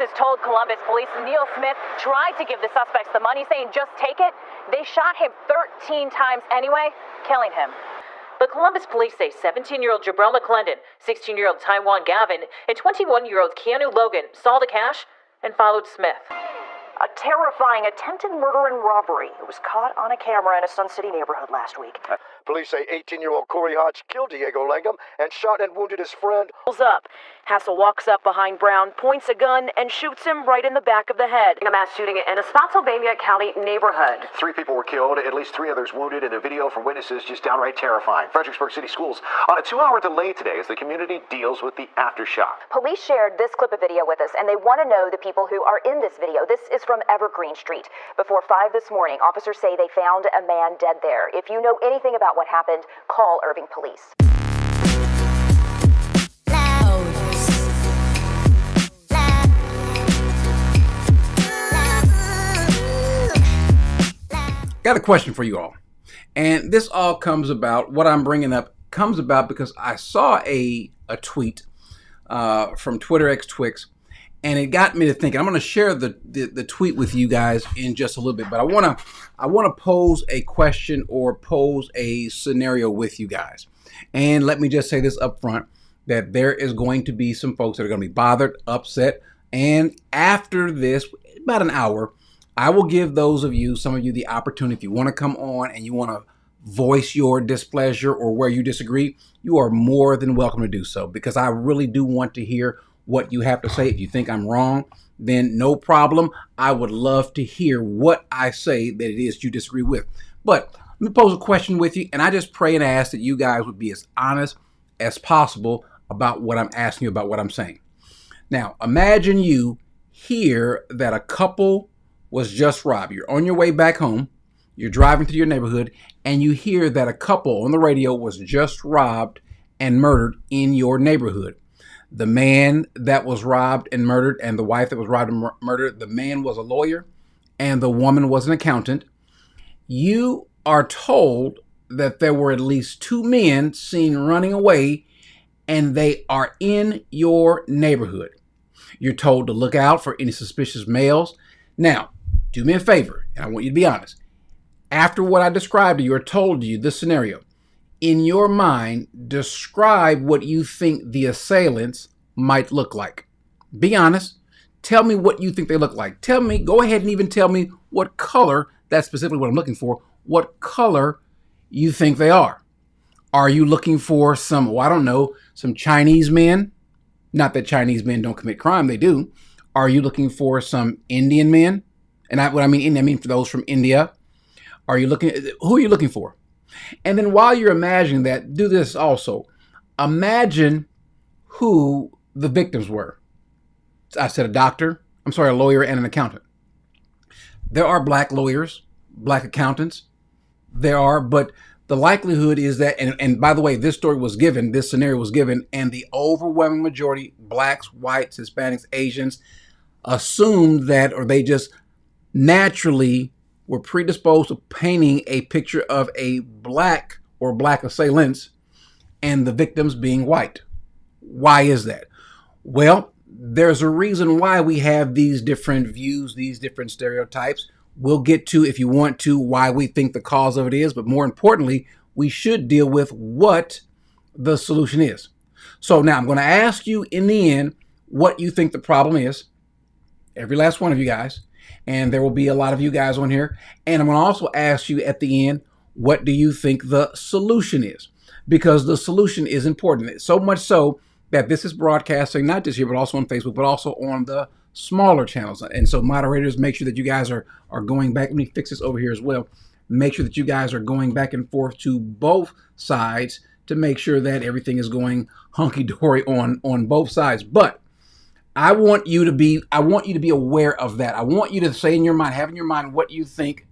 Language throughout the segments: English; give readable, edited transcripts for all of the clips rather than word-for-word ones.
Witnesses told Columbus police Neil Smith tried to give the suspects the money, saying, "Just take it." They shot him 13 times anyway, killing him. But Columbus police say 17-year-old Jabril McClendon, 16-year-old Taiwan Gavin, and 21-year-old Keanu Logan saw the cash and followed Smith. A terrifying attempted murder and robbery. It was caught on a camera in a Sun City neighborhood last week. Police say 18-year-old Corey Hodge killed Diego Langham and shot and wounded his friend. Pulls up. Hassel walks up behind Brown, points a gun, and shoots him right in the back of the head. A mass shooting in a Spotsylvania County neighborhood. 3 people were killed, at least 3 others wounded, and the video from witnesses just downright terrifying. Fredericksburg City Schools on a 2-hour delay today as the community deals with the aftershock. Police shared this clip of video with us, and they want to know the people who are in this video. This is from Evergreen Street. Before 5 this morning, officers say they found a man dead there. If you know anything about what happened, call Irving Police. Got a question for you all. And this all comes about, what I'm bringing up comes about because I saw a tweet from Twitter X Twix, and it got me to thinking. I'm going to share the tweet with you guys in just a little bit, but I want to pose a question or pose a scenario with you guys. And let me just say this up front, that there is going to be some folks that are going to be bothered, upset, and after this, about an hour, I will give those of you, some of you, the opportunity, if you want to come on and you want to voice your displeasure or where you disagree, you are more than welcome to do so, because I really do want to hear what you have to say. If you think I'm wrong, then no problem. I would love to hear what I say that it is you disagree with. But let me pose a question with you, and I just pray and ask that you guys would be as honest as possible about what I'm asking you, about what I'm saying. Now, imagine you hear that a couple was just robbed. You're on your way back home, you're driving through your neighborhood, and you hear that a couple on the radio was just robbed and murdered in your neighborhood. The man that was robbed and murdered and the wife that was robbed and murdered, the man was a lawyer and the woman was an accountant. You are told that there were at least 2 men seen running away, and they are in your neighborhood. You're told to look out for any suspicious males. Now, do me a favor, and I want you to be honest. After what I described to you or told you this scenario, in your mind, describe what you think the assailants might look like. Be honest. Tell me what you think they look like. Tell me, go ahead and even tell me what color, that's specifically what I'm looking for, what color you think they are. Are you looking for some, well, I don't know, some Chinese men? Not that Chinese men don't commit crime, they do. Are you looking for some Indian men? And what I mean for those from India. Who are you looking for? And then while you're imagining that, do this also. Imagine who the victims were. I said a lawyer and an accountant. There are black lawyers, black accountants. There are, but the likelihood is that, and by the way, this scenario was given, and the overwhelming majority, blacks, whites, Hispanics, Asians, assumed that, or they just naturally were predisposed to painting a picture of a black or black assailants and the victims being white. Why is that? Well, there's a reason why we have these different views, these different stereotypes. We'll get to, if you want to, why we think the cause of it is, but more importantly, we should deal with what the solution is. So now I'm going to ask you in the end what you think the problem is, every last one of you guys, and there will be a lot of you guys on here, and I'm going to also ask you at the end, what do you think the solution is? Because the solution is important, so much so that this is broadcasting not just here, but also on Facebook, but also on the smaller channels. And so moderators, make sure that you guys are going back. Let me fix this over here as well. Make sure that you guys are going back and forth to both sides to make sure that everything is going hunky-dory on both sides. But I want you to be aware of that. I want you to say in your mind, have in your mind what you think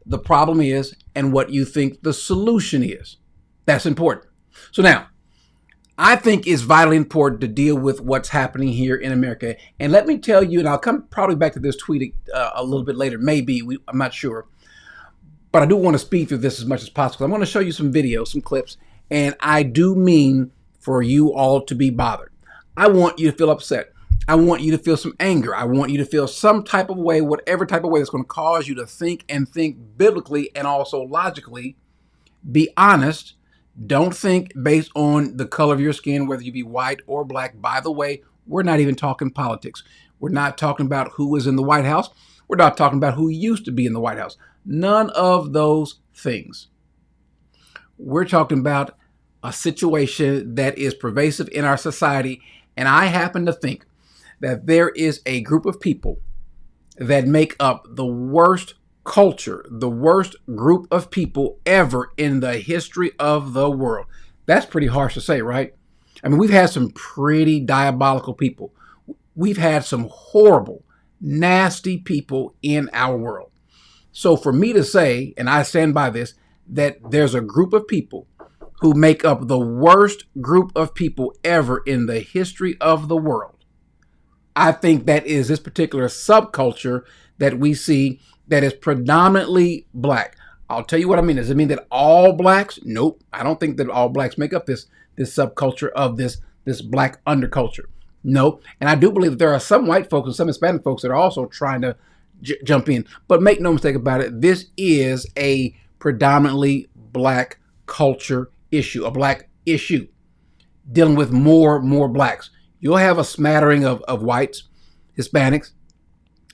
the problem is and what you think the solution is. That's important. So now, I think it's vitally important to deal with what's happening here in America. And let me tell you, and I'll come probably back to this tweet a little bit later, maybe, I'm not sure. But I do want to speed through this as much as possible. I'm going to show you some videos, some clips, and I do mean for you all to be bothered. I want you to feel upset. I want you to feel some anger. I want you to feel some type of way, whatever type of way that's going to cause you to think and think biblically and also logically. Be honest. Don't think based on the color of your skin, whether you be white or black. By the way, we're not even talking politics. We're not talking about who is in the White House. We're not talking about who used to be in the White House. None of those things. We're talking about a situation that is pervasive in our society. And I happen to think that there is a group of people that make up the worst culture, the worst group of people ever in the history of the world. That's pretty harsh to say, right? I mean, we've had some pretty diabolical people. We've had some horrible, nasty people in our world. So for me to say, and I stand by this, that there's a group of people who make up the worst group of people ever in the history of the world, I think that is this particular subculture that we see that is predominantly black. I'll tell you what I mean. Does it mean that all blacks? Nope. I don't think that all blacks make up this subculture of this black underculture. Nope. And I do believe that there are some white folks and some Hispanic folks that are also trying to jump in. But make no mistake about it, this is a predominantly black culture issue, a black issue dealing with more blacks. You'll have a smattering of whites, Hispanics,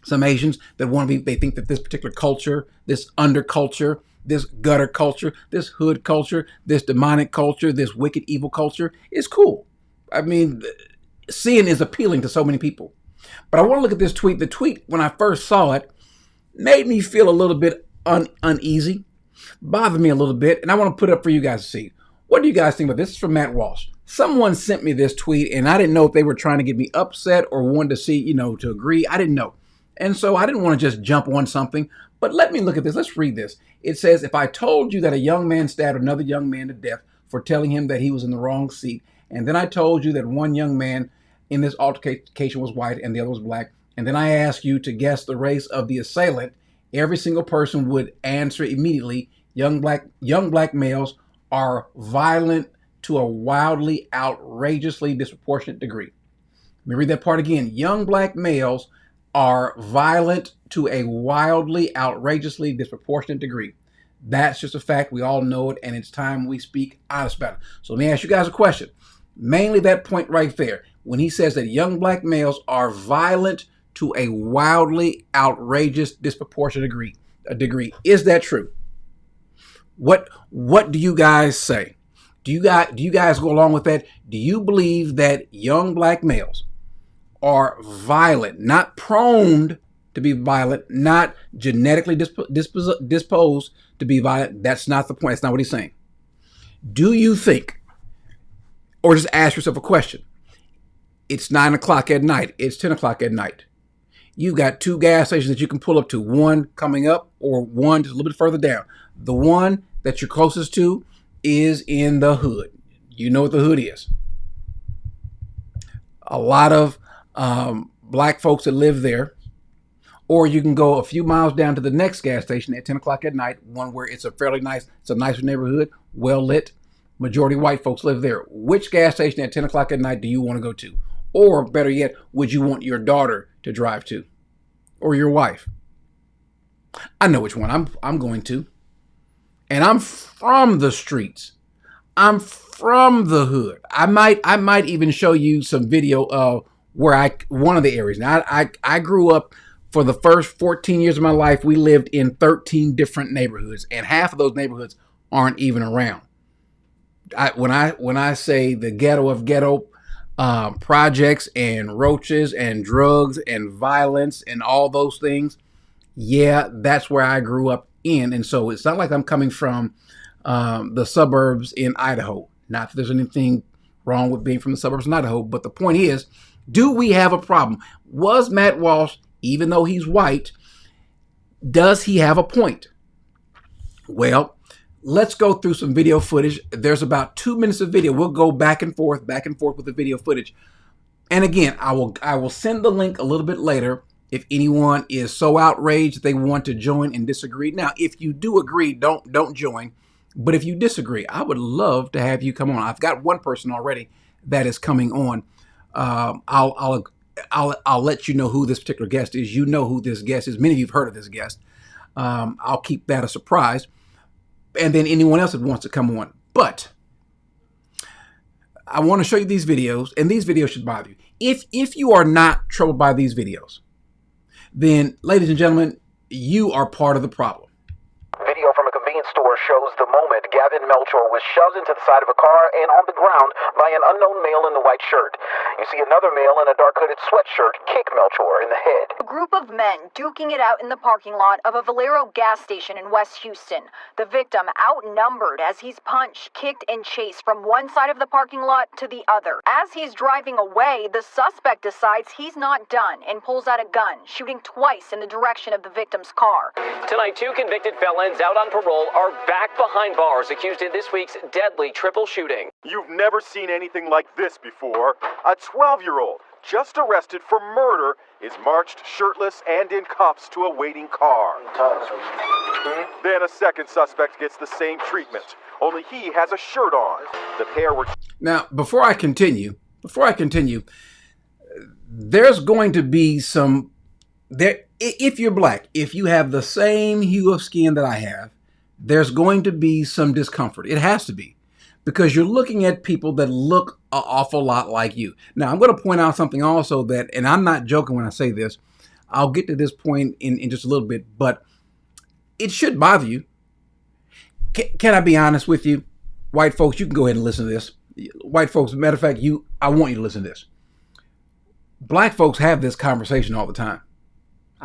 some Asians that want to be, they think that this particular culture, this underculture, this gutter culture, this hood culture, this demonic culture, this wicked evil culture is cool. I mean, sin is appealing to so many people. But I want to look at this tweet. The tweet, when I first saw it, made me feel a little bit uneasy, bothered me a little bit, and I want to put it up for you guys to see. What do you guys think about this? This is from Matt Walsh. Someone sent me this tweet, and I didn't know if they were trying to get me upset or wanted to see, to agree. I didn't know. And so I didn't want to just jump on something. But let me look at this. Let's read this. It says, if I told you that a young man stabbed another young man to death for telling him that he was in the wrong seat, and then I told you that one young man in this altercation was white and the other was black, and then I asked you to guess the race of the assailant, every single person would answer immediately, young black males are violent to a wildly, outrageously disproportionate degree. Let me read that part again. Young black males are violent to a wildly, outrageously disproportionate degree. That's just a fact. We all know it, and it's time we speak honest about it. So let me ask you guys a question. Mainly that point right there. When he says that young black males are violent to a wildly, outrageous, disproportionate degree. Is that true? What do you guys say? Do you guys go along with that? Do you believe that young black males are violent, not prone to be violent, not genetically disposed to be violent? That's not the point. That's not what he's saying. Do you think, or just ask yourself a question, it's 9 o'clock at night, it's 10 o'clock at night. You've got two gas stations that you can pull up to, one coming up or one just a little bit further down. The one that you're closest to is in the hood. You know what the hood is. A lot of black folks that live there. Or you can go a few miles down to the next gas station at 10 o'clock at night, one where it's a nicer neighborhood, well lit. Majority white folks live there. Which gas station at 10 o'clock at night do you want to go to? Or better yet, would you want your daughter to drive to? Or your wife? I know which one I'm going to. And I'm from the streets. I'm from the hood. I might even show you some video of one of the areas. Now I grew up, for the first 14 years of my life, we lived in 13 different neighborhoods, and half of those neighborhoods aren't even around. When I say the ghetto of ghetto, projects and roaches and drugs and violence and all those things, yeah, that's where I grew up in. And so it's not like I'm coming from the suburbs in Idaho. Not that there's anything wrong with being from the suburbs in Idaho, but the point is, do we have a problem? Was Matt Walsh, even though he's white, does he have a point? Well, let's go through some video footage. There's about 2 minutes of video. We'll go back and forth with the video footage. And again, I will send the link a little bit later if anyone is so outraged they want to join and disagree. Now, if you do agree, don't join. But if you disagree, I would love to have you come on. I've got one person already that is coming on. I'll I'll let you know who this particular guest is. You know who this guest is. Many of you have heard of this guest. I'll keep that a surprise. And then anyone else that wants to come on. But I want to show you these videos, and these videos should bother you. If you are not troubled by these videos, then, ladies and gentlemen, you are part of the problem. Video from a convenience store shows the moment Gavin Melchor was shoved into the side of a car and on the ground by an unknown male in a white shirt. You see another male in a dark hooded sweatshirt kick Melchor in the head. A group of men duking it out in the parking lot of a Valero gas station in West Houston. The victim outnumbered as he's punched, kicked, and chased from one side of the parking lot to the other. As he's driving away, the suspect decides he's not done and pulls out a gun, shooting twice in the direction of the victim's car. Tonight, 2 convicted felons out on parole are back behind bars accused in this week's deadly triple shooting. You've never seen anything like this before. A 12-year-old, just arrested for murder, is marched shirtless and in cuffs to a waiting car. Then a second suspect gets the same treatment, only he has a shirt on. The pair were... Now, before I continue, there's going to be some... If you're black, if you have the same hue of skin that I have, there's going to be some discomfort. It has to be, because you're looking at people that look an awful lot like you. Now, I'm going to point out something also that, and I'm not joking when I say this, I'll get to this point in just a little bit, but it should bother you. Can I be honest with you? White folks, you can go ahead and listen to this. White folks, as a matter of fact, I want you to listen to this. Black folks have this conversation all the time.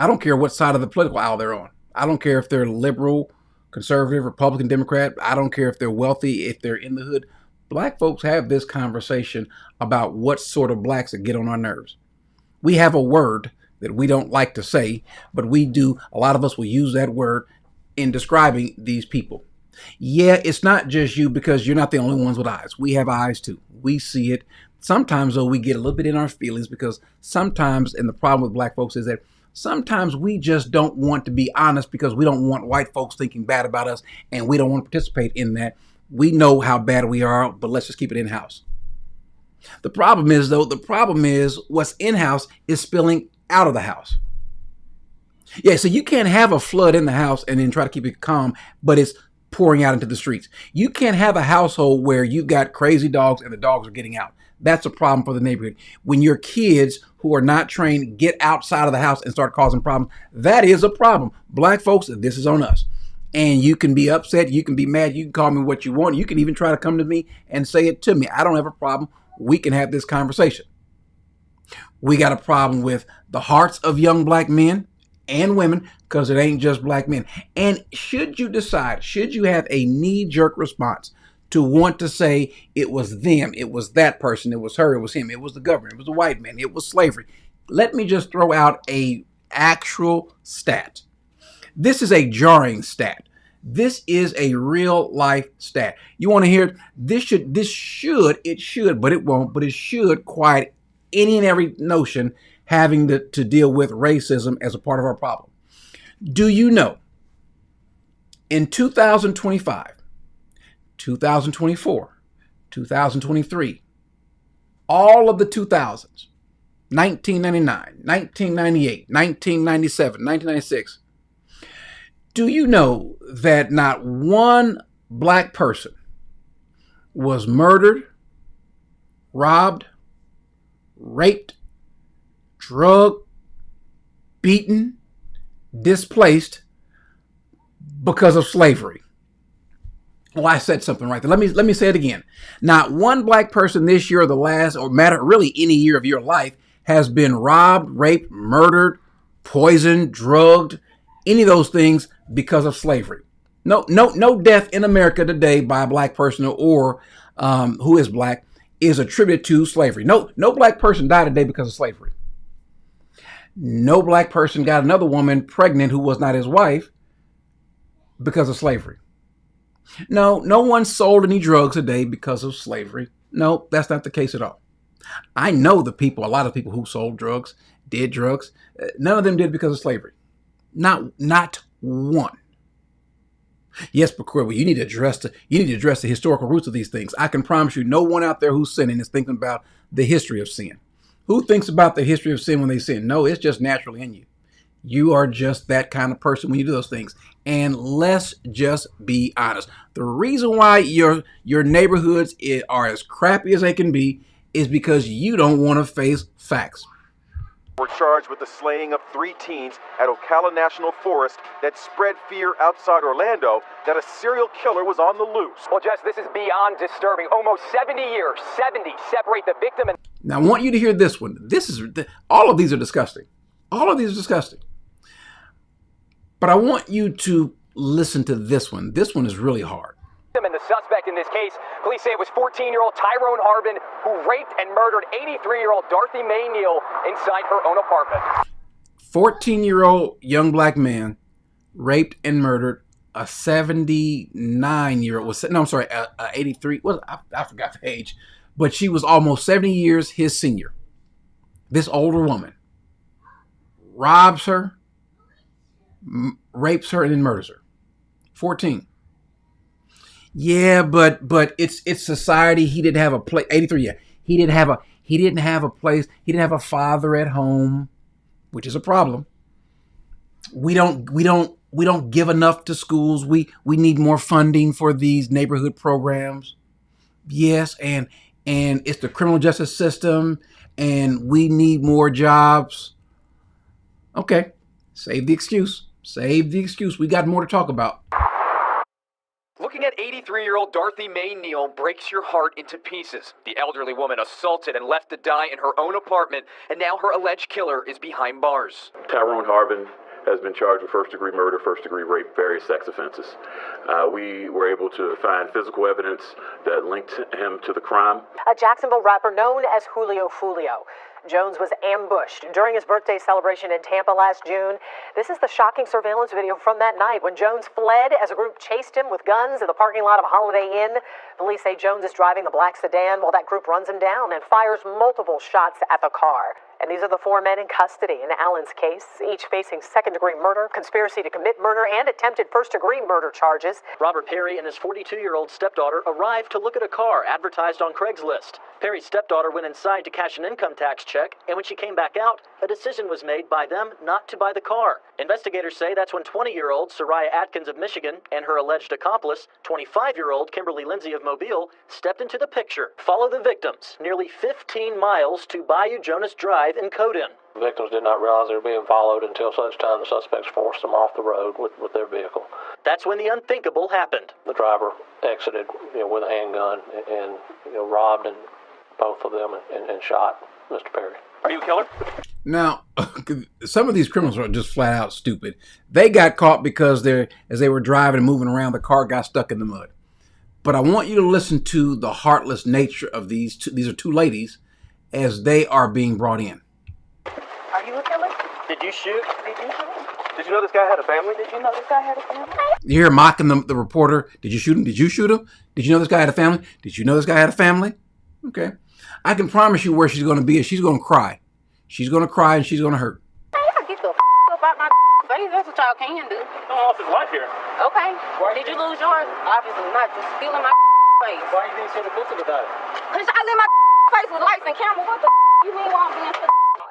I don't care what side of the political aisle they're on. I don't care if they're liberal, conservative, Republican, Democrat. I don't care if they're wealthy, if they're in the hood. Black folks have this conversation about what sort of blacks that get on our nerves. We have a word that we don't like to say, but we do. A lot of us will use that word in describing these people. Yeah, it's not just you, because you're not the only ones with eyes. We have eyes too. We see it. Sometimes, though, we get a little bit in our feelings, because sometimes, and the problem with black folks is that sometimes we just don't want to be honest, because we don't want white folks thinking bad about us, and we don't want to participate in that. We know how bad we are, but let's just keep it in-house. The problem is, though, what's in-house is spilling out of the house. Yeah, so you can't have a flood in the house and then try to keep it calm, but it's pouring out into the streets. You can't have a household where you've got crazy dogs and the dogs are getting out. That's a problem for the neighborhood. When your kids who are not trained get outside of the house and start causing problems, that is a problem. Black folks, this is on us. And you can be upset, you can be mad, you can call me what you want, you can even try to come to me and say it to me. I don't have a problem. We can have this conversation. We got a problem with the hearts of young black men and women, because it ain't just black men. And should you decide, should you have a knee-jerk response to want to say it was them, it was that person, it was her, it was him, it was the government, it was the white man, it was slavery. Let me just throw out a actual stat. This is a jarring stat. This is a real life stat. You want to hear it? It should, but it won't, but it should quiet any and every notion having to deal with racism as a part of our problem. Do you know, in 2025, 2024, 2023, all of the 2000s, 1999, 1998, 1997, 1996, do you know that not one black person was murdered, robbed, raped, drugged, beaten, displaced because of slavery? Well, I said something right there. Let me say it again. Not one black person this year or the last, or matter really any year of your life, has been robbed, raped, murdered, poisoned, drugged, any of those things because of slavery. No death in America today by a black person or who is black is attributed to slavery. No black person died today because of slavery. No black person got another woman pregnant who was not his wife because of slavery. No one sold any drugs today because of slavery. No, that's not the case at all. I know a lot of people who sold drugs, did drugs. None of them did because of slavery. Not one. Yes, but Corey, you need to address the historical roots of these things. I can promise you, no one out there who's sinning is thinking about the history of sin. Who thinks about the history of sin when they sin? No, it's just naturally in you. You are just that kind of person when you do those things. And let's just be honest. The reason why your neighborhoods are as crappy as they can be is because you don't want to face facts. Were charged with the slaying of 3 teens at Ocala National Forest that spread fear outside Orlando that a serial killer was on the loose. Well, Jess, this is beyond disturbing. Almost 70 years, 70, separate the victim and... Now, I want you to hear this one. All of these are disgusting. All of these are disgusting. But I want you to listen to this one. This one is really hard. And the suspect in this case, police say it was 14-year-old Tyrone Harbin who raped and murdered 83-year-old Dorothy Mae Neal inside her own apartment. 14-year-old young black man raped and murdered a 79-year-old. No, I'm sorry, 83. I forgot the age, but she was almost 70 years his senior. This older woman robs her, rapes her, and then murders her. 14. Yeah, but it's society. He didn't have a place. 83. Yeah, he didn't have a place. He didn't have a father at home, which is a problem. We don't give enough to schools. We need more funding for these neighborhood programs. Yes, and it's the criminal justice system, and we need more jobs. Okay, save the excuse. Save the excuse. We got more to talk about. Looking at 83-year-old Dorothy Mae Neal breaks your heart into pieces. The elderly woman assaulted and left to die in her own apartment, and now her alleged killer is behind bars. Tyrone Harbin has been charged with first-degree murder, first-degree rape, various sex offenses. We were able to find physical evidence that linked him to the crime. A Jacksonville rapper known as Julio Fulio. Jones was ambushed during his birthday celebration in Tampa last June. This is the shocking surveillance video from that night when Jones fled as a group chased him with guns in the parking lot of a Holiday Inn. Police say Jones is driving the black sedan while that group runs him down and fires multiple shots at the car. And these are the 4 men in custody in Allen's case, each facing second-degree murder, conspiracy to commit murder, and attempted first-degree murder charges. Robert Perry and his 42-year-old stepdaughter arrived to look at a car advertised on Craigslist. Perry's stepdaughter went inside to cash an income tax check, and when she came back out, a decision was made by them not to buy the car. Investigators say that's when 20-year-old Soraya Atkins of Michigan and her alleged accomplice, 25-year-old Kimberly Lindsay of Mobile, stepped into the picture. Follow the victims nearly 15 miles to Bayou Jonas Drive in Codin. The victims did not realize they were being followed until such time the suspects forced them off the road with their vehicle. That's when the unthinkable happened. The driver exited with a handgun and robbed and both of them and shot Mr. Perry. Are you a killer? Now, some of these criminals are just flat out stupid. They got caught because as they were driving and moving around, the car got stuck in the mud. But I want you to listen to the heartless nature of these two. These are 2 ladies as they are being brought in. Are you a killer? Did you shoot? Did you shoot? Did you know this guy had a family? Did you know this guy had a family? You hear mocking the reporter. Did you shoot him? Did you shoot him? Did you know this guy had a family? Did you know this guy had a family? Okay. I can promise you where she's going to be is she's going to cry. She's going to cry and she's going to hurt. Get the up out my face. That's what y'all can do. No one lost his life here. Okay. Did you lose yours? Obviously not. Just feeling my face. Why are you being so defensive about it? Because I live my face with lights and cameras. What the you mean why I'm being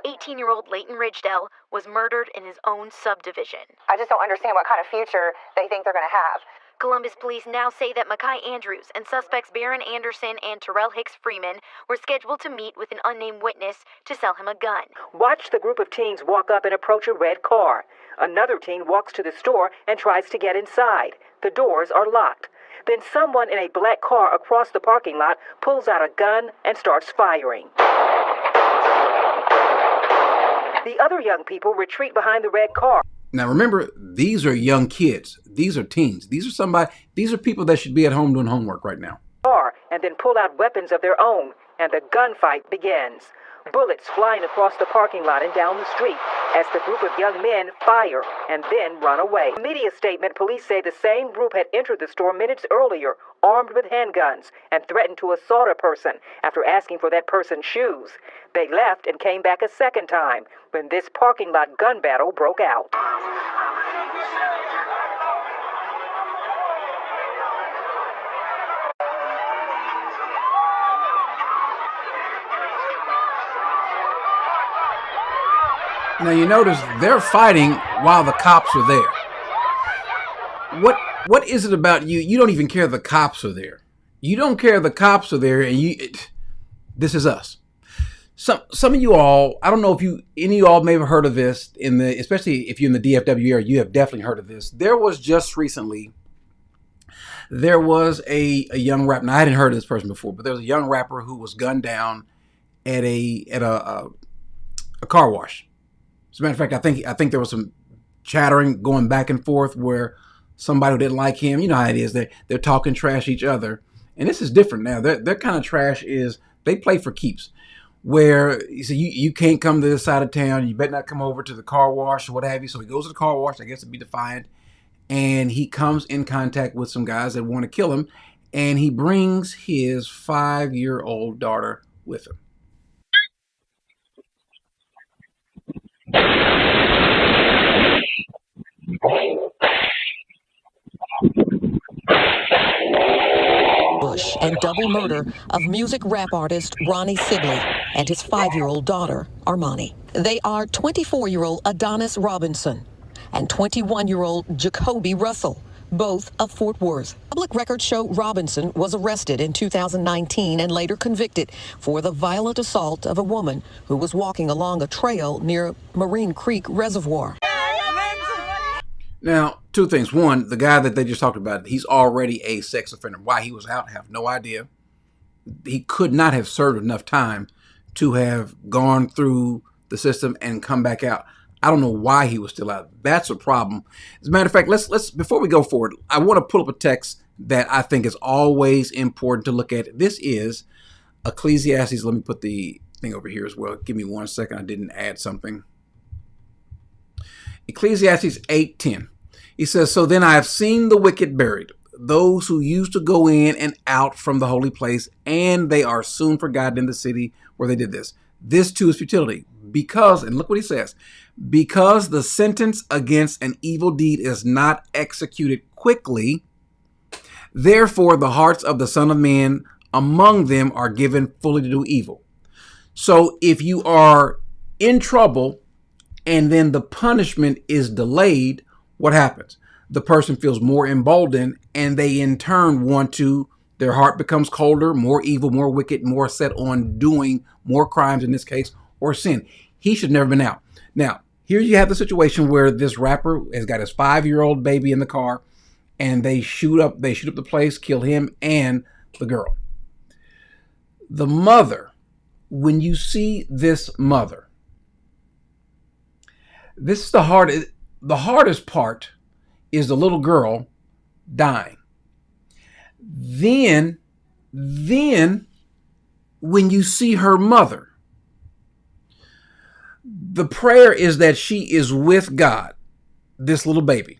18-year-old Leighton Ridgedale was murdered in his own subdivision. I just don't understand what kind of future they think they're going to have. Columbus police now say that Makai Andrews and suspects Baron Anderson and Terrell Hicks Freeman were scheduled to meet with an unnamed witness to sell him a gun. Watch the group of teens walk up and approach a red car. Another teen walks to the store and tries to get inside. The doors are locked. Then someone in a black car across the parking lot pulls out a gun and starts firing. The other young people retreat behind the red car. Now remember, these are young kids. These are teens. These are people that should be at home doing homework right now. And then pull out weapons of their own, and the gunfight begins. Bullets flying across the parking lot and down the street as the group of young men fire and then run away. In a media statement, police say the same group had entered the store minutes earlier, armed with handguns, and threatened to assault a person after asking for that person's shoes. They left and came back a second time when this parking lot gun battle broke out. Now you notice they're fighting while the cops are there. What is it about you? You don't even care the cops are there. You don't care the cops are there, and this is us. Some of you all, I don't know if any of you all may have heard of this especially if you're in the DFW area, you have definitely heard of this. There was just recently, there was a young rapper. Now I hadn't heard of this person before, but there was a young rapper who was gunned down at a car wash. As a matter of fact, I think there was some chattering going back and forth where somebody who didn't like him, you know how it is, they're talking trash to each other. And this is different now. Their kind of trash is they play for keeps. Where you say you can't come to this side of town, you better not come over to the car wash or what have you. So he goes to the car wash, I guess to be defiant, and he comes in contact with some guys that want to kill him, and he brings his 5-year-old daughter with him. Bush and double murder of music rap artist Ronnie Sibley and his 5-year-old daughter, Armani. They are 24-year-old Adonis Robinson and 21-year-old Jacoby Russell, both of Fort Worth. Public records show Robinson was arrested in 2019 and later convicted for the violent assault of a woman who was walking along a trail near Marine Creek Reservoir. Now, two things. One, the guy that they just talked about, he's already a sex offender. Why he was out, I have no idea. He could not have served enough time to have gone through the system and come back out. I don't know why he was still out. That's a problem. As a matter of fact, let's before we go forward, I want to pull up a text that I think is always important to look at. This is Ecclesiastes. Let me put the thing over here as well. Give me 1 second. I didn't add something. Ecclesiastes 8:10. He says, "So then I have seen the wicked buried, those who used to go in and out from the holy place, and they are soon forgotten in the city where they did this. This too is futility, because," and look what he says, "because the sentence against an evil deed is not executed quickly, therefore the hearts of the Son of Man among them are given fully to do evil." So if you are in trouble and then the punishment is delayed, what happens? The person feels more emboldened, and they in turn their heart becomes colder, more evil, more wicked, more set on doing more crimes in this case, or sin. He should never been out. Now, here you have the situation where this rapper has got his 5-year-old baby in the car, and they shoot up the place, kill him and the girl. The mother, when you see this mother, this is the hardest part is the little girl dying. Then when you see her mother, the prayer is that she is with God, this little baby,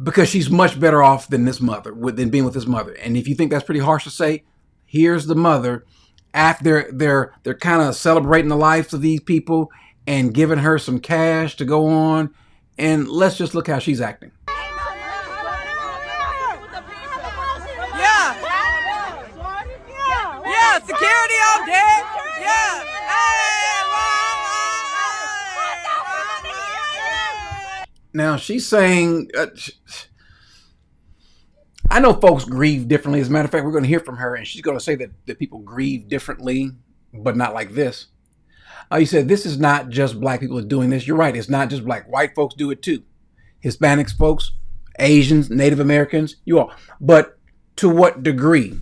because she's much better off than than being with this mother. And if you think that's pretty harsh to say, here's the mother after they're kind of celebrating the lives of these people and giving her some cash to go on. And let's just look how she's acting. Yeah, security all day. Yeah. Now she's saying, I know folks grieve differently. As a matter of fact, we're going to hear from her, and she's going to say that people grieve differently, but not like this. You said this is not just black people are doing this. You're right. It's not just black. White folks do it too. Hispanics folks, Asians, Native Americans, you all. But to what degree?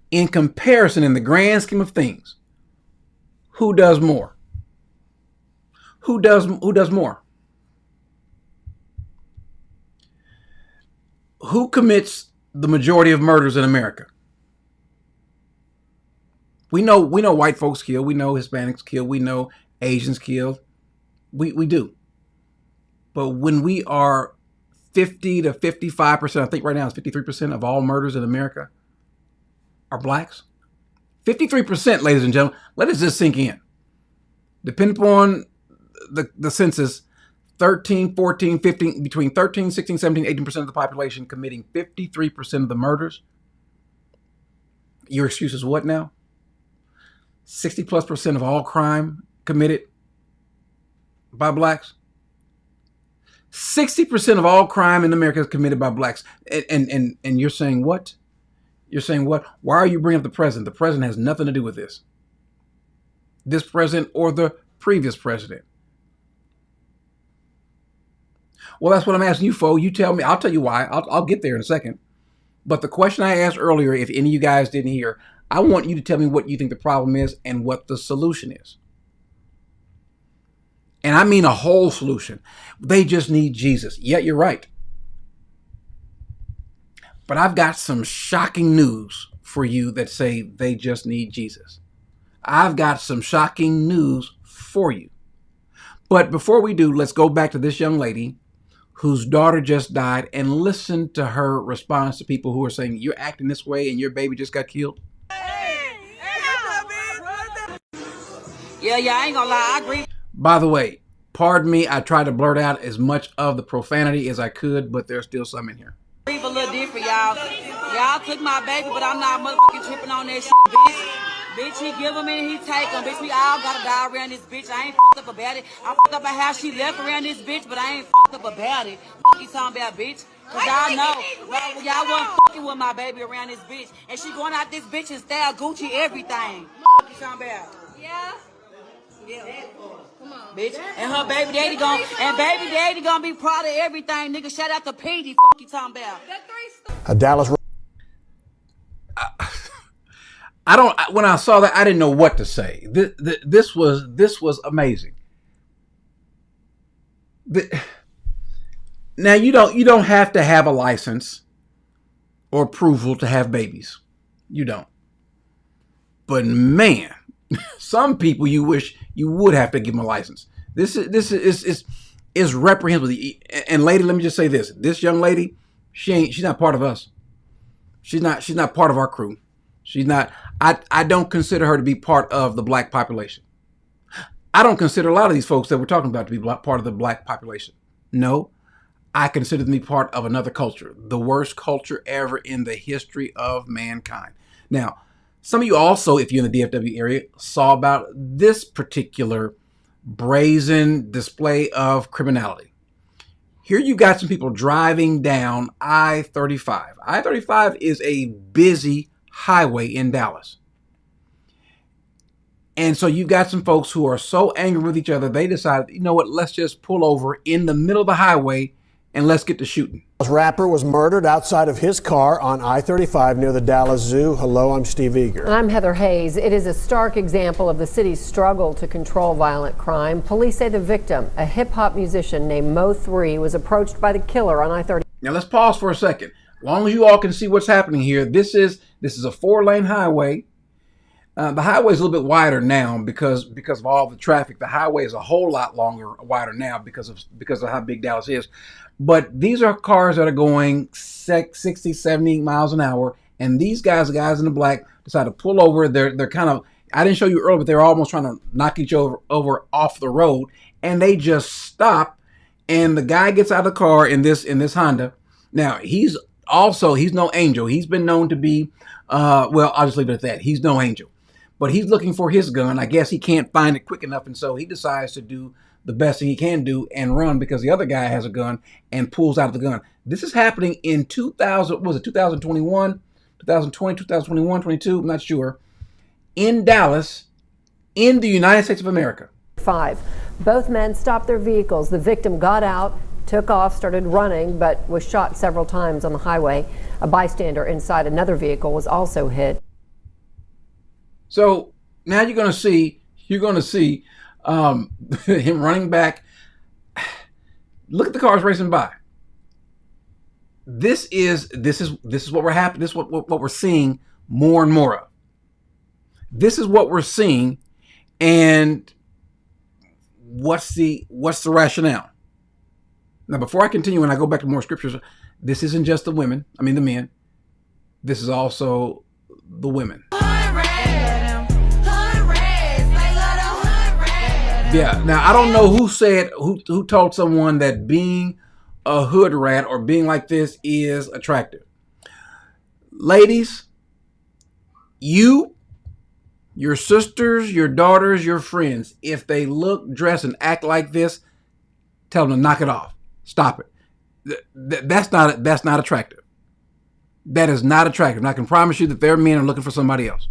In comparison, in the grand scheme of things, who does more? Who does more? Who commits the majority of murders in America? We know white folks kill. We know Hispanics kill. We know Asians kill. We do. But when we are 50 to 55%, I think right now it's 53% of all murders in America are blacks. 53%, ladies and gentlemen. Let us just sink in. Depending upon the census, 13, 14, 15, between 13, 16, 17, 18% of the population committing 53% of the murders. Your excuse is what now? 60+% of all crime committed by blacks. 60% of all crime in America is committed by blacks. And you're saying what? You're saying what? Why are you bringing up the president? The president has nothing to do with this. This president or the previous president. Well, that's what I'm asking you for. You tell me. I'll tell you why. I'll get there in a second. But the question I asked earlier, if any of you guys didn't hear, I want you to tell me what you think the problem is and what the solution is. And I mean a whole solution. They just need Jesus. Yeah, you're right. But I've got some shocking news for you that say they just need Jesus. I've got some shocking news for you. But before we do, let's go back to this young lady whose daughter just died and listen to her response to people who are saying, you're acting this way and your baby just got killed. Yeah, I ain't gonna lie, I agree. By the way, pardon me, I tried to blurt out as much of the profanity as I could, but there's still some in here. A little different, y'all. Y'all took my baby, but I'm not motherfucking tripping on that shit, bitch. Bitch, he give him and he take him. Bitch, we all gotta die around this bitch. I ain't fucked up about it. I fucked up about how she left around this bitch, but I ain't fucked up about it. Fuck you talking about, bitch? Cause y'all know, y'all wasn't fucking with my baby around this bitch. And she going out this bitch and style Gucci everything. Fuck you talking about? Yeah. Come on. Bitch. And her baby daddy gonna be proud of everything, nigga. Shout out to Petey. Fuck you talking about? A Dallas. When I saw that, I didn't know what to say. This was amazing. Now you don't have to have a license or approval to have babies. You don't. But man, some people you wish you would have to give them a license. This is reprehensible. And lady, let me just say this: this young lady, she's not part of us. She's not part of our crew. She's not. I don't consider her to be part of the black population. I don't consider a lot of these folks that we're talking about to be part of the black population. No, I consider them to be part of another culture, the worst culture ever in the history of mankind. Now, some of you also, if you're in the DFW area, saw about this particular brazen display of criminality. Here you got some people driving down I-35. I-35 is a busy highway in Dallas. And so you got some folks who are so angry with each other, they decided, you know what, let's just pull over in the middle of the highway and let's get to shooting. This rapper was murdered outside of his car on I-35 near the Dallas Zoo. Hello, I'm Steve Eager. I'm Heather Hayes. It is a stark example of the city's struggle to control violent crime. Police say the victim, a hip-hop musician named Mo3, was approached by the killer on I-35. Now let's pause for a second. As long as you all can see what's happening here, this is a 4-lane highway. The highway is a little bit wider now because of all the traffic. The highway is a whole lot wider now because of how big Dallas is. But these are cars that are going 60, 70 miles an hour, and these guys, the guys in the black, decide to pull over. They're kind of, I didn't show you earlier, but they're almost trying to knock each other over off the road, and they just stop. And the guy gets out of the car in this Honda. Now he's no angel. He's been known to be, well, I'll just leave it at that. He's no angel. But he's looking for his gun. I guess he can't find it quick enough, and so he decides to do the best thing he can do and run because the other guy has a gun and pulls out the gun. This is happening in 2021, 2021, 22, I'm not sure, in Dallas, in the United States of America. 5. Both men stopped their vehicles. The victim got out, took off, started running, but was shot several times on the highway. A bystander inside another vehicle was also hit. So now you're going to see him running back. Look at the cars racing by. This is what we're happening. This is what we're seeing more and more of. This is what we're seeing, and what's the rationale? Now, before I continue and I go back to more scriptures, this isn't just the men. This is also the women. Yeah. Now I don't know who told someone that being a hood rat or being like this is attractive. Ladies, you Your sisters, your daughters, your friends, if they look, dress, and act like this, tell them to knock it off. Stop it. That's not attractive. That is not attractive. And I can promise you that their men are looking for somebody else.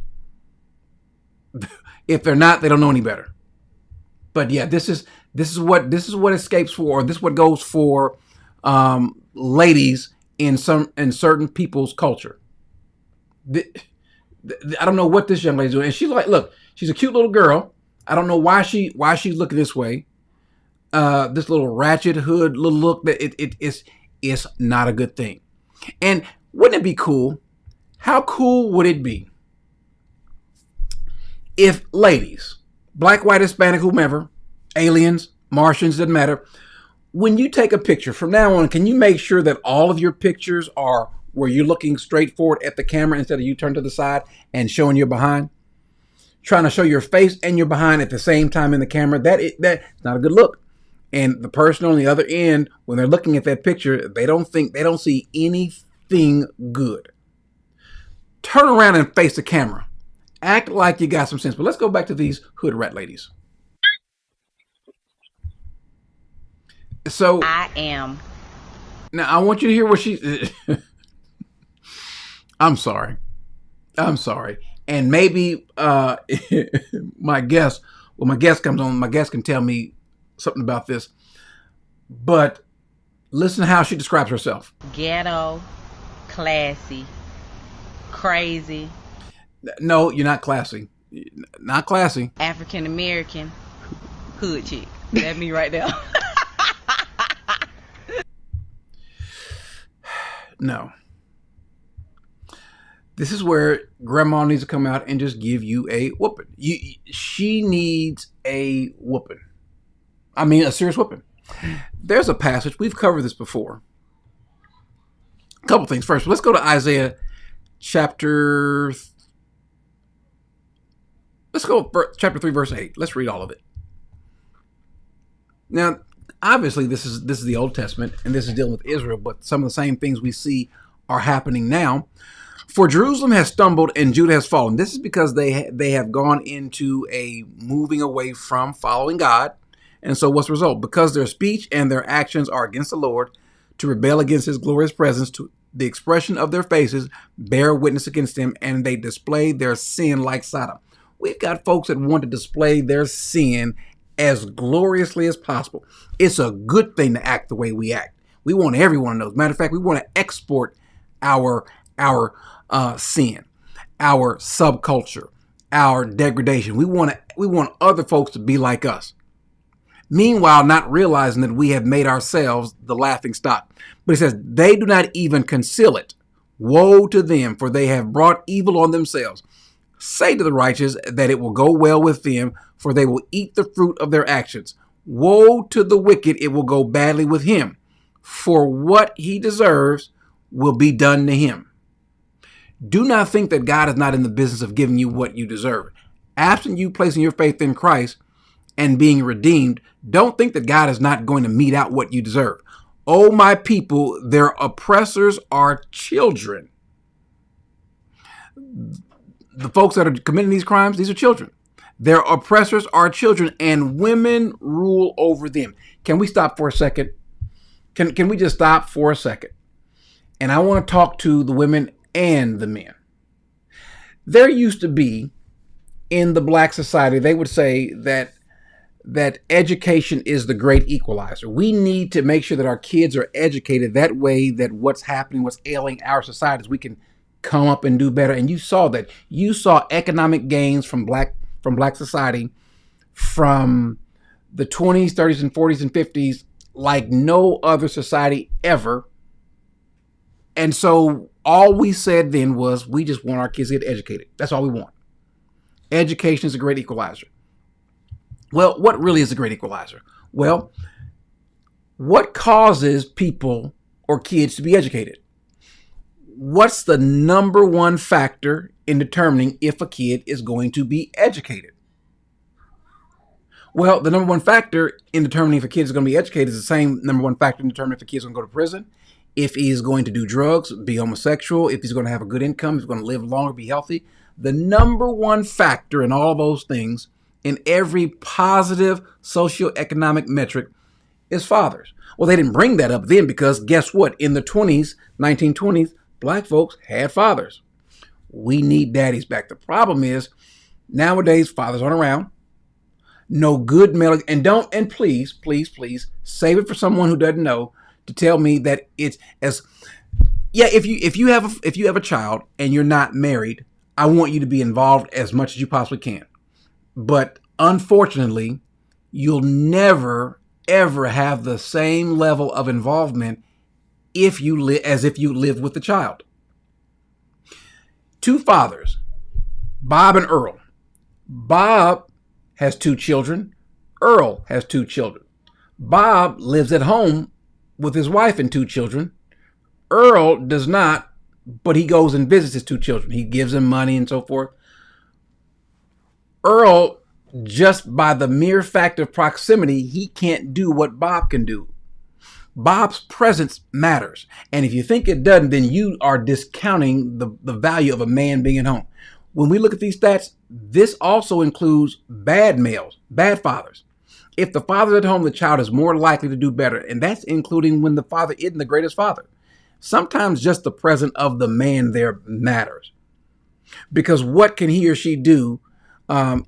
If they're not, they don't know any better. But yeah, this is what escapes for, or this is what goes for ladies in certain people's culture. I don't know what this young lady's doing. And she's like, look, she's a cute little girl. I don't know why she's looking this way. This little ratchet hood little look, that it's not a good thing. And wouldn't it be cool? How cool would it be if ladies, black, white, Hispanic, whomever, aliens, Martians, doesn't matter, when you take a picture from now on, can you make sure that all of your pictures are where you're looking straight forward at the camera instead of you turn to the side and showing your behind? Trying to show your face and your behind at the same time in the camera, that's not a good look. And the person on the other end, when they're looking at that picture, they don't see anything good. Turn around and face the camera. Act like you got some sense. But let's go back to these hood rat ladies. So I am. Now I want you to hear what she. I'm sorry. And maybe my guest, when my guest comes on, my guest can tell me something about this. But listen to how she describes herself. Ghetto, classy, crazy. No, you're not classy. Not classy. African American, hood chick. That's me right there. No. This is where grandma needs to come out and just give you a whooping. She needs a whooping. I mean, a serious whooping. There's a passage. We've covered this before. A couple things. First, let's go to Isaiah chapter 3, verse 8. Let's read all of it. Now, obviously, this is the Old Testament, and this is dealing with Israel, but some of the same things we see are happening now. For Jerusalem has stumbled and Judah has fallen. This is because they have gone into a moving away from following God. And so what's the result? Because their speech and their actions are against the Lord, to rebel against his glorious presence, to the expression of their faces bear witness against him, and they display their sin like Sodom. We've got folks that want to display their sin as gloriously as possible. It's a good thing to act the way we act. We want everyone to know. As a matter of fact, we want to export our sin, our subculture, our degradation. We want other folks to be like us. Meanwhile, not realizing that we have made ourselves the laughing stock. But he says, they do not even conceal it. Woe to them, for they have brought evil on themselves. Say to the righteous that it will go well with them, for they will eat the fruit of their actions. Woe to the wicked, it will go badly with him, for what he deserves will be done to him. Do not think that God is not in the business of giving you what you deserve. Absent you placing your faith in Christ and being redeemed, don't think that God is not going to mete out what you deserve. Oh, my people, their oppressors are children. The folks that are committing these crimes, these are children. Their oppressors are children, and women rule over them. Can we stop for a second? Can we just stop for a second? And I want to talk to the women and the men. There used to be, in the black society, they would say that education is the great equalizer. We need to make sure that our kids are educated. That way that what's happening, what's ailing our societies, we can come up and do better. And you saw that. You saw economic gains from black society from the 20s, 30s, and 40s and 50s like no other society ever. And so all we said then was we just want our kids to get educated. That's all we want. Education is a great equalizer. Well, what really is a great equalizer? Well, what causes people or kids to be educated? What's the number one factor in determining if a kid is going to be educated? Well, the number one factor in determining if a kid is going to be educated is the same number one factor in determining if a kid is going to go to prison, if he is going to do drugs, be homosexual, if he's going to have a good income, if he's going to live longer, be healthy. the number one factor in all those things, in every positive socioeconomic metric, is fathers. Well, they didn't bring that up then because guess what? In the 20s, 1920s, black folks had fathers. We need daddies back. The problem is nowadays fathers aren't around. No good male, and please save it for someone who doesn't know to tell me that it's as if you have a child and you're not married, I want you to be involved as much as you possibly can. But unfortunately, you'll never ever have the same level of involvement as if you lived with the child. Two fathers, Bob and Earl. Bob has 2 children. Earl has 2 children. Bob lives at home with his wife and 2 children. Earl does not, but he goes and visits his 2 children. He gives them money and so forth. Earl, just by the mere fact of proximity, he can't do what Bob can do. Bob's presence matters. And if you think it doesn't, then you are discounting the value of a man being at home. When we look at these stats, this also includes bad males, bad fathers. If the father's at home, the child is more likely to do better. And that's including when the father isn't the greatest father. Sometimes just the presence of the man there matters. Because what can he or she do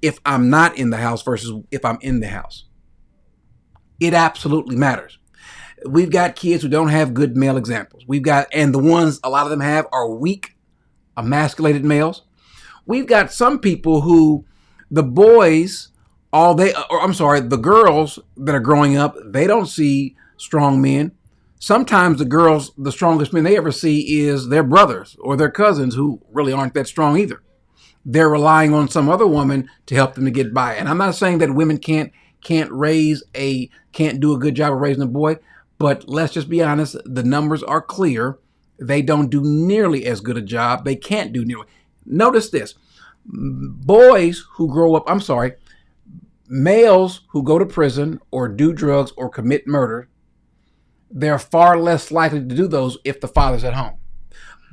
if I'm not in the house versus if I'm in the house? It absolutely matters. We've got kids who don't have good male examples. And the ones a lot of them have are weak, emasculated males. We've got some people who the girls that are growing up, they don't see strong men. Sometimes the strongest men they ever see is their brothers or their cousins who really aren't that strong either. They're relying on some other woman to help them to get by. And I'm not saying that women can't do a good job of raising a boy, but let's just be honest, the numbers are clear. They don't do nearly as good a job. They can't do nearly. Notice this. Males who go to prison or do drugs or commit murder, they're far less likely to do those if the father's at home.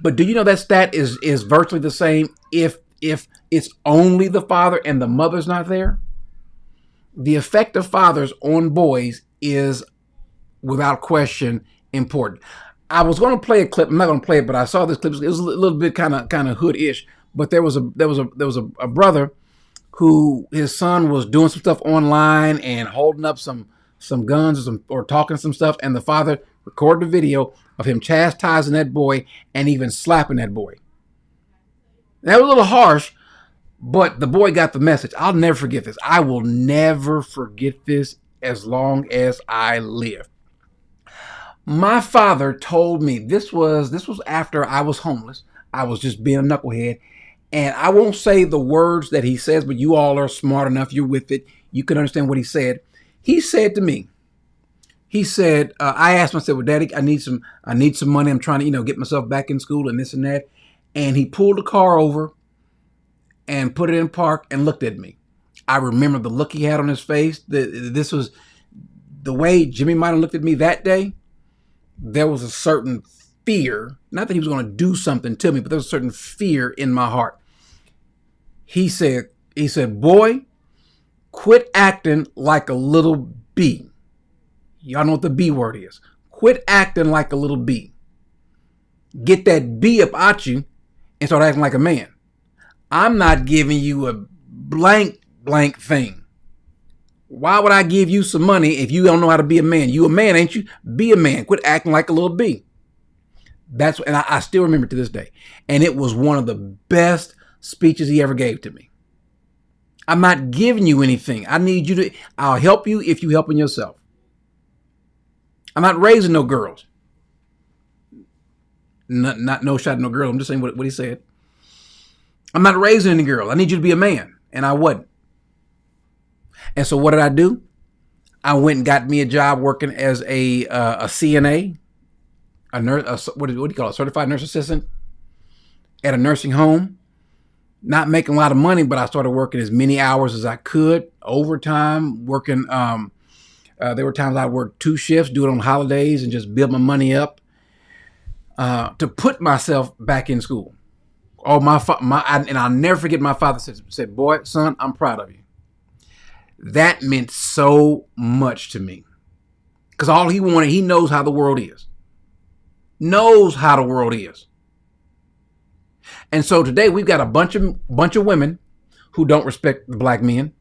But do you know that stat is virtually the same if it's only the father and the mother's not there? The effect of fathers on boys is, without question, important. I was going to play a clip. I'm not going to play it, but I saw this clip. It was a little bit kind of hood-ish. But there was a brother who his son was doing some stuff online and holding up some guns or talking some stuff, and the father recorded a video of him chastising that boy and even slapping that boy. That was a little harsh, but the boy got the message. I'll never forget this. I will never forget this as long as I live. My father told me this was after I was homeless. I was just being a knucklehead. And I won't say the words that he says, but you all are smart enough. You're with it. You can understand what he said. He said to me, I asked him, I said, well, Daddy, I need some money. I'm trying to, get myself back in school and this and that. And he pulled the car over and put it in park and looked at me. I remember the look he had on his face. This was the way Jimmy might have looked at me that day. There was a certain fear, not that he was going to do something to me, but there was a certain fear in my heart. He said, boy, quit acting like a little bee. Y'all know what the B word is. Quit acting like a little bee. Get that bee up at you and start acting like a man. I'm not giving you a blank thing. Why would I give you some money if you don't know how to be a man? You a man, ain't you? Be a man. Quit acting like a little bee. And I still remember to this day. And it was one of the best speeches he ever gave to me. I'm not giving you anything. I'll help you if you helping yourself. I'm not raising no girls. Not no shot at no girl. I'm just saying what he said. I'm not raising any girl. I need you to be a man. And I wasn't. And so what did I do? I went and got me a job working as a CNA, a nurse, what do you call it? Certified nurse assistant at a nursing home. Not making a lot of money, but I started working as many hours as I could, overtime, working. There were times I worked 2 shifts, do it on holidays, and just build my money up to put myself back in school. Oh, and I'll never forget my father said, boy, son, I'm proud of you. That meant so much to me. Because all he wanted, he knows how the world is. Knows how the world is. And so today we've got a bunch of women who don't respect the black men.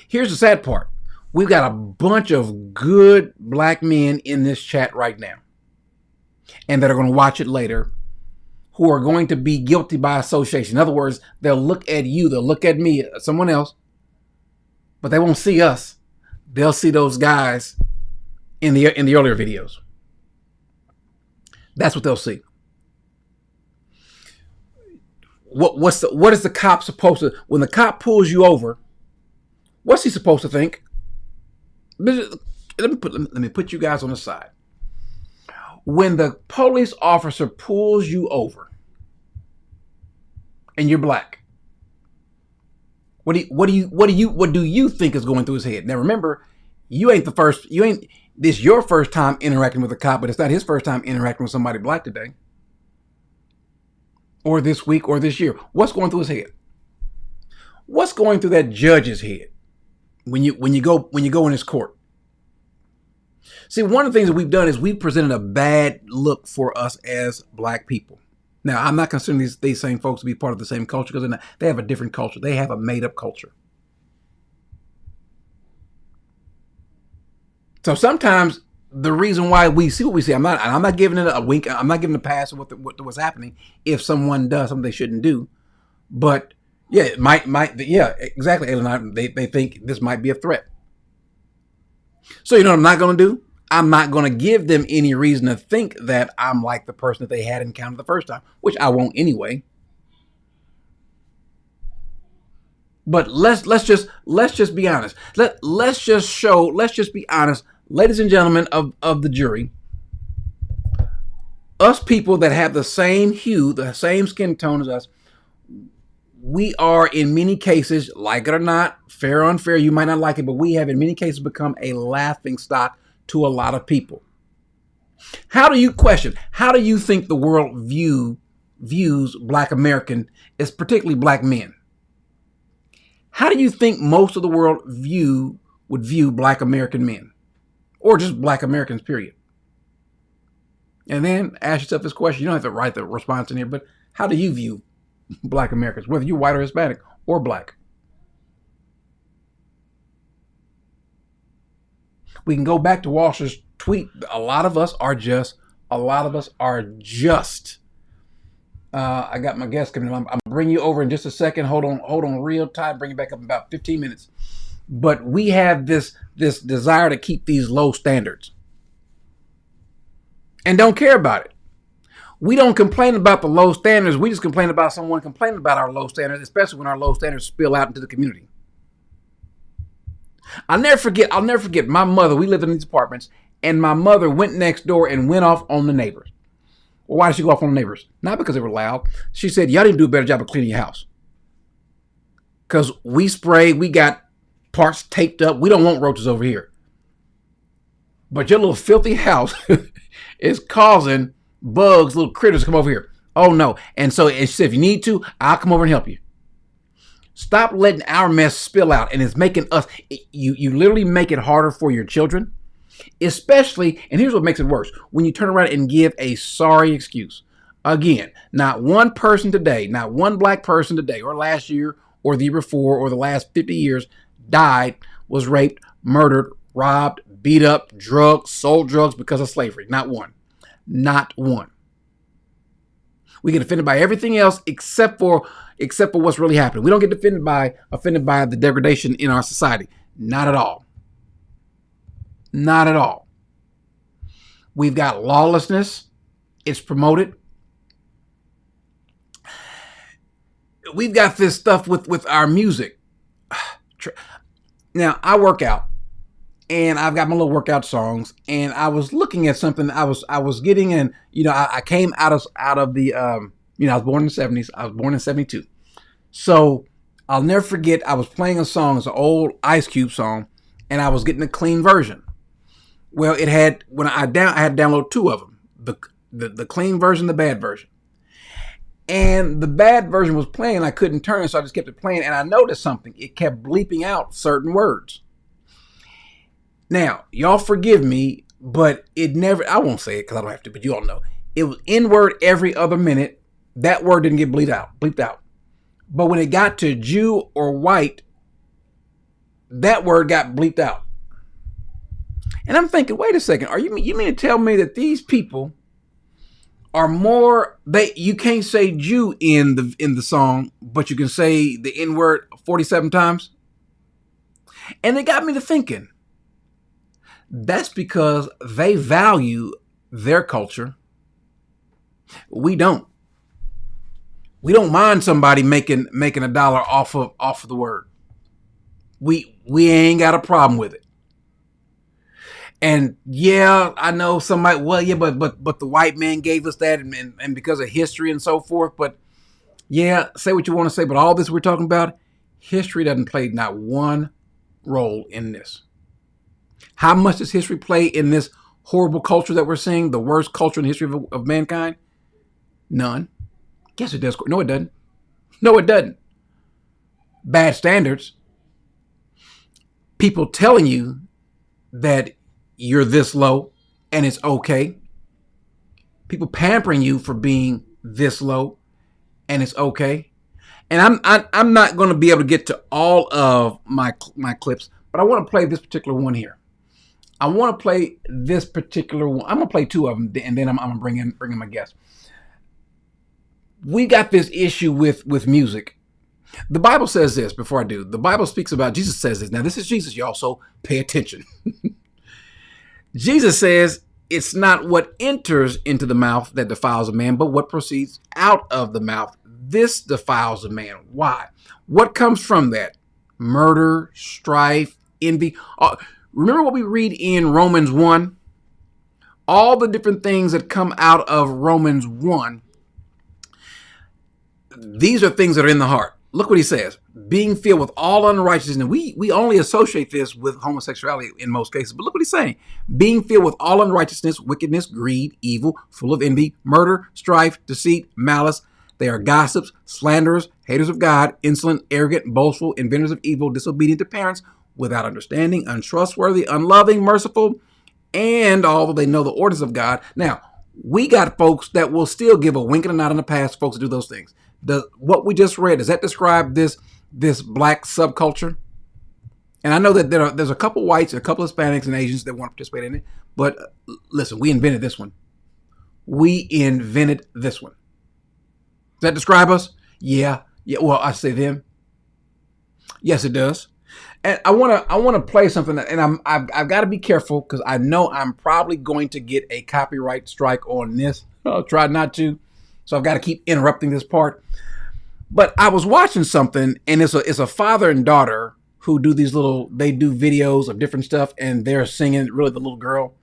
Here's the sad part. We've got a bunch of good black men in this chat right now. And that are going to watch it later, who are going to be guilty by association. In other words, they'll look at you, they'll look at me, someone else, but they won't see us. They'll see those guys in the earlier videos. That's what they'll see. What is the cop supposed to, when the cop pulls you over, what's he supposed to think? Let me put you guys on the side. When the police officer pulls you over and you're black, what do you think is going through his head? Now remember, this your first time interacting with a cop, but it's not his first time interacting with somebody black today. Or this week or this year. What's going through his head? What's going through that judge's head when you go in his court? See, one of the things that we've done is we've presented a bad look for us as black people. Now, I'm not considering these same folks to be part of the same culture because they have a different culture. They have a made-up culture. So sometimes the reason why we see what we see, I'm not giving it a wink. I'm not giving a pass of what's happening if someone does something they shouldn't do. But yeah, it might yeah, exactly. They think this might be a threat. So you know what I'm not going to do? I'm not going to give them any reason to think that I'm like the person that they had encountered the first time, which I won't anyway. But let's just be honest. Let's just be honest, ladies and gentlemen of the jury. Us people that have the same hue, the same skin tone as us, we are in many cases, like it or not, fair or unfair, you might not like it, but we have in many cases become a laughing stock to a lot of people. How do you think the world views black American, is particularly black men? How do you think most of the world would view black American men? Or just black Americans, period? And then ask yourself this question. You don't have to write the response in here, but how do you view black Americans, whether you're white or Hispanic or black? We can go back to Walsh's tweet. A lot of us are just. I got my guest coming in. I'm bringing you over in just a second. Hold on real tight. Bring you back up in about 15 minutes. But we have this desire to keep these low standards and don't care about it. We don't complain about the low standards. We just complain about someone complaining about our low standards, especially when our low standards spill out into the community. I'll never forget my mother. We lived in these apartments, and my mother went next door and went off on the neighbors. Well, why did she go off on the neighbors? Not because they were loud. She said, y'all didn't do a better job of cleaning your house. Because we sprayed, we got parts taped up. We don't want roaches over here. But your little filthy house is causing bugs, little critters to come over here. Oh, no. And so she said, if you need to, I'll come over and help you. Stop letting our mess spill out. And it's making us, you literally make it harder for your children. Especially, and here's what makes it worse, when you turn around and give a sorry excuse. Again, not one person today, not one black person today, or last year, or the year before, or the last 50 years, died, was raped, murdered, robbed, beat up, drugged, sold drugs because of slavery. Not one. Not one. We get offended by everything else except for what's really happening. We don't get offended by the degradation in our society. Not at all. Not at all. We've got lawlessness. It's promoted. We've got this stuff with our music. Now, I work out, and I've got my little workout songs, and I was looking at something. I was getting in, I came out of the, I was born in the 70s. I was born in 72. So I'll never forget, I was playing a song. It's an old Ice Cube song, and I was getting a clean version. Well, it had, when I had to download two of them, the clean version, the bad version. And the bad version was playing. I couldn't turn it, so I just kept it playing. And I noticed something. It kept bleeping out certain words. Now, y'all forgive me, but it never, I won't say it because I don't have to, but you all know. It was N-word every other minute. That word didn't get bleeped out. But when it got to Jew or white, that word got bleeped out. And I'm thinking, wait a second, you mean to tell me that these people are more, you can't say Jew in the song, but you can say the N-word 47 times? And it got me to thinking, that's because they value their culture. We don't. We don't mind somebody making $1 off of the word. We ain't got a problem with it. And yeah, I know somebody, well, yeah, but the white man gave us that and because of history and so forth. But yeah, say what you want to say, but all this we're talking about, history doesn't play not one role in this. How much does history play in this horrible culture that we're seeing, the worst culture in the history of mankind? None. Yes, it does. No, it doesn't. No, it doesn't. Bad standards. People telling you that you're this low and it's okay. People pampering you for being this low and it's okay. And I'm not going to be able to get to all of my clips, but I want to play this particular one here. I want to play this particular one. I'm going to play two of them, and then I'm going to bring in my guest. We got this issue with music. The Bible says this, before I do. The Bible speaks about, Jesus says this. Now, this is Jesus, y'all, so pay attention. Jesus says, it's not what enters into the mouth that defiles a man, but what proceeds out of the mouth. This defiles a man. Why? What comes from that? Murder, strife, envy. Remember what we read in Romans 1? All the different things that come out of Romans 1, these are things that are in the heart. Look what he says. Being filled with all unrighteousness. We only associate this with homosexuality in most cases, but look what he's saying. Being filled with all unrighteousness, wickedness, greed, evil, full of envy, murder, strife, deceit, malice. They are gossips, slanderers, haters of God, insolent, arrogant, boastful, inventors of evil, disobedient to parents, without understanding, untrustworthy, unloving, merciful, and although they know the orders of God. Now, we got folks that will still give a wink and a nod in the past, folks that do those things. What we just read, does that describe this black subculture? And I know that there's a couple whites, a couple Hispanics and Asians that want to participate in it. But listen, we invented this one. We invented this one. Does that describe us? Yeah. Well, I say them. Yes, it does. And I want to play something, and I've got to be careful because I know I'm probably going to get a copyright strike on this. I'll try not to. So I've got to keep interrupting this part. But I was watching something, and it's a father and daughter who do they do videos of different stuff, and they're singing, really the little girl.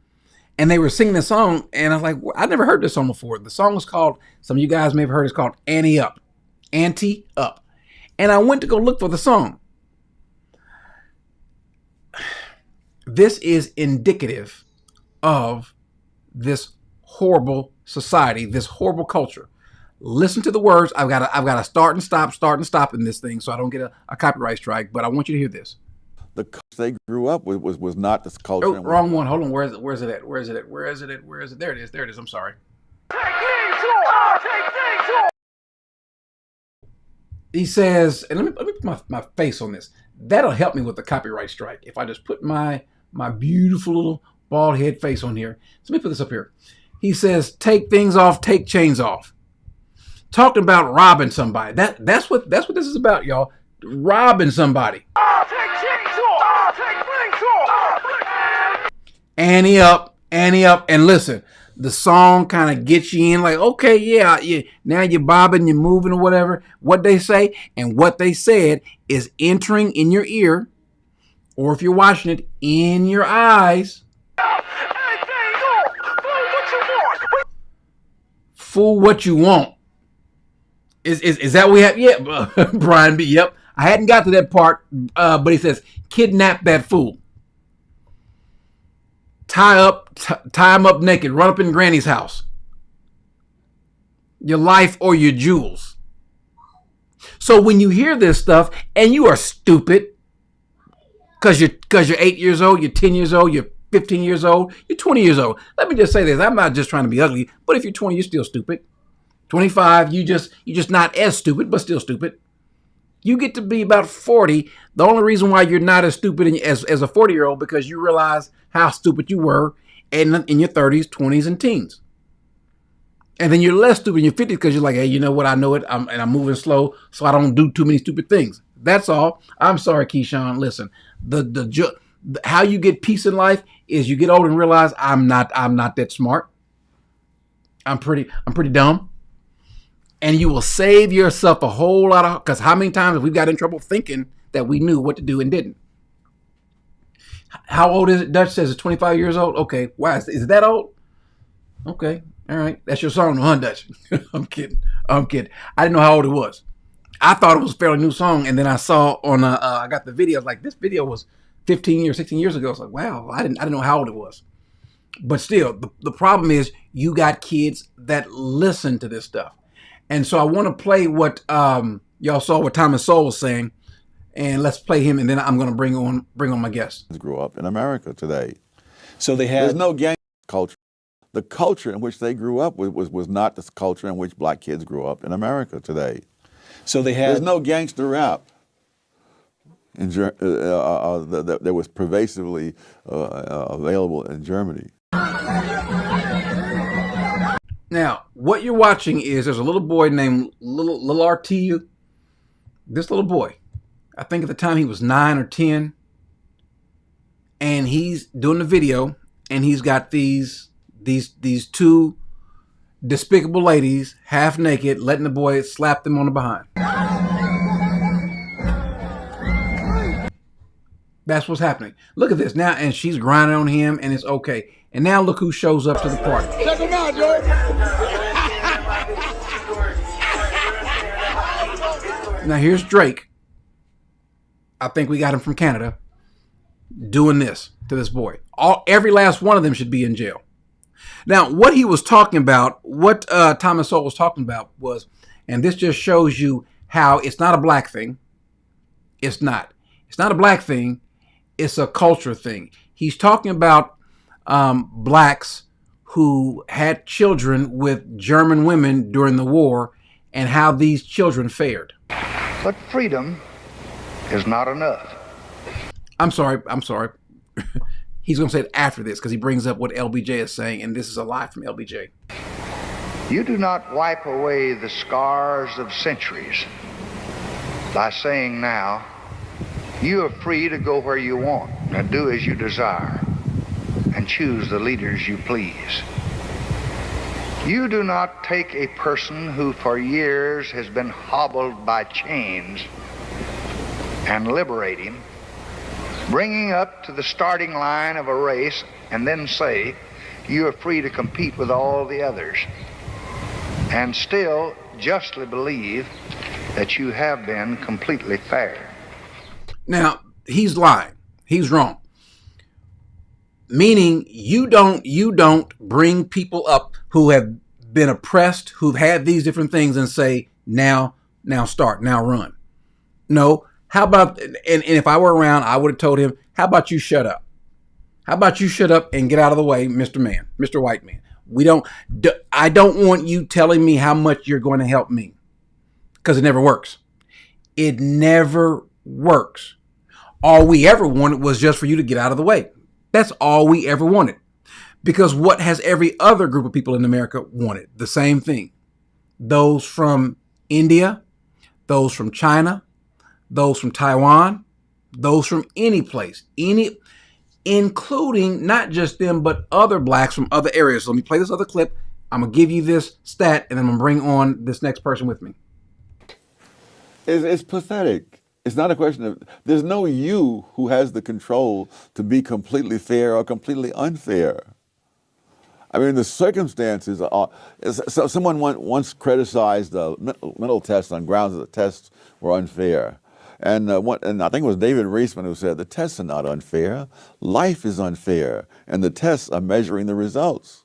And they were singing this song, and I was like, I never heard this song before. The song was called, some of you guys may have heard, it's called Ante Up. Ante Up. And I went to go look for the song. This is indicative of this horrible society, this horrible culture. Listen to the words. I've got to start and stop in this thing so I don't get a copyright strike, but I want you to hear this. The they grew up with was not this culture. Oh, wrong one. Hold on. Where is it at? There it is. I'm sorry. He says, and let me put my face on this. That'll help me with the copyright strike if I just put my beautiful little bald head face on here. So let me put this up here. He says, take things off, take chains off. Talking about robbing somebody. That's what this is about, y'all. Robbing somebody. Ante up. And listen, the song kind of gets you in like, okay, yeah, now you're bobbing, you're moving or whatever. What they say and what they said is entering in your ear, or if you're watching it, in your eyes. Fool what you want. Is that what we have? Yeah, Brian B. Yep. I hadn't got to that part, but he says, kidnap that fool. Tie him up naked, run up in Granny's house. your life or your jewels. So when you hear this stuff and you are stupid, because you're 8 years old, you're 10 years old, you're 15 years old, you're 20 years old. Let me just say this. I'm not just trying to be ugly, but if you're 20, you're still stupid. 25, you're just not as stupid, but still stupid. You get to be about 40. The only reason why you're not as stupid as a 40-year-old because you realize how stupid you were in your 30s, 20s, and teens. And then you're less stupid in your 50s because you're like, hey, you know what? I know it, and I'm moving slow, so I don't do too many stupid things. That's all. I'm sorry, Keyshawn. Listen, how you get peace in life is you get old and realize I'm not that smart. I'm pretty dumb. And you will save yourself a whole lot of, because how many times have we got in trouble thinking that we knew what to do and didn't? How old is it? Dutch says it's 25 years old. Okay, why is it that old? Okay, all right. That's your song, huh, Dutch? I'm kidding. I didn't know how old it was. I thought it was a fairly new song, and then I saw on I got the video. I was like, this video was 15 or 16 years ago. I was like, wow, I didn't know how old it was. But still, the problem is you got kids that listen to this stuff. And so I want to play what y'all saw what Thomas Sowell was saying, and let's play him, and then I'm going to bring on my guest. Grew up in America today. So they had... There's no gang culture. The culture in which they grew up was not the culture in which black kids grew up in America today. So they had... There's no gangster rap that was pervasively available in Germany. Now, what you're watching is there's a little boy named Lil RT. This little boy, I think at the time he was 9 or 10, and he's doing the video, and he's got these two despicable ladies, half naked, letting the boy slap them on the behind. That's what's happening. Look at this now, and she's grinding on him, and it's okay. And now look who shows up to the party. Check him out, Joe. Now here's Drake. I think we got him from Canada doing this to this boy. Every last one of them should be in jail. Now, what he was talking about, what Thomas Sowell was talking about was, and this just shows you how it's not a black thing. It's not a black thing. It's a culture thing. He's talking about blacks who had children with German women during the war and how these children fared. But freedom is not enough. I'm sorry. He's going to say it after this because he brings up what LBJ is saying, and this is a lie from LBJ. You do not wipe away the scars of centuries by saying now, you are free to go where you want and do as you desire and choose the leaders you please. You do not take a person who for years has been hobbled by chains and liberate him, bringing up to the starting line of a race, and then say, you are free to compete with all the others, and still justly believe that you have been completely fair. Now, he's lying. He's wrong. Meaning you don't bring people up who have been oppressed, who've had these different things and say, now start, now run. No. How about, and if I were around, I would have told him, how about you shut up? How about you shut up and get out of the way, Mr. Man, Mr. White Man? I don't want you telling me how much you're going to help me, because it never works. It never works. All we ever wanted was just for you to get out of the way. That's all we ever wanted. Because what has every other group of people in America wanted? The same thing. Those from India, those from China, those from Taiwan, those from any place, including not just them, but other blacks from other areas. So let me play this other clip. I'm going to give you this stat, and then I'm going to bring on this next person with me. It's pathetic. It's not a question of, there's no you who has the control to be completely fair or completely unfair. I mean, the circumstances are, so someone once criticized the mental tests on grounds that the tests were unfair. And I think it was David Reisman who said, the tests are not unfair. Life is unfair, and the tests are measuring the results.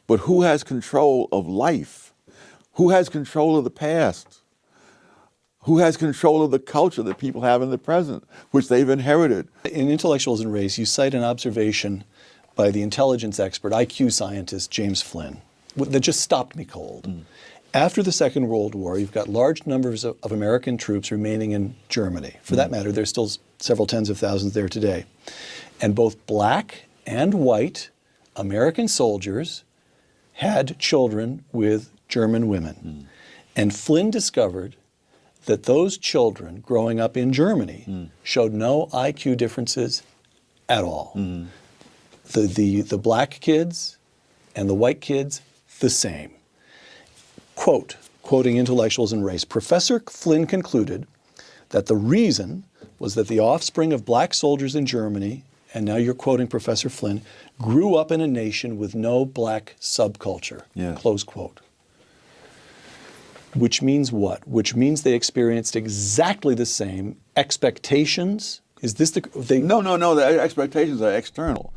But who has control of life? Who has control of the past? Who has control of the culture that people have in the present, which they've inherited? In Intellectuals and Race, you cite an observation by the intelligence expert, IQ scientist James Flynn, that just stopped me cold. After the Second World War, you've got large numbers of American troops remaining in Germany. For that matter, there's still several tens of thousands there today. And both black and white American soldiers had children with German women. And Flynn discovered that those children growing up in Germany showed no IQ differences at all. The black kids and the white kids, the same. Quoting Intellectuals and Race, Professor Flynn concluded that the reason was that the offspring of black soldiers in Germany, and now you're quoting Professor Flynn, grew up in a nation with no black subculture, close quote. Which means what? Which means they experienced exactly the same expectations. Is this the... No, the expectations are external.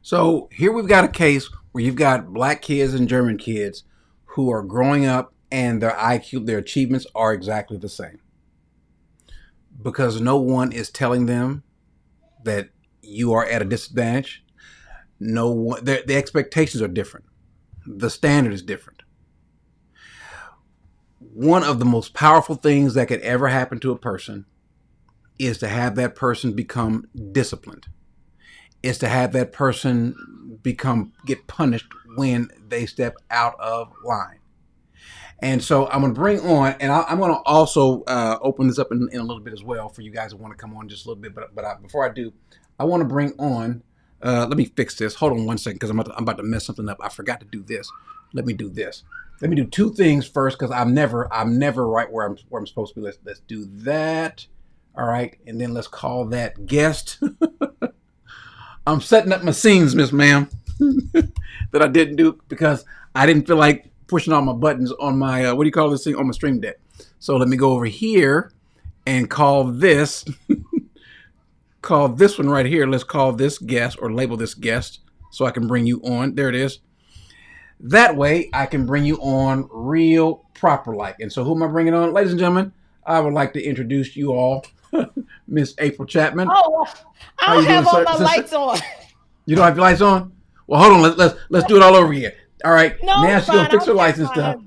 So here we've got a case where you've got black kids and German kids who are growing up and their IQ, their achievements are exactly the same. Because no one is telling them that you are at a disadvantage. No one, the expectations are different. The standard is different. One of the most powerful things that could ever happen to a person is to have that person become disciplined. Is to have that person get punished when they step out of line. And so I'm going to bring on, and I'm going to also open this up in a little bit as well for you guys who want to come on just a little bit. But before I do, I want to bring on, let me fix this. Hold on one second because I'm about to mess something up. I forgot to do this. Let me do this. Let me do two things first because I'm never right where I'm supposed to be. Let's do that. All right. And then let's call that guest. I'm setting up my scenes, Miss Ma'am, that I didn't do because I didn't feel like pushing all my buttons on my, what do you call this thing, on my Stream Deck. So let me go over here and call this, call this one right here. Let's call this guest or label this guest so I can bring you on. There it is. That way I can bring you on real proper like. And so who am I bringing on? Ladies and gentlemen, I would like to introduce you all, Miss April Chapman. Oh, I don't have all my lights on. You don't have your lights on? Well, hold on. Let's do it all over again. All right. No, now she's gonna fix her lights and stuff.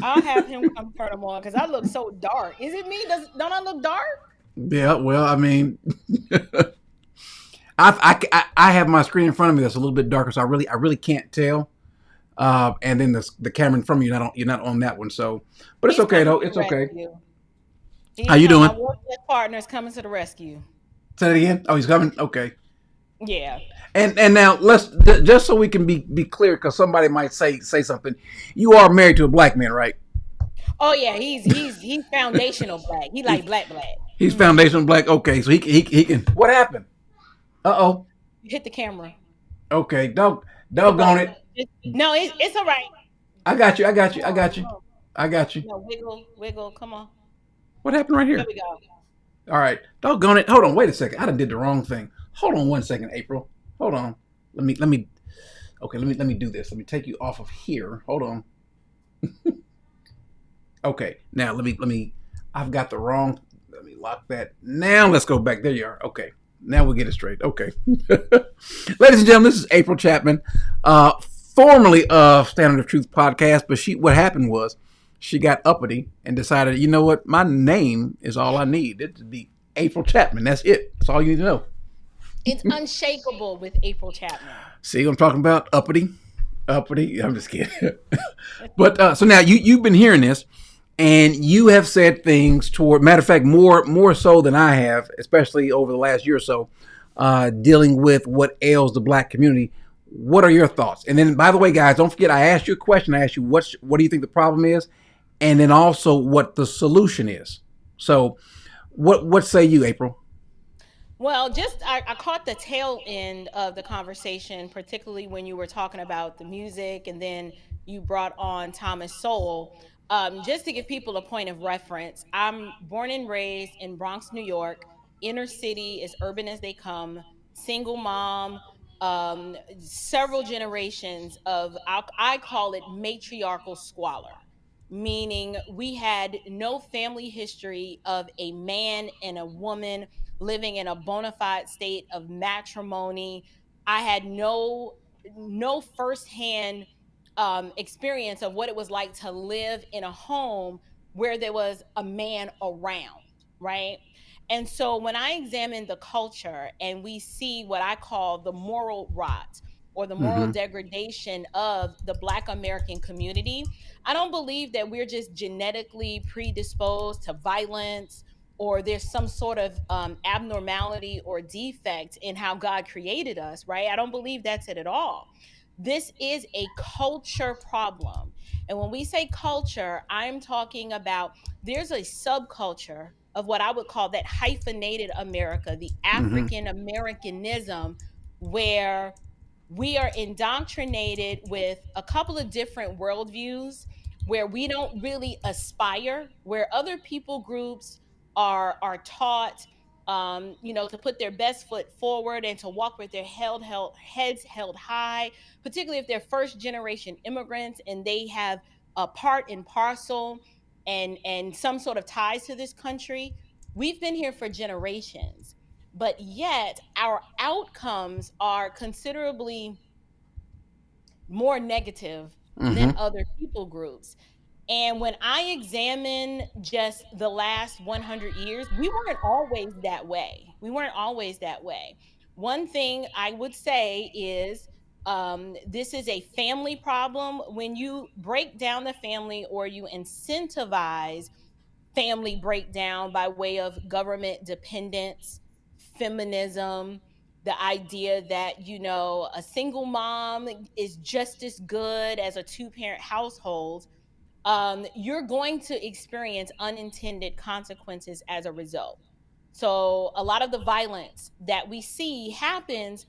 I'll have him come turn them on because I look so dark. Is it me? Don't I look dark? Yeah. Well, I mean, I have my screen in front of me that's a little bit darker, so I really can't tell. And then the camera in front of you, you're not on that one. So, but it's okay though. It's okay. How you doing? My workplace partner's coming to the rescue. Say that again. Oh, he's coming. Okay. Yeah. And now let's just so we can be clear, because somebody might say something. You are married to a black man, right? Oh yeah, he's foundational black. He like black. He's foundational black. Okay, so he can. What happened? You hit the camera. Okay, doggone it. No, it's all right. I got you. No, wiggle. Come on. What happened right here? There we go. All right, doggone it. Hold on, wait a second. I done did the wrong thing. Hold on one second, April. Hold on. Let me. Okay, let me do this. Let me take you off of here. Hold on. Okay, now let me. I've got the wrong. Let me lock that. Now let's go back. There you are. Okay, now we'll get it straight. Okay, ladies and gentlemen, this is April Chapman, formerly of Standard of Truth podcast. But what happened was she got uppity and decided, you know what, my name is all I need. It to be April Chapman. That's it. That's all you need to know. It's unshakable with April Chapman. See what I'm talking about? Uppity. I'm just kidding. But so now you've been hearing this, and you have said things toward. Matter of fact, more so than I have, especially over the last year or so, dealing with what ails the black community. What are your thoughts? And then, by the way, guys, don't forget I asked you a question. I asked you what do you think the problem is, and then also what the solution is. So, what say you, April? Well, I caught the tail end of the conversation, particularly when you were talking about the music, and then you brought on Thomas Sowell. Just to give people a point of reference, I'm born and raised in Bronx, New York. Inner city, as urban as they come. Single mom, several generations of, I call it matriarchal squalor. meaning we had no family history of a man and a woman living in a bona fide state of matrimony. I had no firsthand experience of what it was like to live in a home where there was a man around, right? And so when I examine the culture and we see what I call the moral rot or the moral degradation of the Black American community, I don't believe that we're just genetically predisposed to violence or there's some sort of abnormality or defect in how God created us, right? I don't believe that's it at all. This is a culture problem. And when we say culture, I'm talking about there's a subculture of what I would call that hyphenated America, the African Americanism, where we are indoctrinated with a couple of different worldviews where we don't really aspire, where other people groups are taught to put their best foot forward and to walk with their heads held high, particularly if they're first generation immigrants and they have a part and parcel and some sort of ties to this country. We've been here for generations, but yet our outcomes are considerably more negative than other people groups. And when I examine just the last 100 years, we weren't always that way. We weren't always that way. One thing I would say is this is a family problem. When you break down the family or you incentivize family breakdown by way of government dependence, feminism, the idea that, a single mom is just as good as a two-parent household, you're going to experience unintended consequences as a result. So a lot of the violence that we see happens.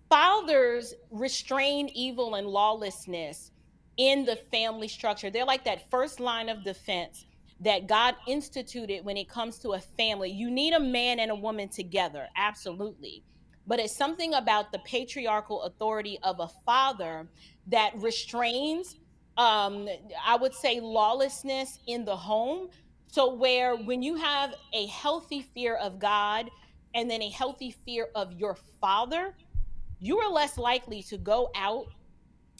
Fathers restrain evil and lawlessness in the family structure. They're like that first line of defense that God instituted when it comes to a family. You need a man and a woman together, absolutely. But it's something about the patriarchal authority of a father that restrains, I would say, lawlessness in the home. So, where when you have a healthy fear of God and then a healthy fear of your father, you are less likely to go out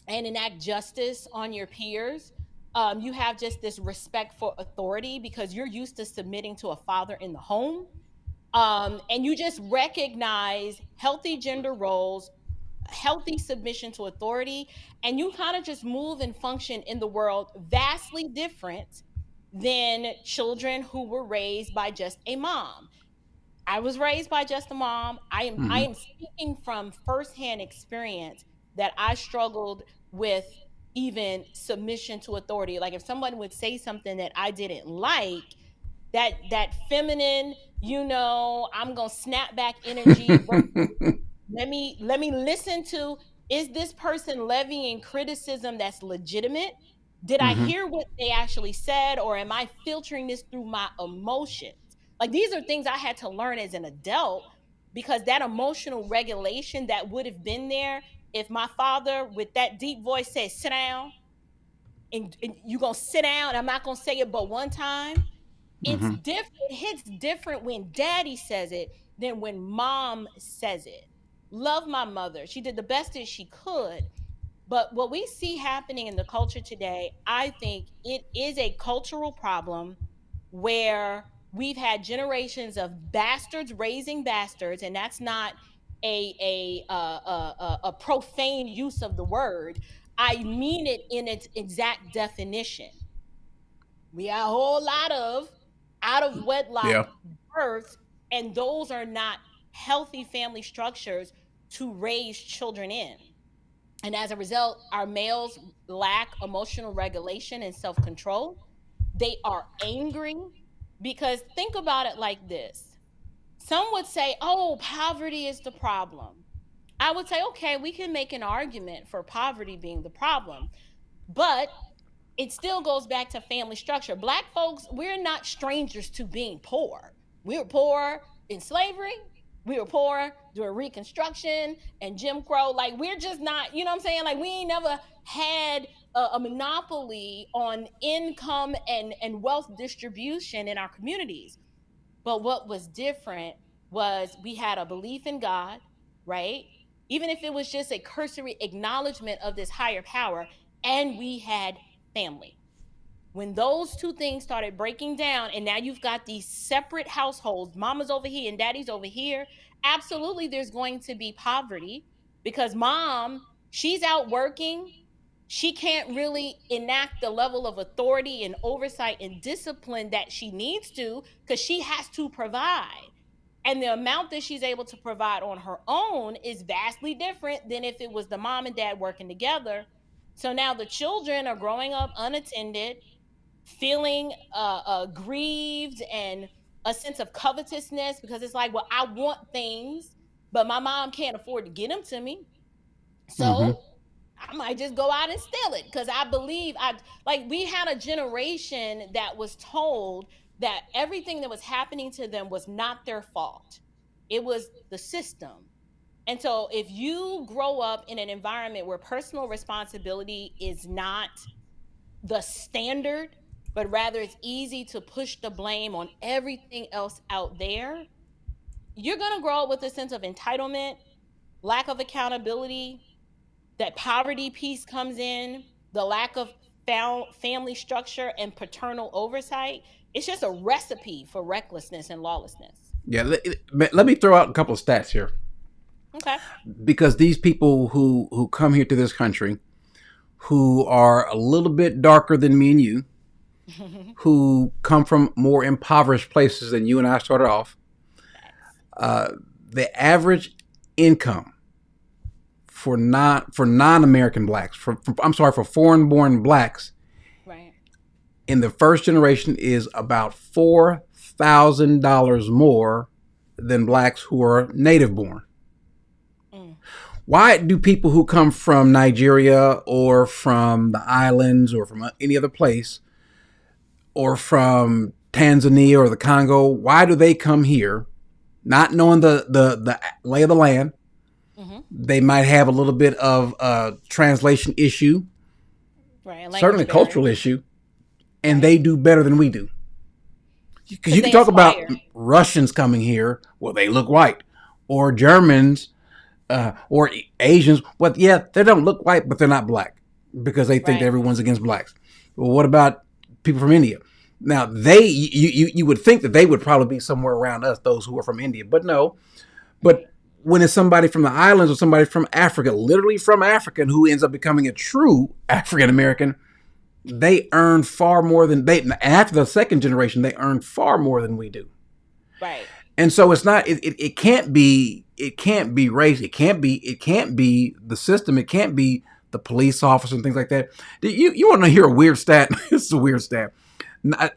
and enact justice on your peers. You have just this respect for authority because you're used to submitting to a father in the home. And you just recognize healthy gender roles, healthy submission to authority, and you kind of just move and function in the world vastly different than children who were raised by just a mom. I was raised by just a mom. I am speaking from firsthand experience that I struggled with even submission to authority. Like if someone would say something that I didn't like, that feminine, I'm gonna snap back energy versus let me listen to, is this person levying criticism that's legitimate? Did I hear what they actually said, or am I filtering this through my emotions? Like these are things I had to learn as an adult, because that emotional regulation that would have been there if my father with that deep voice said sit down, and you gonna sit down, I'm not gonna say it but one time. It's different. It hits different when daddy says it than when mom says it. Love my mother. She did the best that she could. But what we see happening in the culture today, I think it is a cultural problem where we've had generations of bastards raising bastards, and that's not a profane use of the word. I mean it in its exact definition. We have a whole lot of out of wedlock births, and those are not healthy family structures to raise children in. And as a result, our males lack emotional regulation and self control. They are angry because think about it like this. Some would say, oh, poverty is the problem. I would say, okay, we can make an argument for poverty being the problem. But it still goes back to family structure. Black folks, we're not strangers to being poor. We were poor in slavery. We were poor during Reconstruction and Jim Crow. Like, we're just not, you know what I'm saying? Like, we ain't never had a monopoly on income and wealth distribution in our communities. But what was different was we had a belief in God, right? Even if it was just a cursory acknowledgement of this higher power, and we had family. When those two things started breaking down, and now you've got these separate households, mama's over here and daddy's over here, absolutely there's going to be poverty because mom, she's out working. She can't really enact the level of authority and oversight and discipline that she needs to because she has to provide. And the amount that she's able to provide on her own is vastly different than if it was the mom and dad working together. So now the children are growing up unattended, feeling grieved and a sense of covetousness because it's like, well, I want things, but my mom can't afford to get them to me. So I might just go out and steal it because I believe we had a generation that was told that everything that was happening to them was not their fault. It was the system. And so if you grow up in an environment where personal responsibility is not the standard, but rather it's easy to push the blame on everything else out there, you're going to grow up with a sense of entitlement, lack of accountability, that poverty piece comes in, the lack of family structure and paternal oversight. It's just a recipe for recklessness and lawlessness. Yeah, let me throw out a couple of stats here. Okay. Because these people who come here to this country, who are a little bit darker than me and you, who come from more impoverished places than you and I started off, the average income for non-American blacks, for foreign-born blacks, right, in the first generation is about $4,000 more than blacks who are native-born. Why do people who come from Nigeria or from the islands or from any other place or from Tanzania or the Congo, why do they come here not knowing the lay of the land? They might have a little bit of a translation issue, right, certainly a cultural issue, and they do better than we do. Because you can talk about Russians coming here, well, they look white, or Germans, or Asians. Well, yeah, they don't look white, but they're not black because they think that everyone's against blacks. Well, what about people from India? Now, you would think that they would probably be somewhere around us, those who are from India, but no. But when it's somebody from the islands or somebody from Africa, literally from Africa, and who ends up becoming a true African American, they earn far more than after the second generation, they earn far more than we do. Right. And so it's not, it can't be race. It can't be the system. It can't be the police officer and things like that. You want to hear a weird stat? This is a weird stat.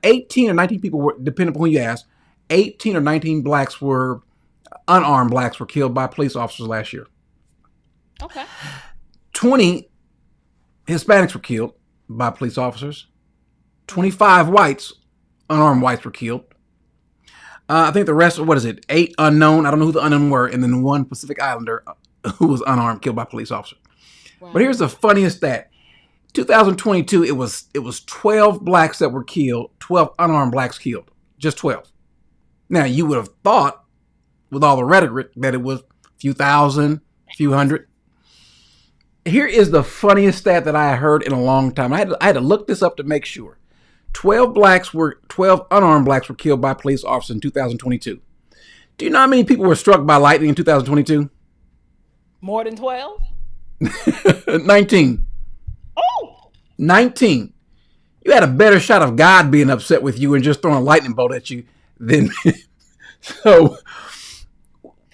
18 or 19 people were, depending upon who you ask, 18 or 19 unarmed blacks were killed by police officers last year. Okay. 20 Hispanics were killed by police officers. 25 unarmed whites were killed. I think the rest, 8 unknown. I don't know who the unknown were. And then 1 Pacific Islander who was unarmed, killed by police officers. Wow. But here's the funniest stat. 2022, it was 12 blacks that were killed, 12 unarmed blacks killed. Just 12. Now, you would have thought, with all the rhetoric, that it was a few thousand, a few hundred. Here is the funniest stat that I heard in a long time. I had to look this up to make sure. 12 unarmed blacks were killed by police officers in 2022. Do you know how many people were struck by lightning in 2022? More than 12? 19. Oh! 19. You had a better shot of God being upset with you and just throwing a lightning bolt at you than... So...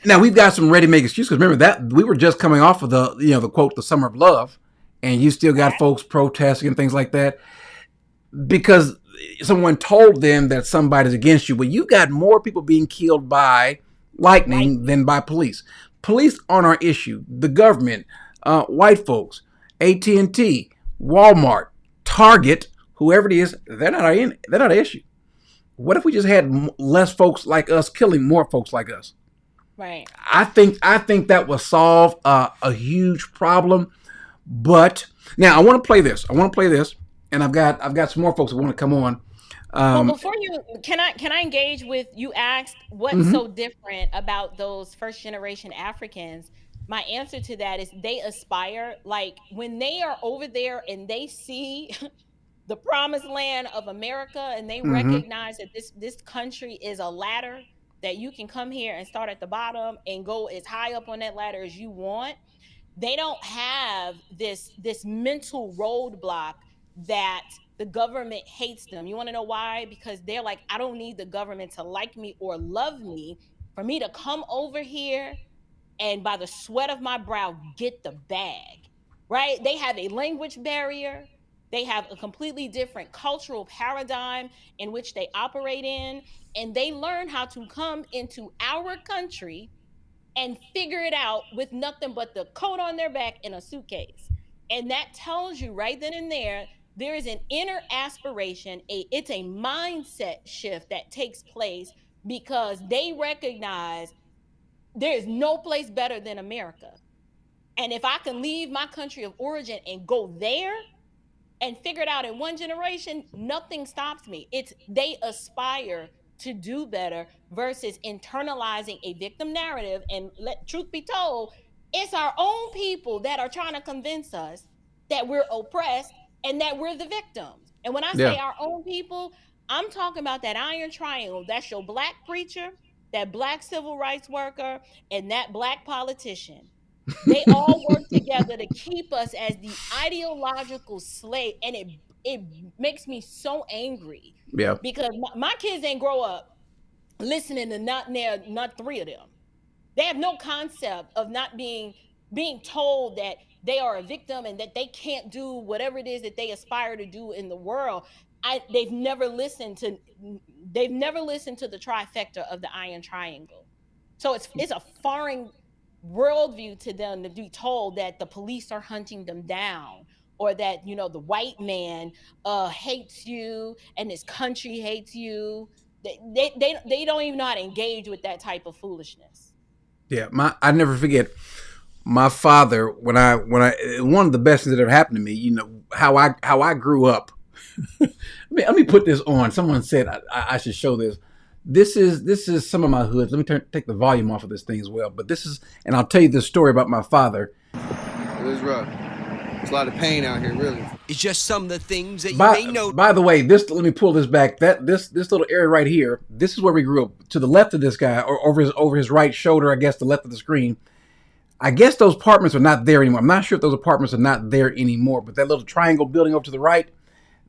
Now, we've got some ready-made excuses, because remember that we were just coming off of the quote, the summer of love, and you still got folks protesting and things like that because someone told them that somebody's against you. Well, you got more people being killed by lightning than by police. Police aren't our issue. The government, white folks, AT&T, Walmart, Target, whoever it is, they're not our issue. What if we just had less folks like us killing more folks like us? Right. I think that would solve a huge problem, but Now I want to play this. And I've got some more folks that want to come on. Well, before you can I engage with you asked what's so different about those first generation Africans? My answer to that is they aspire, like when they are over there and they see the promised land of America and they recognize that this country is a ladder, that you can come here and start at the bottom and go as high up on that ladder as you want. They don't have this mental roadblock that the government hates them. You want to know why? Because they're like, I don't need the government to like me or love me for me to come over here and by the sweat of my brow get the bag. Right? They have a language barrier. They have a completely different cultural paradigm in which they operate in, and they learn how to come into our country and figure it out with nothing but the coat on their back and a suitcase. And that tells you right then and there is an inner aspiration, it's a mindset shift that takes place because they recognize there is no place better than America. And if I can leave my country of origin and go there and figure it out in one generation, nothing stops me. It's they aspire to do better versus internalizing a victim narrative. And truth be told, it's our own people that are trying to convince us that we're oppressed and that we're the victims. And when I say our own people, I'm talking about that iron triangle. That's your black preacher, that black civil rights worker, and that black politician. They all work together to keep us as the ideological slave, and it makes me so angry. Yeah. Because my kids ain't grow up listening to not three of them. They have no concept of not being told that they are a victim and that they can't do whatever it is that they aspire to do in the world. They've never listened to the trifecta of the iron triangle. So it's a foreign worldview to them to be told that the police are hunting them down, or that the white man hates you and this country hates you. They don't even know how to engage with that type of foolishness. Yeah, I never forget my father when I one of the best things that ever happened to me. How I grew up. Let me put this on. Someone said I should show this. This is some of my hoods. Let me take the volume off of this thing as well. But this is, and I'll tell you this story about my father. It was rough. There's a lot of pain out here, really. It's just some of the things that you may know. By the way, let me pull this back. This little area right here. This is where we grew up. To the left of this guy, or over his right shoulder, I guess the left of the screen. I guess those apartments are not there anymore. I'm not sure if those apartments are not there anymore. But that little triangle building over to the right.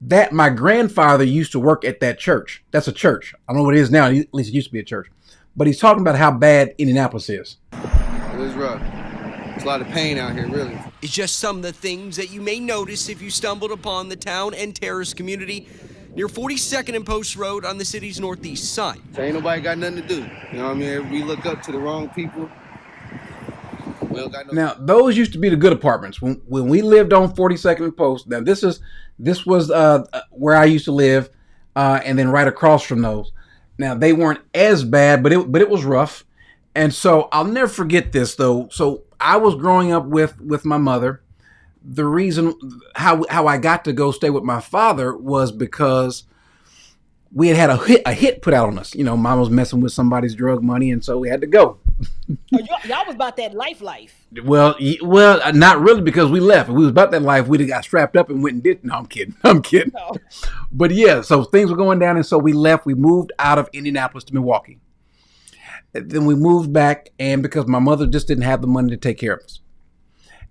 That my grandfather used to work at that church. That's a church. I don't know what it is now. At least it used to be a church. But he's talking about how bad Indianapolis is. It was rough. There's a lot of pain out here, really. It's just some of the things that you may notice if you stumbled upon the town and terrace community near 42nd and Post Road on the city's northeast side. So ain't nobody got nothing to do. You know what I mean? If we look up to the wrong people, we don't got no. Now, those used to be the good apartments. When we lived on 42nd and Post, now this was where I used to live, and then right across from those. Now, they weren't as bad, but it was rough. And so I'll never forget this, though. So I was growing up with my mother. The reason how I got to go stay with my father was because we had a hit put out on us. Mom was messing with somebody's drug money, and so we had to go. Y'all was about that life. Well, not really, because we left. If we was about that life, we'd have got strapped up and went and did. No, I'm kidding. No. But yeah, so things were going down, and so we left. We moved out of Indianapolis to Milwaukee. Then we moved back, and because my mother just didn't have the money to take care of us.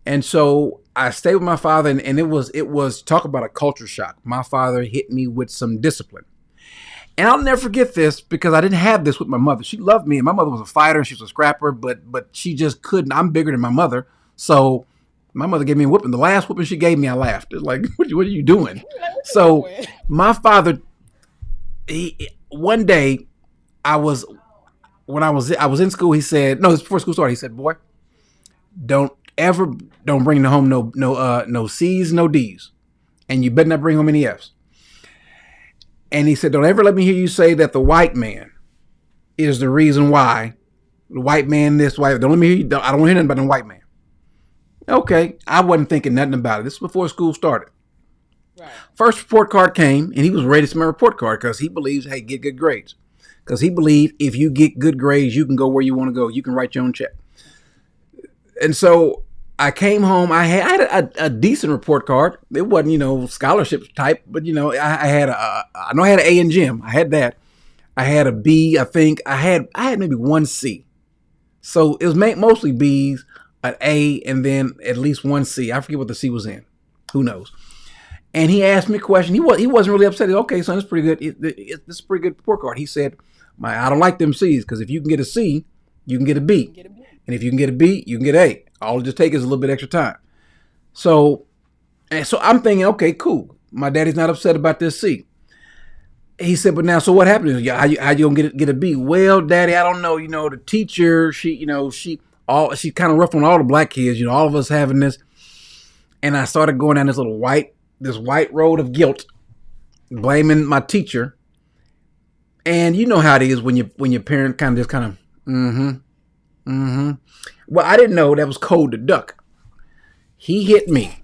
And so I stayed with my father, and it was talk about a culture shock. My father hit me with some discipline. And I'll never forget this because I didn't have this with my mother. She loved me, and my mother was a fighter, and she was a scrapper, but she just couldn't. I'm bigger than my mother, so my mother gave me a whipping. The last whipping she gave me, I laughed. It's like, what are you doing? So my father, one day, I was in school. He said, no, it was before school started. He said, boy, don't bring home no C's, no D's, and you better not bring home any F's. And he said, don't ever let me hear you say that the white man is the reason why. The white man, this white. Don't let me hear you. I don't want to hear nothing about the white man. Okay, I wasn't thinking nothing about it. This was before school started. Right. First report card came, and he was ready to my report card because he believes, hey, get good grades. Because he believed if you get good grades, you can go where you want to go. You can write your own check. And so I came home. I had a decent report card. It wasn't, scholarship type, but I had I know I had an A in gym. I had that. I had a B. I think I had maybe one C. So it was mostly B's, an A, and then at least one C. I forget what the C was in. Who knows? And he asked me a question. He wasn't really upset. He said, okay, son, it's pretty good. This is a pretty good report card. He said, I don't like them C's because if you can get a C, you can get a B. And if you can get a B, you can get A. All it just takes is a little bit extra time. So I'm thinking, okay, cool. My daddy's not upset about this C. He said, but now, so what happened? How you gonna get a B? Well, Daddy, I don't know. The teacher, she kind of rough on all the black kids. All of us having this. And I started going down this white road of guilt, blaming my teacher. And you know how it is when your parent kind of Well, I didn't know that was code to duck. He hit me.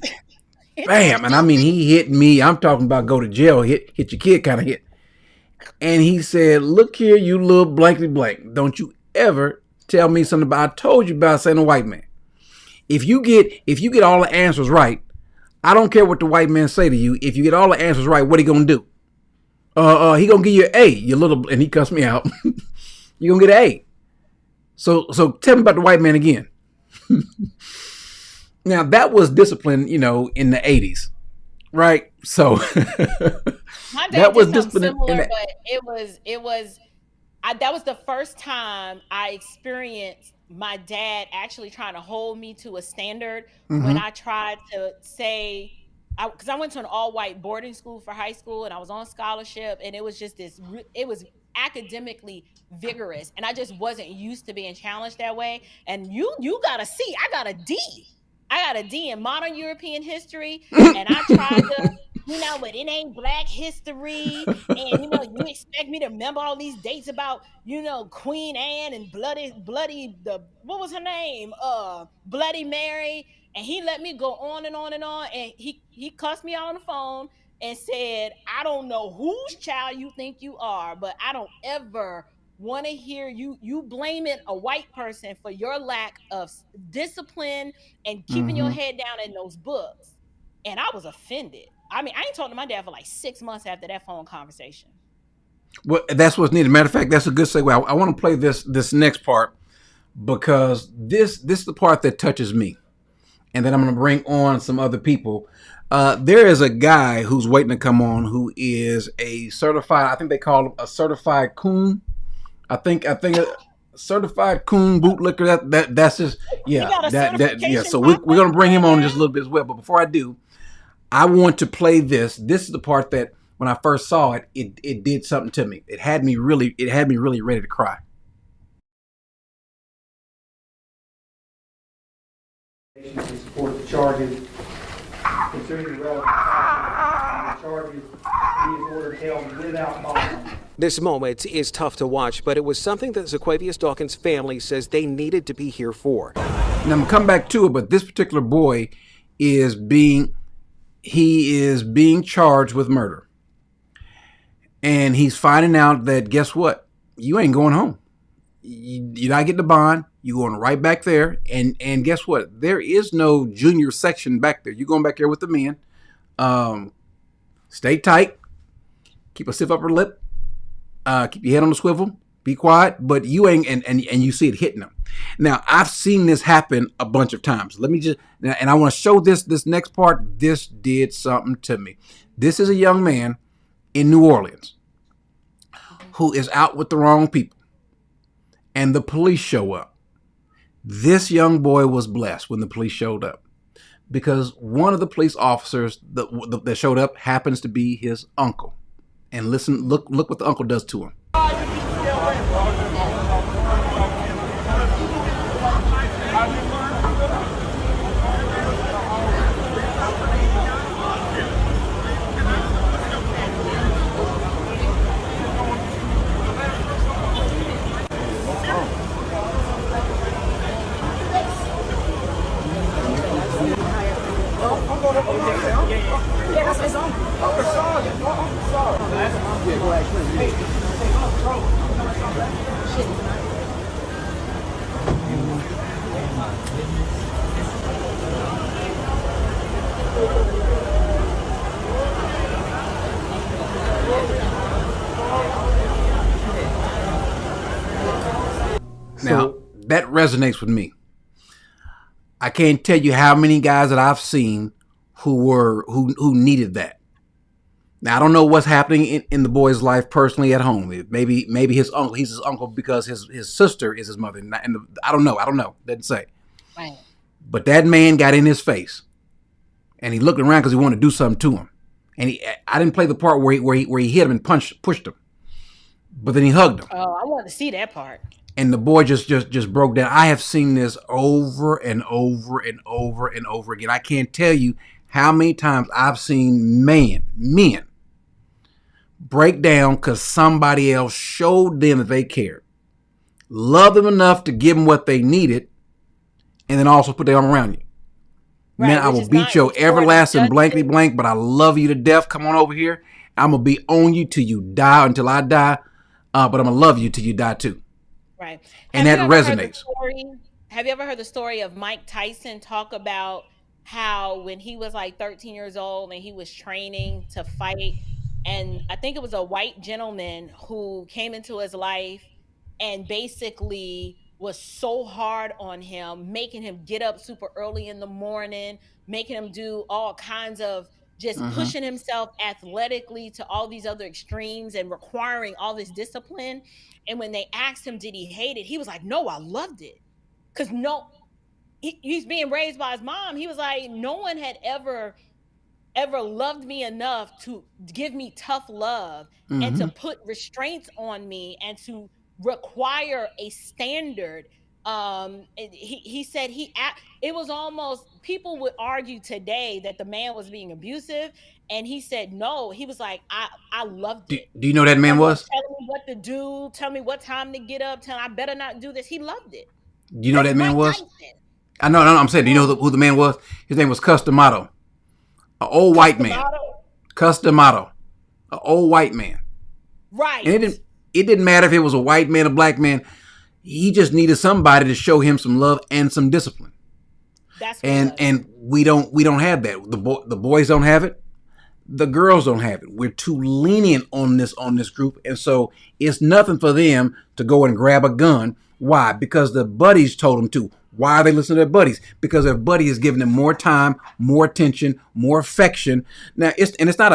Bam. And I mean, he hit me. I'm talking about go to jail, hit your kid kind of hit. And he said, look here, you little blankety blank. Don't you ever tell me something about, I told you about saying a white man. If you get all the answers right, I don't care what the white man say to you. If you get all the answers right, what he gonna do? He gonna give you an A, you little, and he cussed me out. You gonna get an A. So tell me about the white man again. Now that was discipline, in the 80s, right? So my dad did something similar, but it was that was the first time I experienced my dad actually trying to hold me to a standard when I tried to say, because I went to an all-white boarding school for high school and I was on scholarship, and it was just it was academically vigorous, and I just wasn't used to being challenged that way. And you got a C, I got a D. I got a D in modern European history, and I tried to, but it ain't Black history, and you expect me to remember all these dates about, Queen Anne and bloody what was her name? Bloody Mary. And he let me go on and on and on, and he cussed me out on the phone and said, I don't know whose child you think you are, but I don't ever want to hear you blaming a white person for your lack of discipline and keeping your head down in those books. And I was offended. I mean, I ain't talked to my dad for like 6 months after that phone conversation. Well, that's what's needed. Matter of fact, that's a good segue. I want to play this next part because this is the part that touches me. And then I'm going to bring on some other people. There is a guy who's waiting to come on who is a certified, I think they call him a certified coon. I think a certified coon bootlicker. That's just, yeah. So we're going to bring him on just a little bit as well. But before I do, I want to play this. This is the part that when I first saw it, it did something to me. It had me really ready to cry. To support the charges, considering the relevant factors, the charges, he is ordered held without bond. This moment is tough to watch, but it was something that Zaquavius Dawkins' family says they needed to be here for. Now I'm gonna come back to it, but this particular boy is being charged with murder, and he's finding out that guess what? You ain't going home. You're not getting the bond. You're going right back there. And guess what? There is no junior section back there. You're going back there with the men. Stay tight. Keep a stiff upper lip. Keep your head on the swivel. Be quiet. But you ain't, and you see it hitting them. Now, I've seen this happen a bunch of times. Let me just, and I want to show this next part. This did something to me. This is a young man in New Orleans who is out with the wrong people. And the police show up. This young boy was blessed when the police showed up because one of the police officers that showed up happens to be his uncle. And listen, look what the uncle does to him. Now, that resonates with me. I can't tell you how many guys that I've seen who needed that. Now, I don't know what's happening in the boy's life personally at home. Maybe his uncle, he's his uncle because his sister is his mother. And I don't know. Doesn't say. Right. But that man got in his face, and he looked around because he wanted to do something to him. And I didn't play the part where he hit him and pushed him, but then he hugged him. Oh, I want to see that part. And the boy just broke down. I have seen this over and over and over and over again. I can't tell you how many times I've seen men break down because somebody else showed them that they cared, loved them enough to give them what they needed, and then also put their arm around you. Right, man, I will beat your everlasting blankety blank, but I love you to death. Come on over here. I'm going to be on you till you die, until I die, but I'm going to love you till you die too. Right. And that resonates. Have you ever heard the story of Mike Tyson talk about how when he was like 13 years old and he was training to fight, and I think it was a white gentleman who came into his life and basically was so hard on him, making him get up super early in the morning, making him do all kinds of just pushing himself athletically to all these other extremes and requiring all this discipline. And when they asked him, did he hate it? He was like, no, I loved it. Because he's being raised by his mom. He was like, no one had ever loved me enough to give me tough love and to put restraints on me and to require a standard. He said it was almost, people would argue today that the man was being abusive, and he said no. He was like, I loved it. Do you know who that man was? Telling me what to do, tell me what time to get up, tell me I better not do this. He loved it. Do you know who that man was? I know. I'm saying, do you know who the man was? His name was Customato, an old white man. Customato, an old white man. Right. And it didn't matter if it was a white man, a black man. He just needed somebody to show him some love and some discipline. That's and we don't have that. The boys don't have it. The girls don't have it. We're too lenient on this group, and so it's nothing for them to go and grab a gun. Why? Because the buddies told them to. Why are they listening to their buddies? Because their buddy is giving them more time, more attention, more affection. Now it's not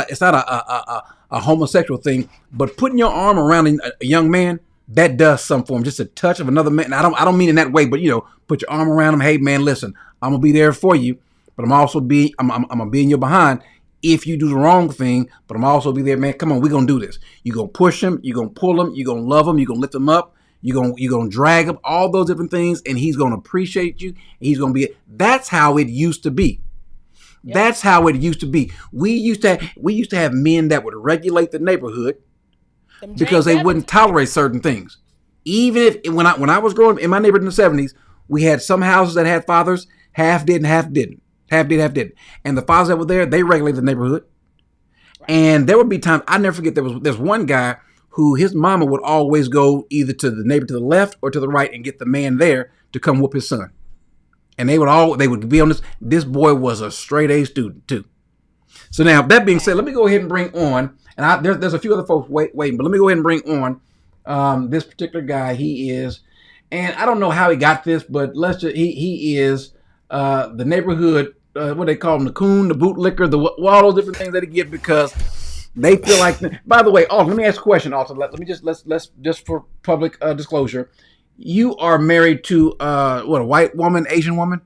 a homosexual thing, but putting your arm around a young man, that does something for him. Just a touch of another man. And I don't mean in that way, but put your arm around him. Hey man, listen, I'm gonna be there for you, but I'm gonna be in your behind if you do the wrong thing. But I'm also be there, man. Come on, we're gonna do this. You're gonna push him, you're gonna pull him, you're gonna love him, you're gonna lift him up, you're gonna drag him, all those different things, and he's gonna appreciate you. He's gonna be. That's how it used to be. Yep. That's how it used to be. We used to have men that would regulate the neighborhood because they wouldn't tolerate certain things. Even if when I was growing up in my neighborhood in the 70s, we had some houses that had fathers, half did and half didn't. Half did, half didn't. And the fathers that were there, they regulated the neighborhood. Right. And there would be times, I never forget, there's one guy who his mama would always go either to the neighbor to the left or to the right and get the man there to come whoop his son. And they would be on this. This boy was a straight A student too. So now that being said, let me go ahead and bring on, and there's a few other folks waiting, but let me go ahead and bring on this particular guy. He is, and I don't know how he got this, but he is the neighborhood, what they call him, the coon, the bootlicker, all those different things that they get because they feel like. By the way, let me ask a question. Also, let's just for public disclosure. You are married to a white woman, Asian woman?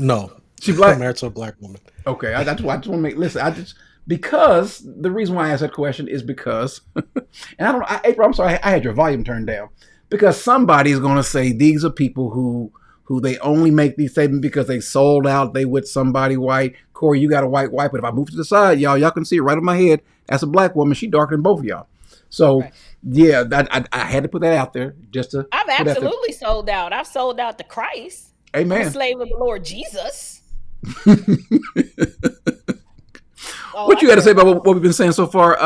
No. She black? I'm married to a black woman. Okay, that's why I just want to make. Listen, because the reason why I asked that question is because, and April, I'm sorry, I had your volume turned down because somebody is going to say these are people who they only make these statements because they sold out. They with somebody white. Corey, you got a white wife, but if I move to the side, y'all can see it right on my head. That's a black woman. She darker than both of y'all. So right. Yeah, I had to put that out there just to. I've absolutely sold out. I've sold out to Christ. Amen. I'm a slave of the Lord Jesus. What you got to say about what we've been saying so far,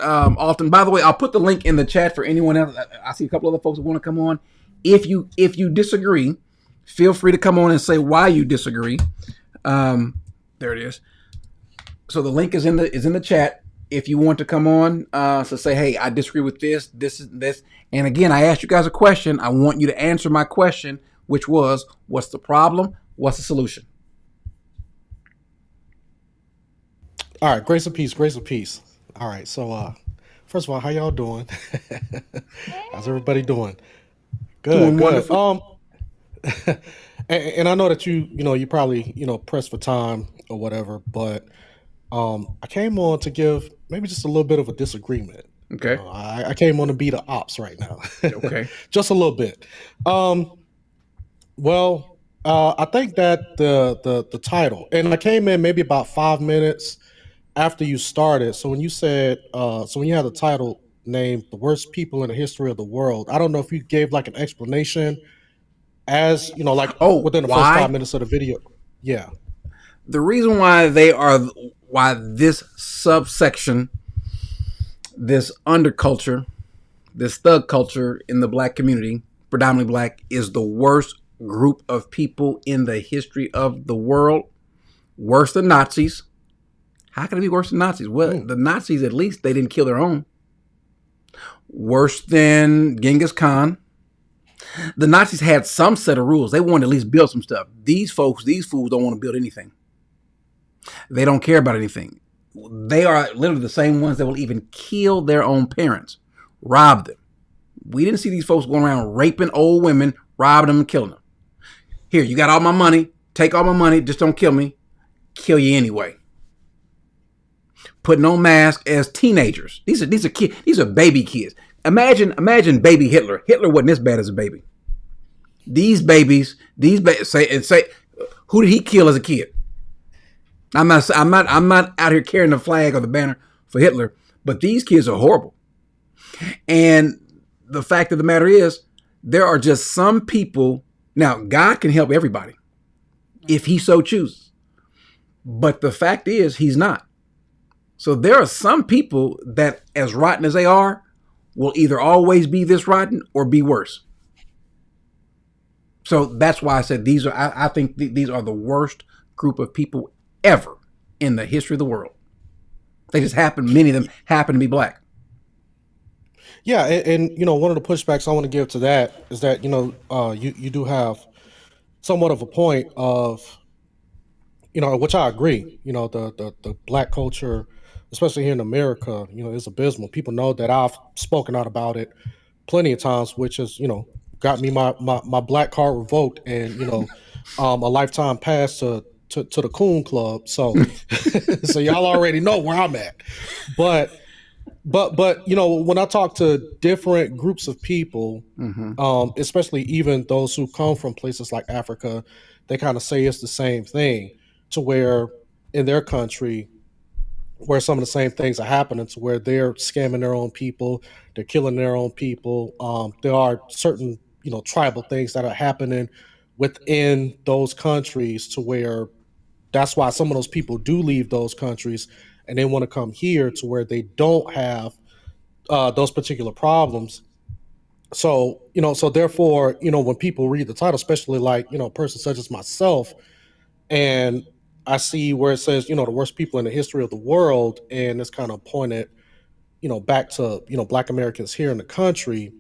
Alton? By the way, I'll put the link in the chat for anyone else. I see a couple other folks who want to come on. If you disagree, feel free to come on and say why you disagree. There it is. So the link is in the chat. If you want to come on, so say, hey, I disagree with this. And again, I asked you guys a question. I want you to answer my question, which was, what's the problem? What's the solution? All right, grace and peace, grace and peace. All right, so first of all, how y'all doing? How's everybody doing? Good, doing good. Wonderful. And I know that you probably pressed for time or whatever, but I came on to give maybe just a little bit of a disagreement. Okay. I came on to be the ops right now. Okay. Just a little bit. Well, I think that the title, and I came in maybe about 5 minutes after you started. So when you said, when you had the title named "The Worst People in the History of the World," I don't know if you gave like an explanation, as within the first 5 minutes of the video. Yeah. The reason why why this subsection, this underculture, this thug culture in the black community, predominantly black, is the worst group of people in the history of the world. Worse than Nazis. How can it be worse than Nazis? Well, the Nazis, at least, they didn't kill their own. Worse than Genghis Khan. The Nazis had some set of rules. They wanted to at least build some stuff. These fools don't want to build anything. They don't care about anything. They are literally the same ones that will even kill their own parents, rob them. We didn't see these folks going around raping old women, robbing them and killing them. Here, you got all my money. Take all my money. Just don't kill me. Kill you anyway. Putting on masks as teenagers. These are kids. These are baby kids. Imagine baby Hitler. Hitler wasn't this bad as a baby. These babies say, who did he kill as a kid? I'm not out here carrying the flag or the banner for Hitler, but these kids are horrible. And the fact of the matter is, there are just some people. Now, God can help everybody if he so chooses. But the fact is, he's not. So there are some people that, as rotten as they are, will either always be this rotten or be worse. So that's why I said I think these are the worst group of people ever in the history of the world. Many of them happen to be black. Yeah, and one of the pushbacks I want to give to that is that you do have somewhat of a point of which I agree. The black culture, especially here in America, is abysmal. People know that I've spoken out about it plenty of times, which has got me my black card revoked and a lifetime pass to the Coon Club. So so y'all already know where I'm at. But when I talk to different groups of people, especially even those who come from places like Africa, they kind of say it's the same thing, to where in their country, where some of the same things are happening, to where they're scamming their own people, they're killing their own people. There are certain tribal things that are happening within those countries, to where that's why some of those people do leave those countries and they want to come here, to where they don't have those particular problems. So therefore, when people read the title, especially like a person such as myself, and I see where it says the worst people in the history of the world, and it's kind of pointed back to black Americans here in the country,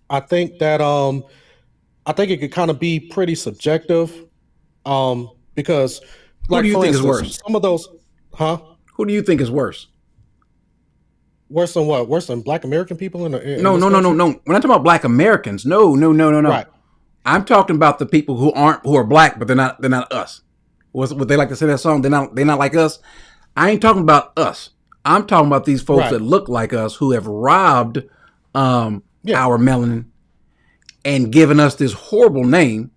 I think that it could kind of be pretty subjective, because Who do you think is worse? Some of those, Who do you think is worse? Worse than what? Worse than black American people in No. We're not talking about black Americans. No. Right. I'm talking about the people who are black, but they're not us. What they like to say that song? They're not like us. I ain't talking about us. I'm talking about these folks that look like us, who have robbed our melanin and given us this horrible name.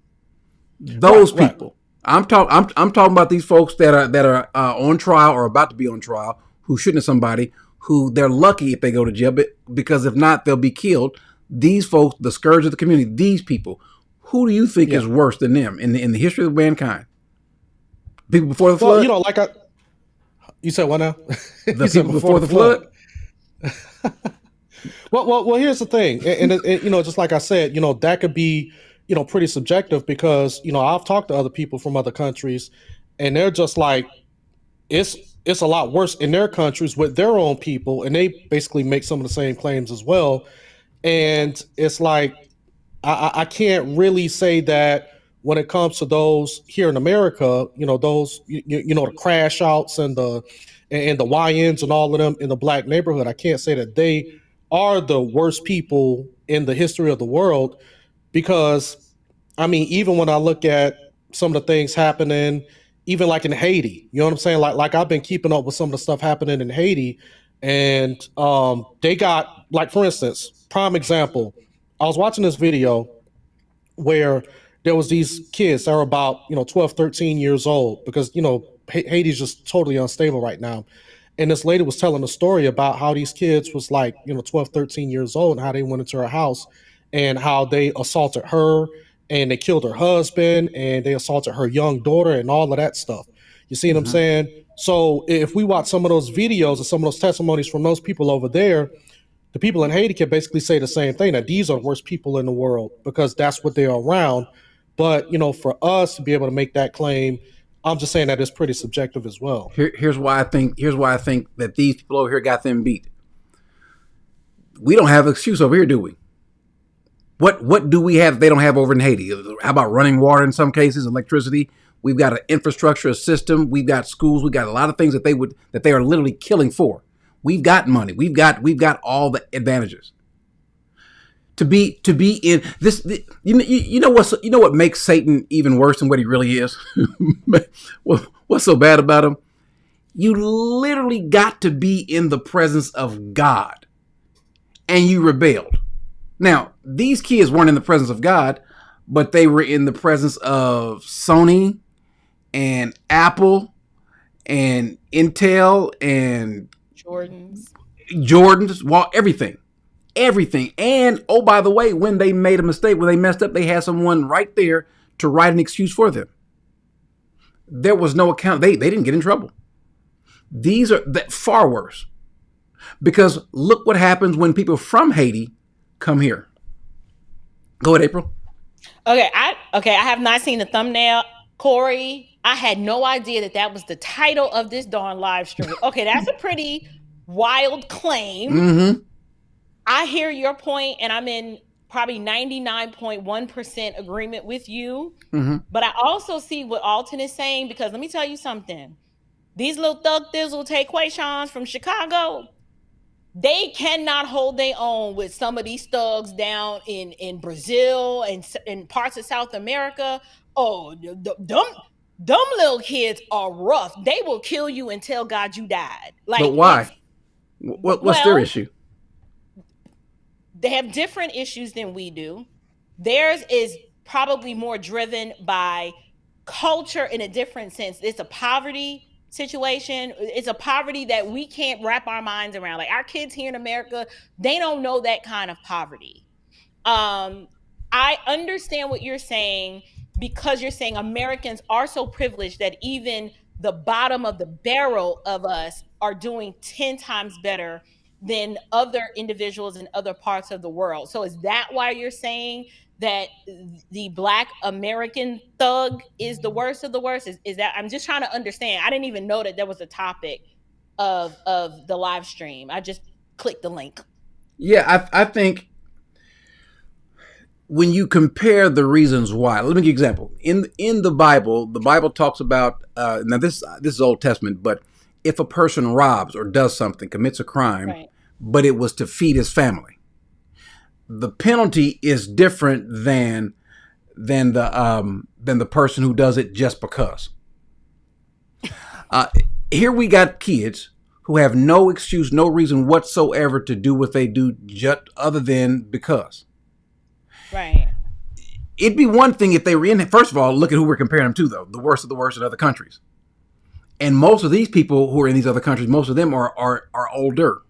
Those people. I'm talking about these folks that are on trial or about to be on trial, who shooting at somebody, who they're lucky if they go to jail, because if not, they'll be killed. These folks, the scourge of the community, these people, who do you think is worse than them in the history of mankind? People before the Well, flood? you know, like you said what now? The You said people before the flood? Well, here's the thing, you know, just like I said, you know, that could be, you know, pretty subjective because, you know, I've talked to other people from other countries, and they're just like, it's it's a lot worse in their countries with their own people, and they basically make some of the same claims as well. And it's like I can't really say that when it comes to those here in America, you know, those you know the crash outs and the YNs and all of them in the black neighborhood. I can't say that they are the worst people in the history of the world because I mean, even when I look at some of the things happening, even like in Haiti, you know what I'm saying? Like I've been keeping up with some of the stuff happening in Haiti, and they got like for instance, prime example. I was watching this video where there was these kids that were about 12, 13 years old because Haiti's just totally unstable right now, and this lady was telling a story about how these kids was like 12, 13 years old and how they went into her house and how they assaulted her and they killed her husband and they assaulted her young daughter and all of that stuff. You see what I'm saying? So if we watch some of those videos and some of those testimonies from those people over there, the people in Haiti can basically say the same thing, that these are the worst people in the world because that's what they're around. But for us to be able to make that claim, I'm just saying that it's pretty subjective as well. Here's why I think that these people over here got them beat. We don't have an excuse over here, do we? What do we have they don't have over in Haiti? How about running water in some cases, electricity? We've got an infrastructure, a system. We've got schools. We've got a lot of things that they are literally killing for. We've got money. We've got all the advantages. To be in this, you know what makes Satan even worse than what he really is? What's so bad about him? You literally got to be in the presence of God, and you rebelled. Now, these kids weren't in the presence of God, but they were in the presence of Sony and Apple and Intel and Jordans, well, everything. And oh, by the way, when they made a mistake, when they messed up, they had someone right there to write an excuse for them. There was no account. They didn't get in trouble. These are far worse, because look what happens when people from Haiti come here. Go ahead, April. Okay, I have not seen the thumbnail, Corey. I had no idea that was the title of this darn live stream. Okay, that's a pretty wild claim. Mm-hmm. I hear your point, and I'm in probably 99.1% agreement with you. Mm-hmm. But I also see what Alton is saying, because let me tell you something. These little thug thizzle Taquations from Chicago, they cannot hold their own with some of these thugs down in Brazil and in parts of South America. Oh, dumb little kids are rough. They will kill you and tell God you died. Like, but why? What's their issue? They have different issues than we do. Theirs is probably more driven by culture in a different sense. It's a poverty situation. It's a poverty that we can't wrap our minds around. Like, our kids here in America, they don't know that kind of poverty. I understand what you're saying, because you're saying Americans are so privileged that even the bottom of the barrel of us are doing 10 times better than other individuals in other parts of the world. So is that why you're saying that the Black American thug is the worst of the worst? Is that, I'm just trying to understand. I didn't even know that there was a topic of the live stream. I just clicked the link. Yeah, I think when you compare the reasons why, let me give you an example. In the Bible talks about, now this is Old Testament, but if a person robs or does something, commits a crime, right, but it was to feed his family, the penalty is different than the person who does it just because. Here we got kids who have no excuse, no reason whatsoever to do what they do, just other than because. Right. It'd be one thing if they were in. First of all, look at who we're comparing them to, though. The worst of the worst in other countries. And most of these people who are in these other countries, most of them are older.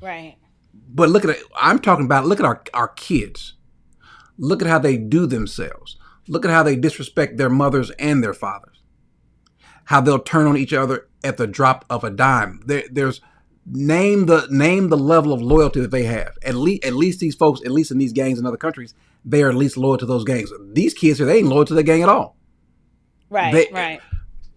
Right. But look at it. I'm talking about, look at our kids. Look at how they do themselves. Look at how they disrespect their mothers and their fathers. how they'll turn on each other at the drop of a dime. There's name the level of loyalty that they have. At least these folks, at least in these gangs in other countries, they are at least loyal to those gangs. These kids here, they ain't loyal to the gang at all. Right, right.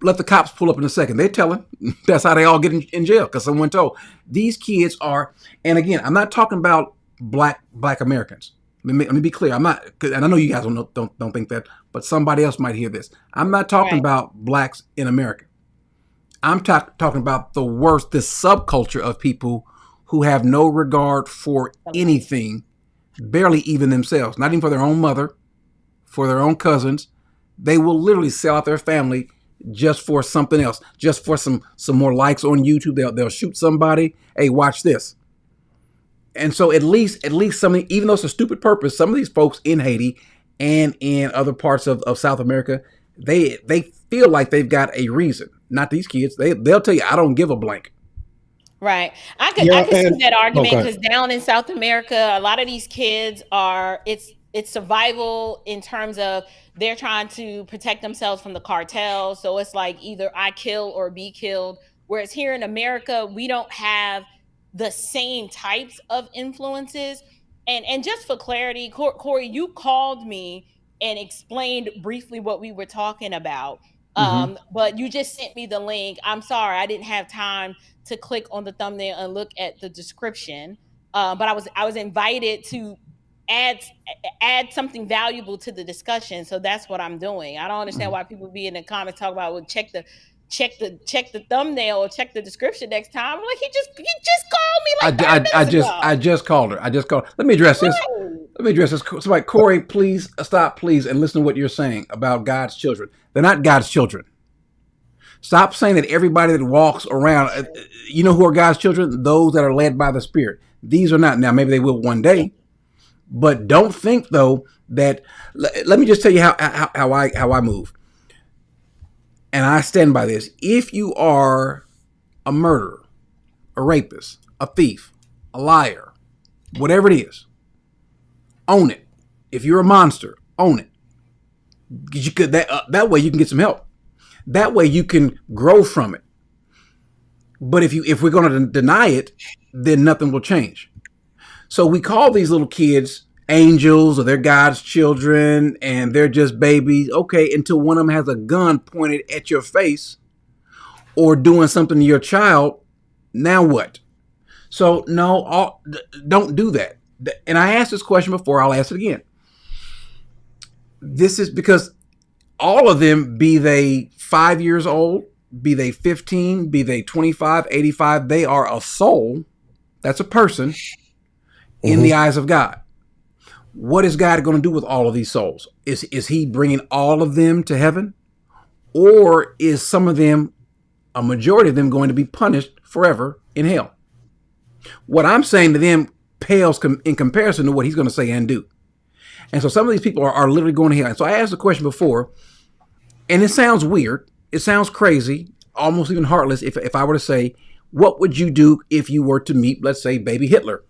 Let the cops pull up in a second. They're telling. That's how they all get in jail, because someone told. These kids are, and again, I'm not talking about black Americans. Let me be clear. I'm not, and I know you guys don't think that, but somebody else might hear this. I'm not talking about blacks in America. I'm talking about the worst, this subculture of people who have no regard for anything, barely even themselves, not even for their own mother, for their own cousins. They will literally sell out their family just for something else, just for some more likes on YouTube. They'll shoot somebody. Hey, watch this. And so at least some, even though it's a stupid purpose, some of these folks in Haiti and in other parts of South America, they feel like they've got a reason. Not these kids. They'll tell you, I don't give a blank. Right. I could see that argument, because down in South America, a lot of these kids are, it's survival in terms of they're trying to protect themselves from the cartel. So it's like either I kill or be killed. Whereas here in America, we don't have the same types of influences. And just for clarity, Corey, you called me and explained briefly what we were talking about. But you just sent me the link. I'm sorry, I didn't have time to click on the thumbnail and look at the description. But I was invited to add something valuable to the discussion. So that's what I'm doing. I don't understand why people be in the comments talk about, well, check the thumbnail or check the description next time. I'm like, he just called me like 5 minutes ago. I just called her. Let me address this. Somebody, Corey, please stop, please, and listen to what you're saying about God's children. They're not God's children. Stop saying that everybody that walks around, you know who are God's children? Those that are led by the Spirit. These are not. Now, maybe they will one day, but don't think though that. Let me just tell you how I move, and I stand by this. If you are a murderer, a rapist, a thief, a liar, whatever it is, own it. If you're a monster, own it. You could that way you can get some help. That way you can grow from it. But if we're going to deny it, then nothing will change. So we call these little kids angels, or they're God's children, and they're just babies. Okay, until one of them has a gun pointed at your face or doing something to your child, now what? So no, don't do that. And I asked this question before, I'll ask it again. This is because all of them, be they 5 years old, be they 15, be they 25, 85, they are a soul. That's a person in the eyes of God. What is God going to do with all of these souls? Is he bringing all of them to heaven? Or is some of them, a majority of them, going to be punished forever in hell? What I'm saying to them pales in comparison to what he's going to say and do. And so some of these people are literally going to hell. And so I asked the question before, and it sounds weird. It sounds crazy, almost even heartless. If I were to say, what would you do if you were to meet, let's say, baby Hitler?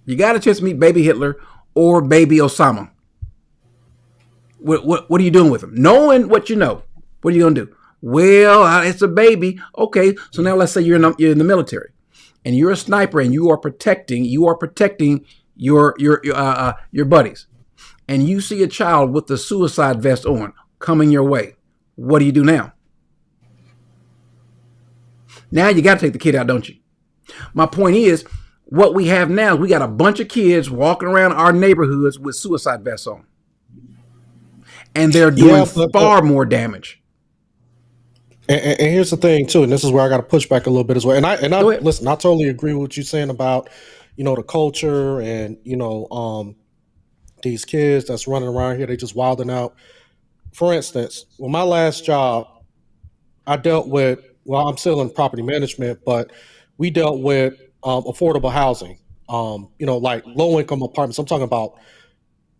You got a chance to meet baby Hitler or baby Osama. What are you doing with him? Knowing what you know, what are you going to do? Well, it's a baby. Okay, so now let's say you're in the military, and you're a sniper, and you are protecting your buddies, and you see a child with the suicide vest on coming your way. What do you do now? Now you got to take the kid out, don't you? My point is, what we have now, we got a bunch of kids walking around our neighborhoods with suicide vests on, and they're doing far more damage. And here's the thing too, and this is where I got to push back a little bit as well. And I listen, I totally agree with what you're saying about, the culture and these kids that's running around here, they just wilding out. For instance, with my last job, I dealt with, I'm still in property management, but we dealt with affordable housing, like low income apartments. I'm talking about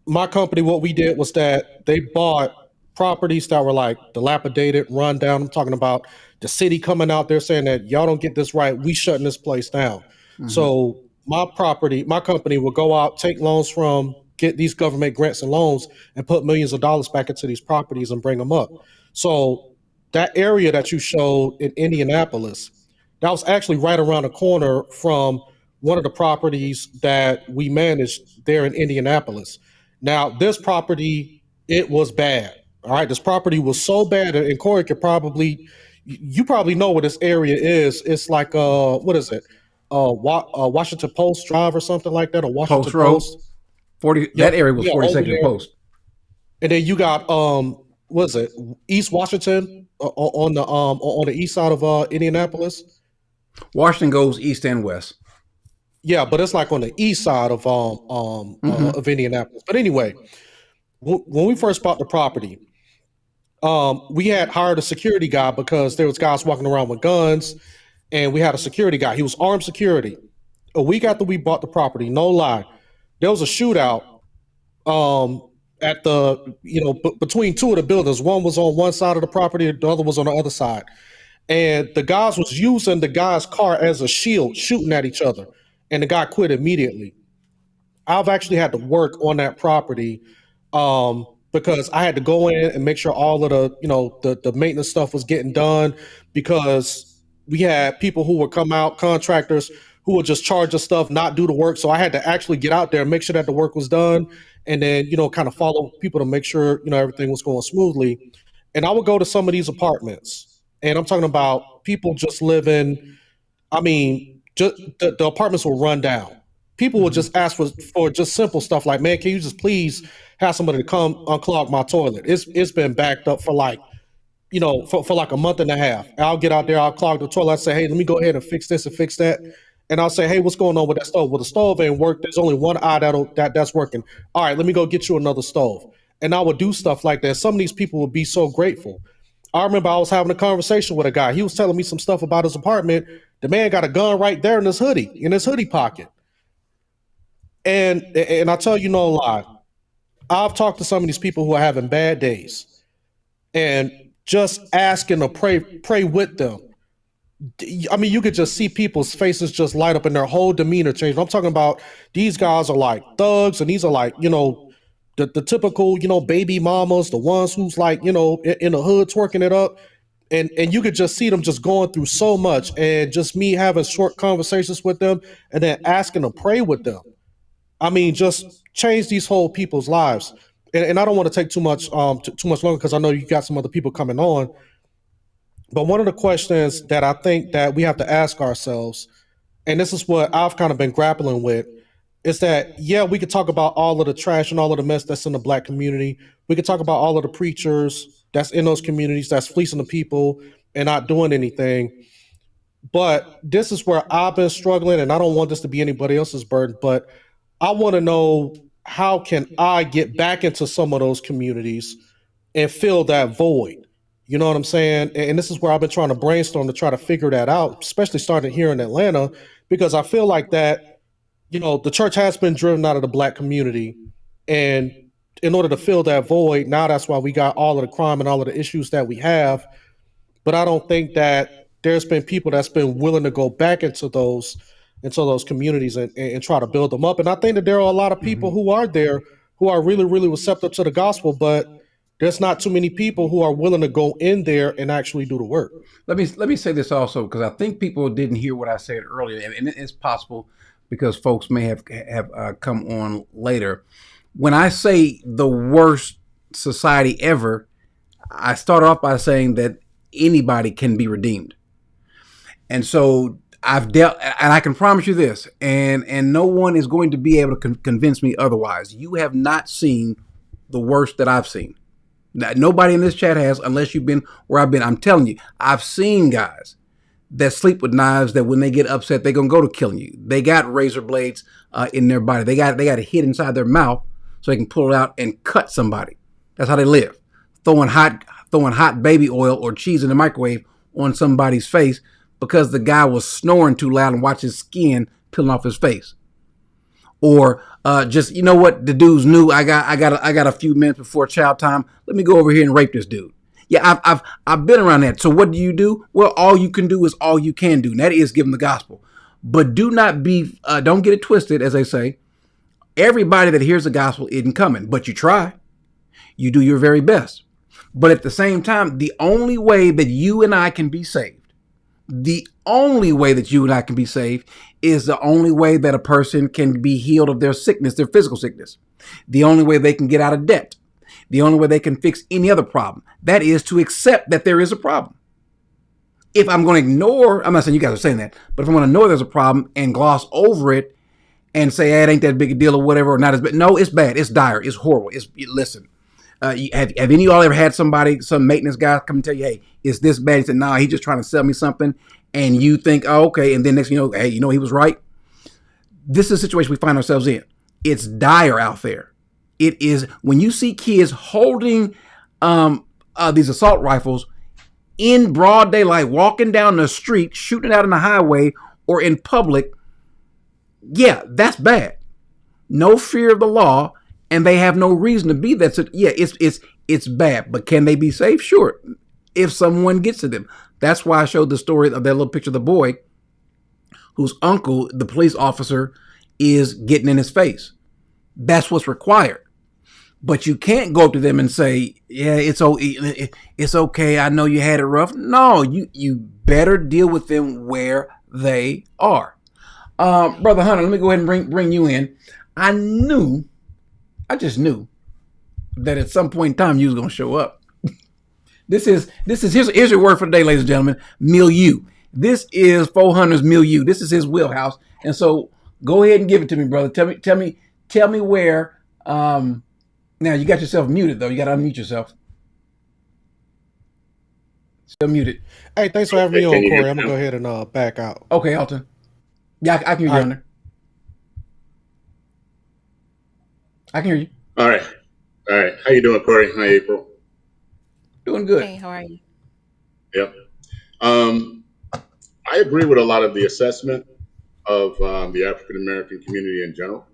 my company. What we did was that they bought properties that were like dilapidated, run down. I'm talking about the city coming out there saying that y'all don't get this right, we shutting this place down. Mm-hmm. So my company will go out, take loans from, get these government grants and loans, and put millions of dollars back into these properties and bring them up. So that area that you showed in Indianapolis, that was actually right around the corner from one of the properties that we managed there in Indianapolis. Now, this property, it was bad. All right, this property was so bad, and Corey could probably, you probably know what this area is. It's like what is it? Washington Post Drive or something like that, or Washington Post Road, Post. 40. Yep, That area was yeah, over 42nd and there. Post. And then you got what is it? East Washington on the east side of Indianapolis. Washington goes east and west. Yeah, but it's like on the east side of Indianapolis. But anyway, when we first bought the property, we had hired a security guy because there was guys walking around with guns, and we had a security guy. He was armed security. A week after we bought the property, no lie, there was a shootout at the between two of the buildings. One was on one side of the property, the other was on the other side. And the guys was using the guy's car as a shield, shooting at each other. And the guy quit immediately. I've actually had to work on that property because I had to go in and make sure all of the maintenance stuff was getting done, because we had people who would come out, contractors who would just charge us stuff, not do the work. So I had to actually get out there and make sure that the work was done, and then kind of follow people to make sure everything was going smoothly. And I would go to some of these apartments, and I'm talking about people just living. I mean, just the apartments will run down. People will just ask for just simple stuff like, "Man, can you just please have somebody to come unclog my toilet? It's been backed up for like, for like a month and a half." I'll get out there, I'll clog the toilet. I say, "Hey, let me go ahead and fix this and fix that." And I'll say, "Hey, what's going on with that stove?" "Well, the stove ain't work. There's only one eye that's working." "All right, let me go get you another stove." And I would do stuff like that. Some of these people would be so grateful. I remember I was having a conversation with a guy. He was telling me some stuff about his apartment. The man got a gun right there in his hoodie pocket. And I tell you no lie, I've talked to some of these people who are having bad days, and just asking to pray with them. I mean, you could just see people's faces just light up and their whole demeanor change. I'm talking about these guys are like thugs, and these are like, the typical, baby mamas, the ones who's like, in the hood twerking it up. And you could just see them just going through so much, and just me having short conversations with them and then asking to pray with them. I mean, just change these whole people's lives. And I don't want to take too much longer, because I know you got some other people coming on. But one of the questions that I think that we have to ask ourselves, and this is what I've kind of been grappling with, is that, yeah, we could talk about all of the trash and all of the mess that's in the Black community. We could talk about all of the preachers that's in those communities that's fleecing the people and not doing anything. But this is where I've been struggling, and I don't want this to be anybody else's burden, but I want to know, how can I get back into some of those communities and fill that void? You know what I'm saying? And this is where I've been trying to brainstorm to try to figure that out, especially starting here in Atlanta, because I feel like that, the church has been driven out of the Black community. And in order to fill that void, now that's why we got all of the crime and all of the issues that we have. But I don't think that there's been people that's been willing to go back into those communities and try to build them up. And I think that there are a lot of people who are there who are really, really receptive to the gospel, but there's not too many people who are willing to go in there and actually do the work. Let me say this also, because I think people didn't hear what I said earlier, and it's possible because folks may have come on later. When I say the worst society ever, I start off by saying that anybody can be redeemed. And so I've dealt, and I can promise you this, and no one is going to be able to convince me otherwise. You have not seen the worst that I've seen. Nobody in this chat has, unless you've been where I've been. I'm telling you, I've seen guys that sleep with knives, that when they get upset, they're going to go to killing you. They got razor blades in their body. They got a hit inside their mouth so they can pull it out and cut somebody. That's how they live. Throwing hot baby oil or cheese in the microwave on somebody's face because the guy was snoring too loud and watch his skin peeling off his face. Or just, you know what, the dude's new. I got a few minutes before chow time. Let me go over here and rape this dude. Yeah, I've been around that. So what do? Well, all you can do is all you can do. And that is give them the gospel. But do not be, don't get it twisted, as they say. Everybody that hears the gospel isn't coming, but you try. You do your very best. But at the same time, the only way that you and I can be saved, the only way that you and I can be saved is the only way that a person can be healed of their sickness, their physical sickness. The only way they can get out of debt. The only way they can fix any other problem. That is to accept that there is a problem. If I'm going to ignore, I'm not saying you guys are saying that, but if I'm going to ignore there's a problem and gloss over it and say, hey, it ain't that big a deal or whatever, or not as bad. No, it's bad. It's dire. It's horrible. Listen, have any of y'all ever had somebody, some maintenance guy come and tell you, hey, is this bad? He said, nah, he's just trying to sell me something. And you think, oh, okay. And then next thing you know, hey, you know, he was right. This is a situation we find ourselves in. It's dire out there. It is when you see kids holding these assault rifles in broad daylight, walking down the street, shooting it out on the highway or in public. Yeah, that's bad. No fear of the law, and they have no reason to be that. So yeah, it's bad. But can they be safe? Sure, if someone gets to them. That's why I showed the story of that little picture of the boy whose uncle, the police officer, is getting in his face. That's what's required. But you can't go up to them and say, yeah, it's okay. I know you had it rough. No, you better deal with them where they are. Brother Hunter, let me go ahead and bring you in. I just knew that at some point in time you was going to show up. Here's your word for the day, ladies and gentlemen, milieu. This is 400's milieu. This is his wheelhouse. And so go ahead and give it to me, brother. Tell me where, now you got yourself muted though. You got to unmute yourself. Still muted. Hey, thanks for having me on, Corey. I'm going to go ahead and back out. Okay, Alton. Yeah, I can hear you, Hunter. I can hear you. All right. How you doing, Corey? Hi, April. Doing good. Hey, how are you? Yep. I agree with a lot of the assessment of the African American community in general.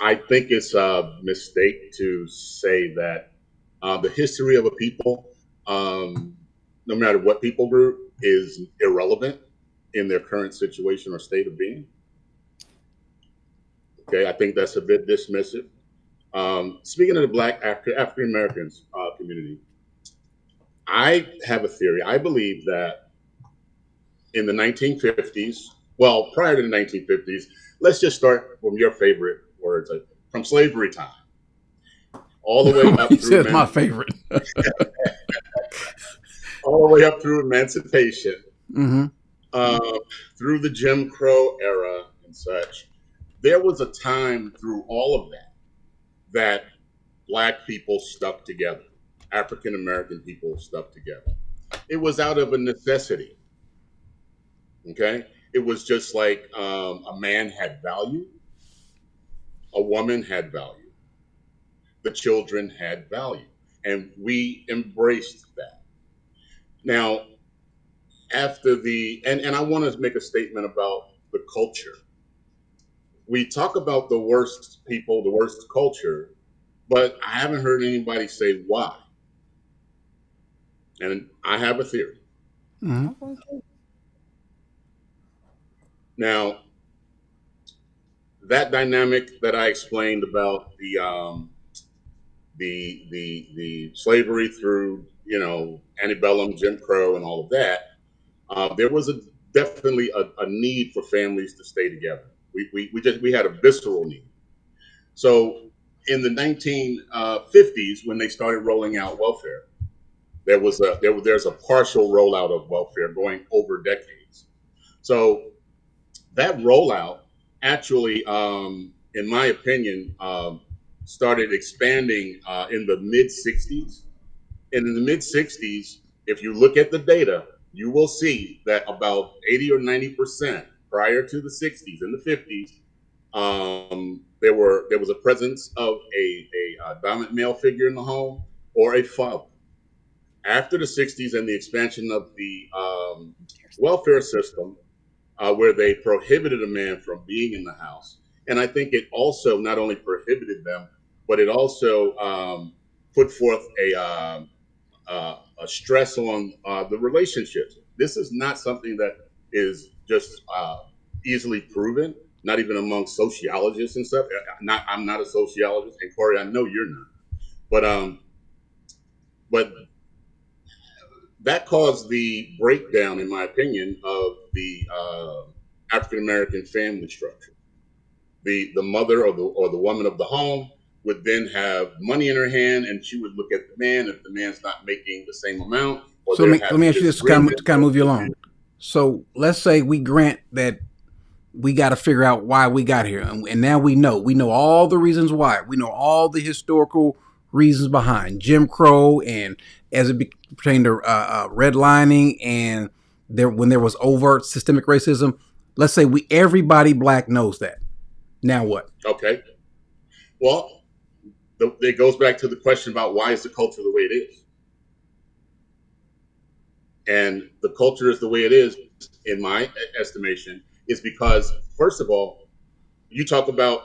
I think it's a mistake to say that the history of a people, no matter what people group, is irrelevant in their current situation or state of being. Okay, I think that's a bit dismissive. Speaking of the Black African Americans community, I have a theory. I believe that in the 1950s, well, prior to the 1950s, let's just start from your favorite words, from slavery time, all the way up He through said my favorite. all the way up through emancipation, Mm-hmm. through the Jim Crow era and such. There was a time through all of that Black people stuck together. African American people stuck together. It was out of a necessity. Okay? It was just like a man had value, a woman had value, the children had value, and we embraced that. Now, after and I want to make a statement about the culture. We talk about the worst people, the worst culture, but I haven't heard anybody say why. And I have a theory. Mm-hmm. Now, that dynamic that I explained about the slavery through, antebellum, Jim Crow, and all of that, there was definitely a need for families to stay together. We had a visceral need. So in the 1950s, when they started rolling out welfare, there's a partial rollout of welfare going over decades. So that rollout actually, in my opinion, started expanding in the mid 60s. And in the mid 60s, if you look at the data, you will see that about 80 or 90% prior to the 60s and the 50s, there was a presence of a dominant male figure in the home or a father. After the 60s and the expansion of the welfare system, where they prohibited a man from being in the house, and I think it also not only prohibited them, but it also put forth a stress on the relationships. This is not something that is just easily proven, not even among sociologists and stuff. I'm not a sociologist, and Corey, I know you're not. But But that caused the breakdown, in my opinion, of the African American family structure. The mother or the woman of the home would then have money in her hand, and she would look at the man. If the man's not making the same amount, or So they're let me having ask you this to kind disagreement, of move you along. So let's say we grant that we got to figure out why we got here, and now we know all the reasons why. We know all the historical reasons behind Jim Crow, and as it pertained to redlining, and when there was overt systemic racism. Let's say everybody black knows that. Now what? Okay. Well, it goes back to the question about why is the culture the way it is. And the culture is the way it is, in my estimation, is because, first of all, you talk about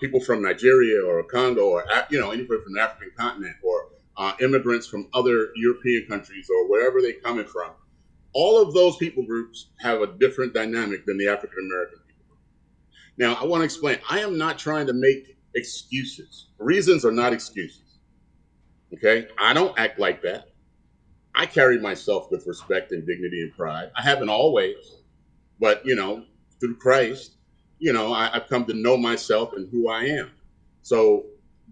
people from Nigeria or Congo or anybody from the African continent or immigrants from other European countries or wherever they're coming from. All of those people groups have a different dynamic than the African American people group. Now, I want to explain. I am not trying to make excuses. Reasons are not excuses. Okay? I don't act like that. I carry myself with respect and dignity and pride. I haven't always, but through Christ, I've come to know myself and who I am. So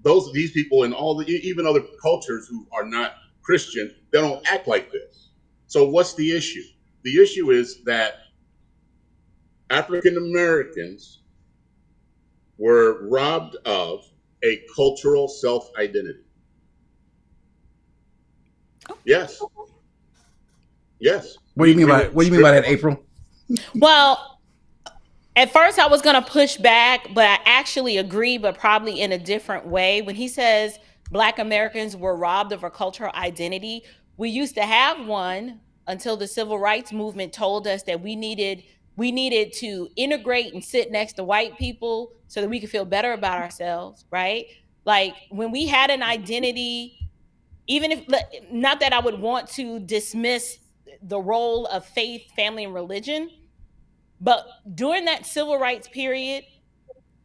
these people and even other cultures who are not Christian, they don't act like this. So what's the issue? The issue is that African Americans were robbed of a cultural self-identity. Yes. Yes. What do you mean by that, April? Well, at first I was going to push back, but I actually agree, but probably in a different way. When he says Black Americans were robbed of a cultural identity, we used to have one until the civil rights movement told us that we needed to integrate and sit next to white people so that we could feel better about ourselves, right? Like when we had an identity, even if, not that I would want to dismiss the role of faith, family, and religion, but during that civil rights period,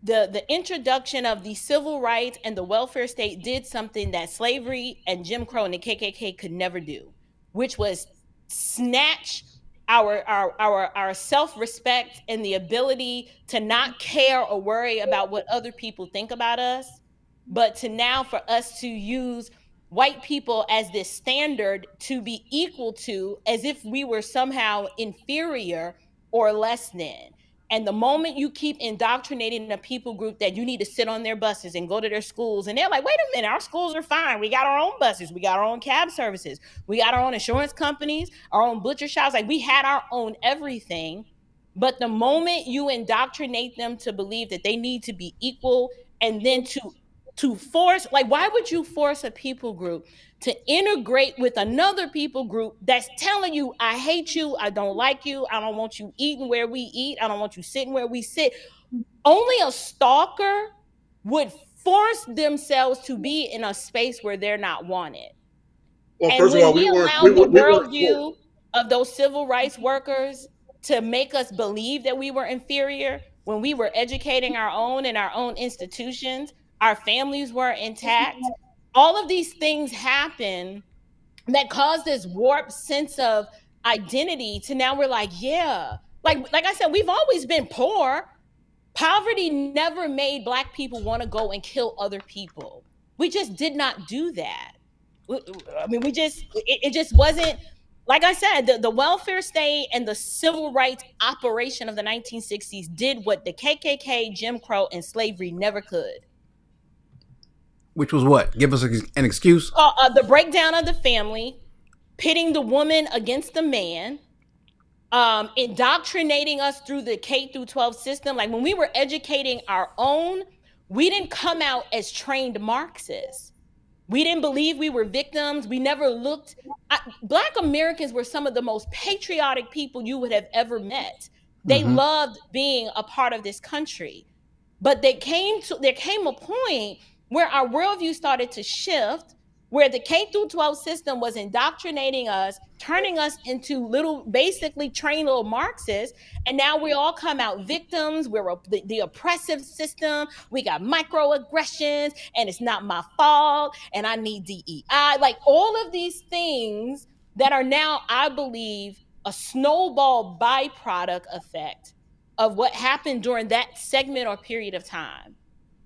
the introduction of the civil rights and the welfare state did something that slavery and Jim Crow and the KKK could never do, which was snatch our self-respect and the ability to not care or worry about what other people think about us, but to now for us to use white people as this standard to be equal to, as if we were somehow inferior or less than. And the moment you keep indoctrinating a people group that you need to sit on their buses and go to their schools, and they're like, wait a minute, our schools are fine. We got our own buses. We got our own cab services. We got our own insurance companies, our own butcher shops. Like we had our own everything. But the moment you indoctrinate them to believe that they need to be equal, and then to force, like, why would you force a people group to integrate with another people group that's telling you, I hate you, I don't like you, I don't want you eating where we eat, I don't want you sitting where we sit? Only a stalker would force themselves to be in a space where they're not wanted. Well, And first of when all, we allow the worldview of those civil rights workers to make us believe that we were inferior, when we were educating our own in our own institutions, our families were intact, all of these things happen that cause this warped sense of identity to now we're like, yeah, like I said, we've always been poor. Poverty never made Black people want to go and kill other people. We just did not do that. I mean, it just wasn't, like I said, the welfare state and the civil rights operation of the 1960s did what the KKK, Jim Crow, and slavery never could. Which was what? Give us an excuse? The breakdown of the family, pitting the woman against the man, indoctrinating us through the K through 12 system. Like when we were educating our own, we didn't come out as trained Marxists. We didn't believe we were victims. We never looked. Black Americans were some of the most patriotic people you would have ever met. They loved being a part of this country. But there came a point where our worldview started to shift, where the K through 12 system was indoctrinating us, turning us into little, basically trained little Marxists. And now we all come out victims. We're the oppressive system. We got microaggressions, and it's not my fault. And I need DEI. Like all of these things that are now, I believe, a snowball byproduct effect of what happened during that segment or period of time.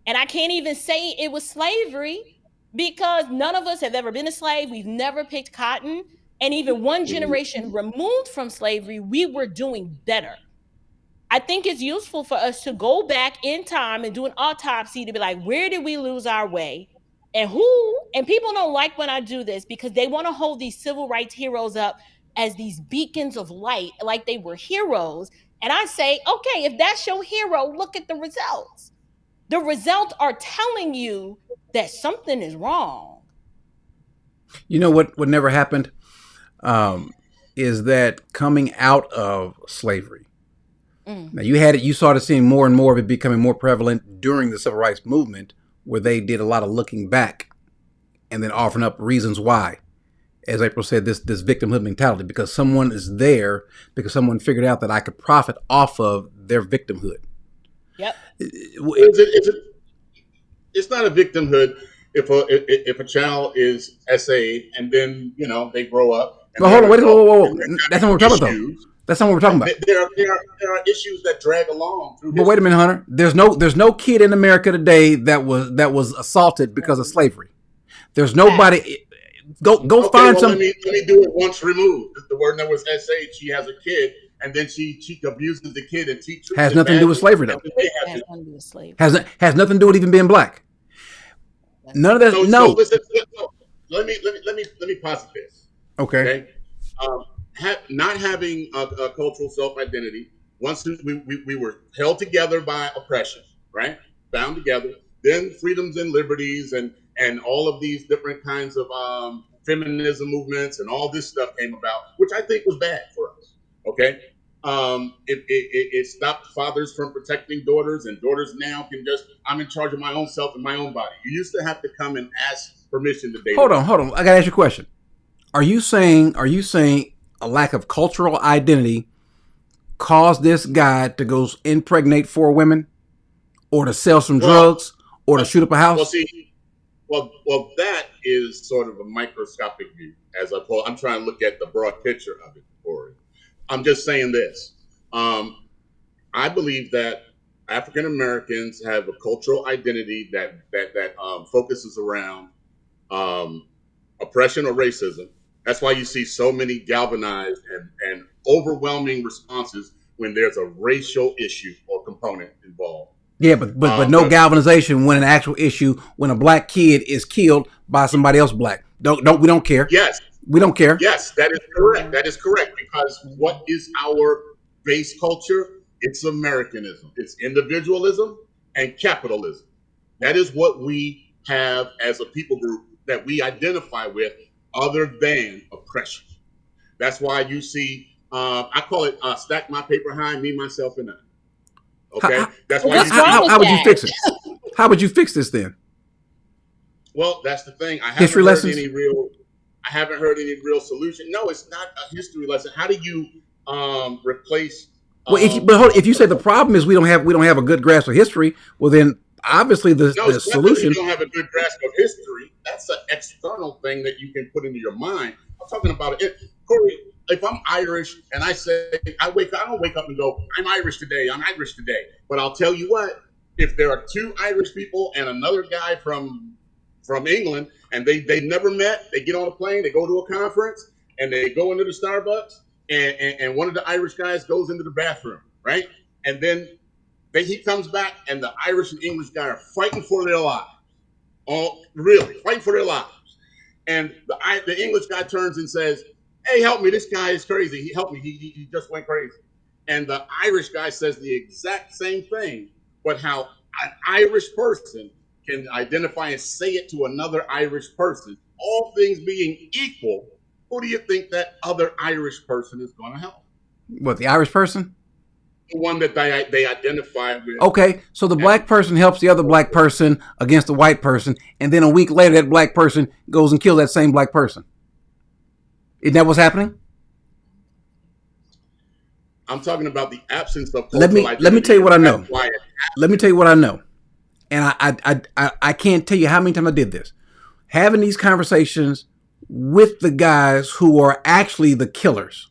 And I can't even say it was slavery because none of us have ever been a slave. We've never picked cotton. And even one generation removed from slavery, we were doing better. I think it's useful for us to go back in time and do an autopsy to be like, where did we lose our way? And who? And people don't like when I do this because they want to hold these civil rights heroes up as these beacons of light, like they were heroes. And I say, okay, if that's your hero, look at the results. The results are telling you that something is wrong. You know what never happened is that coming out of slavery. Now you started seeing more and more of it becoming more prevalent during the civil rights movement, where they did a lot of looking back and then offering up reasons why. As April said, this victimhood mentality, because someone is there, because someone figured out that I could profit off of their victimhood. Yep. It's not a victimhood if a child is SA and then they grow up. And hold on, whoa. That's not what we're talking about. That's not what we're talking about. There are issues that drag along through. But wait a minute, Hunter. There's no kid in America today that was assaulted because of slavery. There's nobody. Go find some. Let me do it once removed. The word that was SA. She has a kid, and then she abuses the kid and teaches. Has nothing to do with slavery, though. Has nothing to do with slavery. Has nothing to do with even being black. None of that. No. So listen, let me posit this. Okay. Not having a cultural self-identity. Once we were held together by oppression, right? Bound together. Then freedoms and liberties and all of these different kinds of feminism movements and all this stuff came about, which I think was bad for us. Okay. It stopped fathers from protecting daughters, and daughters now can I'm in charge of my own self and my own body. You used to have to come and ask permission to date. Hold on. I gotta ask you a question. Are you saying a lack of cultural identity caused this guy to go impregnate 4 women, or to sell some drugs, or to shoot up a house? Well, that is sort of a microscopic view. I'm trying to look at the broad picture of it, Corey. I'm just saying this. I believe that African Americans have a cultural identity that focuses around oppression or racism. That's why you see so many galvanized and overwhelming responses when there's a racial issue or component involved. Yeah, but no galvanization when an actual issue, when a black kid is killed by somebody else black. We don't care. Yes. We don't care. Yes, that is correct. That is correct, because what is our base culture? It's Americanism. It's individualism and capitalism. That is what we have as a people group that we identify with, other than oppression. That's why you see, I call it stack my paper high, me, myself, and I. Okay? That's why how would you fix it? How would you fix this then? Well, that's the thing. I haven't heard any real solution. No, it's not a history lesson. How do you replace? If you say the problem is we don't have a good grasp of history, well then obviously the solution. You don't have a good grasp of history. That's an external thing that you can put into your mind. I'm talking about it, Corey. If I'm Irish and I say I don't wake up and go, I'm Irish today. But I'll tell you what, if there are 2 Irish people and another guy from England, and they never met, they get on a plane, they go to a conference, and they go into the Starbucks, and one of the Irish guys goes into the bathroom, right? And then he comes back, and the Irish and English guy are fighting for their lives. Oh, really, fighting for their lives. And the English guy turns and says, hey, help me, this guy is crazy. Help me, he just went crazy. And the Irish guy says the exact same thing, but how an Irish person can identify and say it to another Irish person, all things being equal, who do you think that other Irish person is going to help? What, the Irish person? the one that they identify with. Okay, so the black person helps the other black person against the white person, and then a week later, that black person goes and kills that same black person. Isn't that what's happening? I'm talking about the absence of cultural identity. Let me tell you what I know. Let me tell you what I know, and I can't tell you how many times I did this. Having these conversations with the guys who are actually the killers,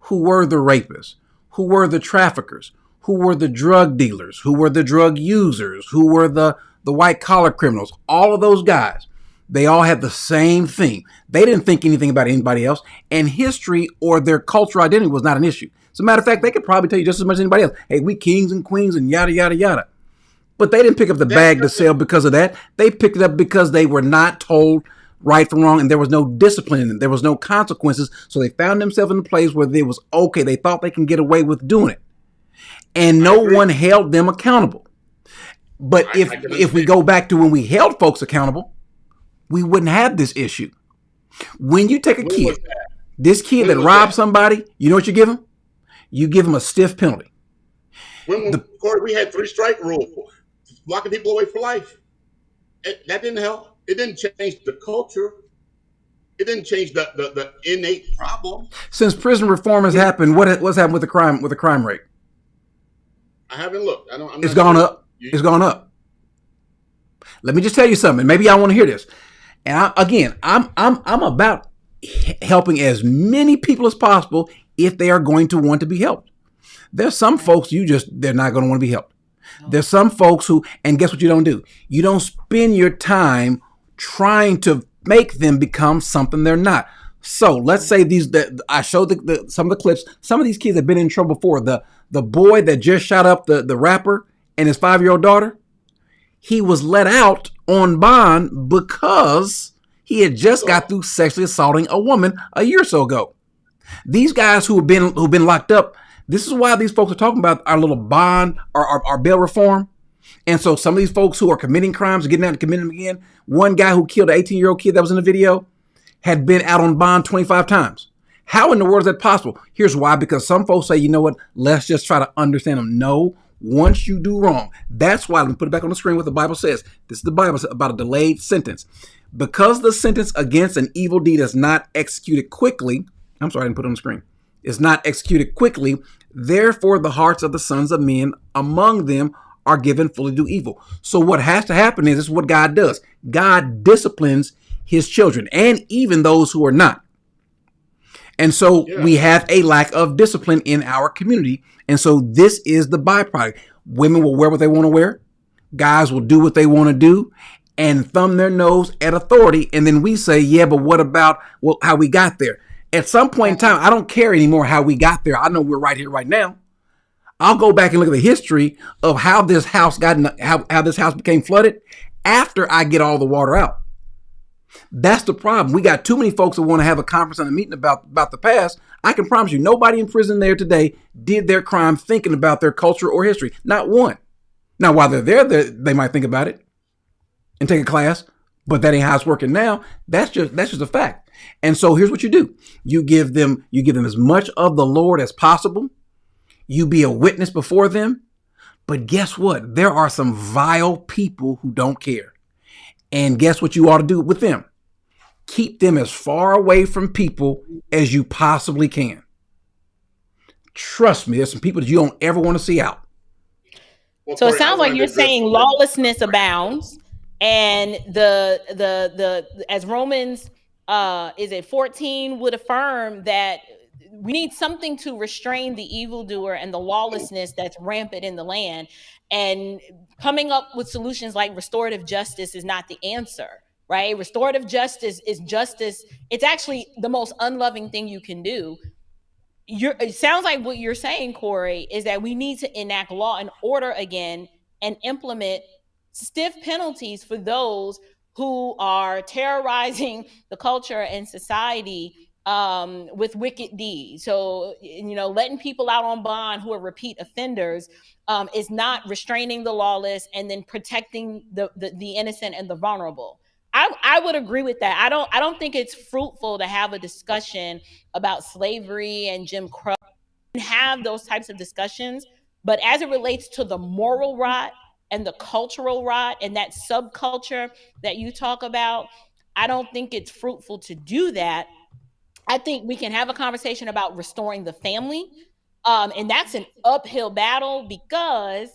who were the rapists, who were the traffickers, who were the drug dealers, who were the drug users, who were the white collar criminals, all of those guys, they all had the same thing. They didn't think anything about anybody else, and history or their cultural identity was not an issue. As a matter of fact, they could probably tell you just as much as anybody else, hey, we kings and queens and yada, yada, yada. But they didn't pick up the bag to sell because of that. They picked it up because they were not told right from wrong, and there was no discipline in it. There was no consequences. So they found themselves in a place where it was okay. They thought they can get away with doing it. And no one held them accountable. But if we go back to when we held folks accountable, we wouldn't have this issue. When you take a kid, this kid that robbed somebody, you know what you give him? You give him a stiff penalty. Corey, we had 3-strike rule, locking people away for life. That didn't help. It didn't change the culture. It didn't change the innate problem. Since prison reform has happened, what's happened with the crime rate? I haven't looked. It's gone up. It's gone up. Let me just tell you something. Maybe y'all want to hear this. And I'm about helping as many people as possible if they are going to want to be helped. There's some folks they're not going to want to be helped. There's some folks who, and guess what you don't do? You don't spend your time trying to make them become something they're not. So let's say I showed some of the clips. Some of these kids have been in trouble before. The boy that just shot up the rapper and his 5-year-old daughter, he was let out on bond because he had just got through sexually assaulting a woman a year or so ago. These guys who've been locked up, this is why these folks are talking about our little bond or our bail reform. And so some of these folks who are committing crimes are getting out and committing them again. One guy who killed an 18-year-old kid that was in the video had been out on bond 25 times. How in the world is that possible? Here's why. Because some folks say, you know what, let's just try to understand them. No, once you do wrong, that's why, let me put it back on the screen what the Bible says. This is the Bible about a delayed sentence. Because the sentence against an evil deed is not executed quickly, I'm sorry, I didn't put it on the screen. It's not executed quickly. Therefore, the hearts of the sons of men among them are given fully to do evil. So what has to happen is, this is what God does. God disciplines his children and even those who are not. And so we have a lack of discipline in our community. And so this is the byproduct. Women will wear what they want to wear. Guys will do what they want to do and thumb their nose at authority. And then we say, yeah, but what about how we got there? At some point in time, I don't care anymore how we got there. I know we're right here, right now. I'll go back and look at the history of how this house how this house became flooded after I get all the water out. That's the problem. We got too many folks that want to have a conference and a meeting about the past. I can promise you, nobody in prison there today did their crime thinking about their culture or history. Not one. Now, while they're there, they might think about it and take a class, but that ain't how it's working now. That's just a fact. And so here's what you do. You give them as much of the Lord as possible. You be a witness before them. But guess what? There are some vile people who don't care. And guess what you ought to do with them? Keep them as far away from people as you possibly can. Trust me, there's some people that you don't ever want to see out. So it sounds like you're saying lawlessness abounds, and the as Romans 14 would affirm that we need something to restrain the evildoer and the lawlessness that's rampant in the land. And coming up with solutions like restorative justice is not the answer, right? Restorative justice is justice. It's actually the most unloving thing you can do. It sounds like what you're saying, Corey, is that we need to enact law and order again and implement stiff penalties for those who are terrorizing the culture and society with wicked deeds. So, letting people out on bond who are repeat offenders is not restraining the lawless and then protecting the innocent and the vulnerable. I would agree with that. I don't think it's fruitful to have a discussion about slavery and Jim Crow and have those types of discussions But as it relates to the moral rot and the cultural rot and that subculture that you talk about, I don't think it's fruitful to do that. I think we can have a conversation about restoring the family. And that's an uphill battle because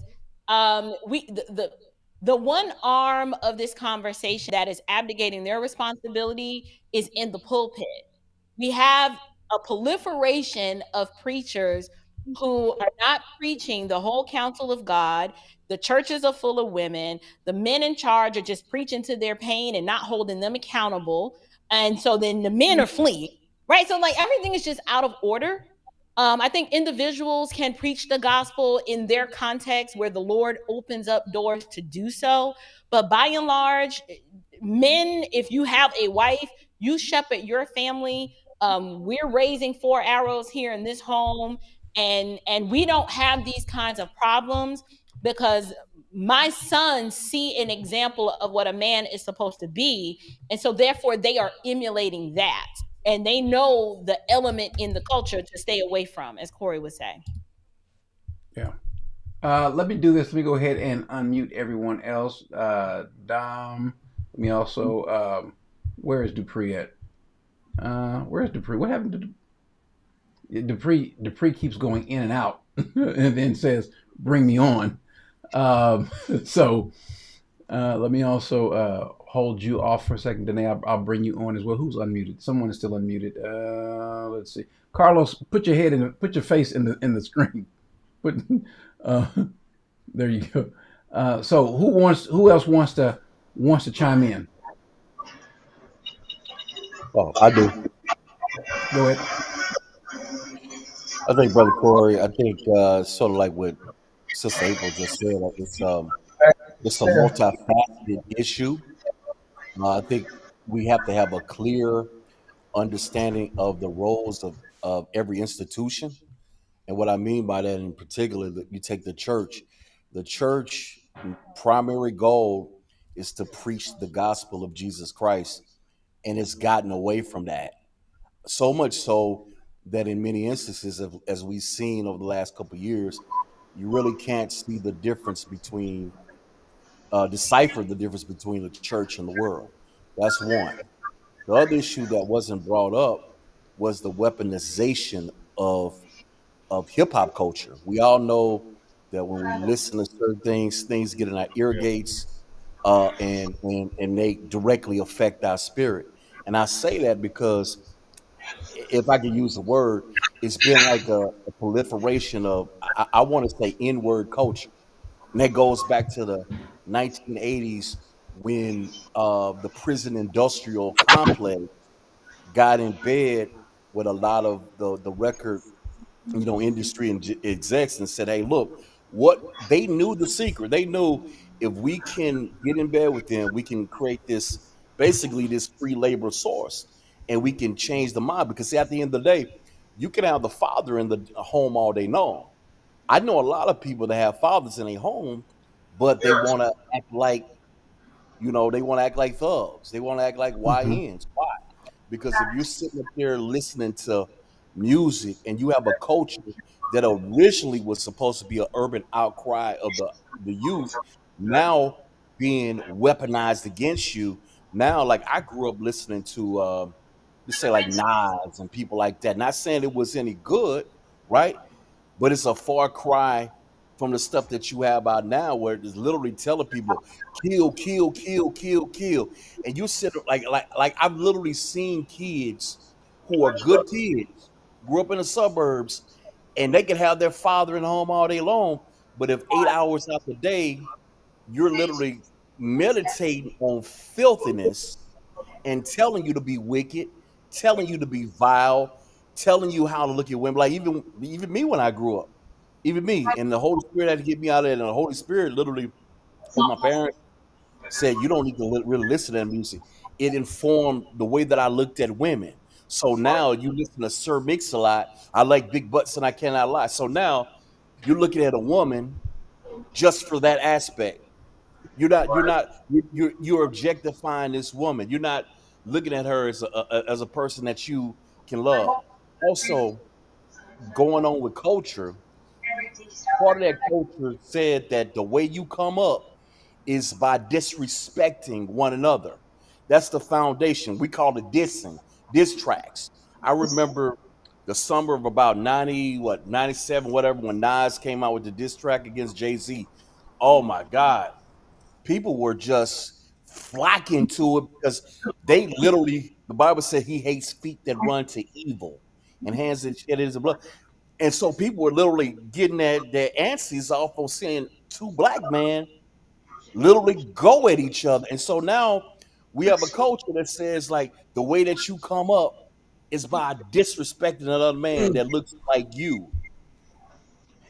the one arm of this conversation that is abdicating their responsibility is in the pulpit. We have a proliferation of preachers who are not preaching the whole counsel of God. The churches are full of women. The men in charge are just preaching to their pain and not holding them accountable. And so then the men are fleeing, right? So like everything is just out of order. I think individuals can preach the gospel in their context where the Lord opens up doors to do so. But by and large, men, if you have a wife, you shepherd your family. We're raising 4 arrows here in this home, and we don't have these kinds of problems because my sons see an example of what a man is supposed to be, and so therefore they are emulating that, and they know the element in the culture to stay away from, as Corey would say. Yeah. Let me do this. Let me go ahead and unmute everyone else. Dom. Let me also. Where is Dupree at? Where's Dupree? What happened to Dupree? Dupree keeps going in and out, and then says, "Bring me on." So let me also hold you off for a second. Danae, I'll bring you on as well. Who's unmuted? Someone is still unmuted. Let's see. Carlos, put your face in the screen. Put, uh, there you go. So who else wants to chime in? Oh, I do. Go ahead. I think, Brother Corey, I think sort of like what Sister April just said, like it's a multifaceted issue. I think we have to have a clear understanding of the roles of every institution. And what I mean by that in particular, that you take the church primary goal is to preach the gospel of Jesus Christ, and it's gotten away from that. So much so that in many instances, as we've seen over the last couple of years, you really can't see the difference between, decipher the difference between the church and the world. That's one. The other issue that wasn't brought up was the weaponization of hip hop culture. We all know that when we listen to certain things get in our ear gates, and they directly affect our spirit. And I say that because, if I could use the word, it's been like a proliferation of, I want to say, N-word culture. And that goes back to the 1980s when the prison industrial complex got in bed with a lot of the record, industry and execs, and said, "Hey, look, what they knew the secret. They knew if we can get in bed with them, we can create basically this free labor source, and we can change the mind. Because see, at the end of the day, you can have the father in the home all day long. I know a lot of people that have fathers in their home, but they want to act like, they want to act like thugs. They want to act like Mhm. YNs. Why? Because if you're sitting up there listening to music and you have a culture that originally was supposed to be an urban outcry of the youth, now being weaponized against you. Now, like, I grew up listening to, let's say, like Nas and people like that. Not saying it was any good, right? But it's a far cry from the stuff that you have out now, where it's literally telling people kill, kill, kill, kill, kill. And you sit like I've literally seen kids who are good kids, grew up in the suburbs, and they can have their father in the home all day long. But if 8 hours out the day, you're literally meditating on filthiness and telling you to be wicked, telling you to be vile, telling you how to look at women. Like, even me when I grew up, even me, and the Holy Spirit had to get me out of it. And the Holy Spirit literally, when my parents said, "You don't need to really listen to that music," it informed the way that I looked at women. So now you listen to Sir Mix a lot. I like big butts and I cannot lie. So now you're looking at a woman just for that aspect. You're objectifying this woman. You're not looking at her as a person that you can love. Also, going on with culture, part of that culture said that the way you come up is by disrespecting one another. That's the foundation. We call it dissing, diss tracks. I remember the summer of about 90, 97, whatever, when Nas came out with the diss track against Jay-Z. Oh my God. People were just flocking to it because they literally, the Bible said he hates feet that run to evil and hands that shed his blood. And so people were literally getting their antsies off on seeing two black men literally go at each other. And so now we have a culture that says like the way that you come up is by disrespecting another man that looks like you.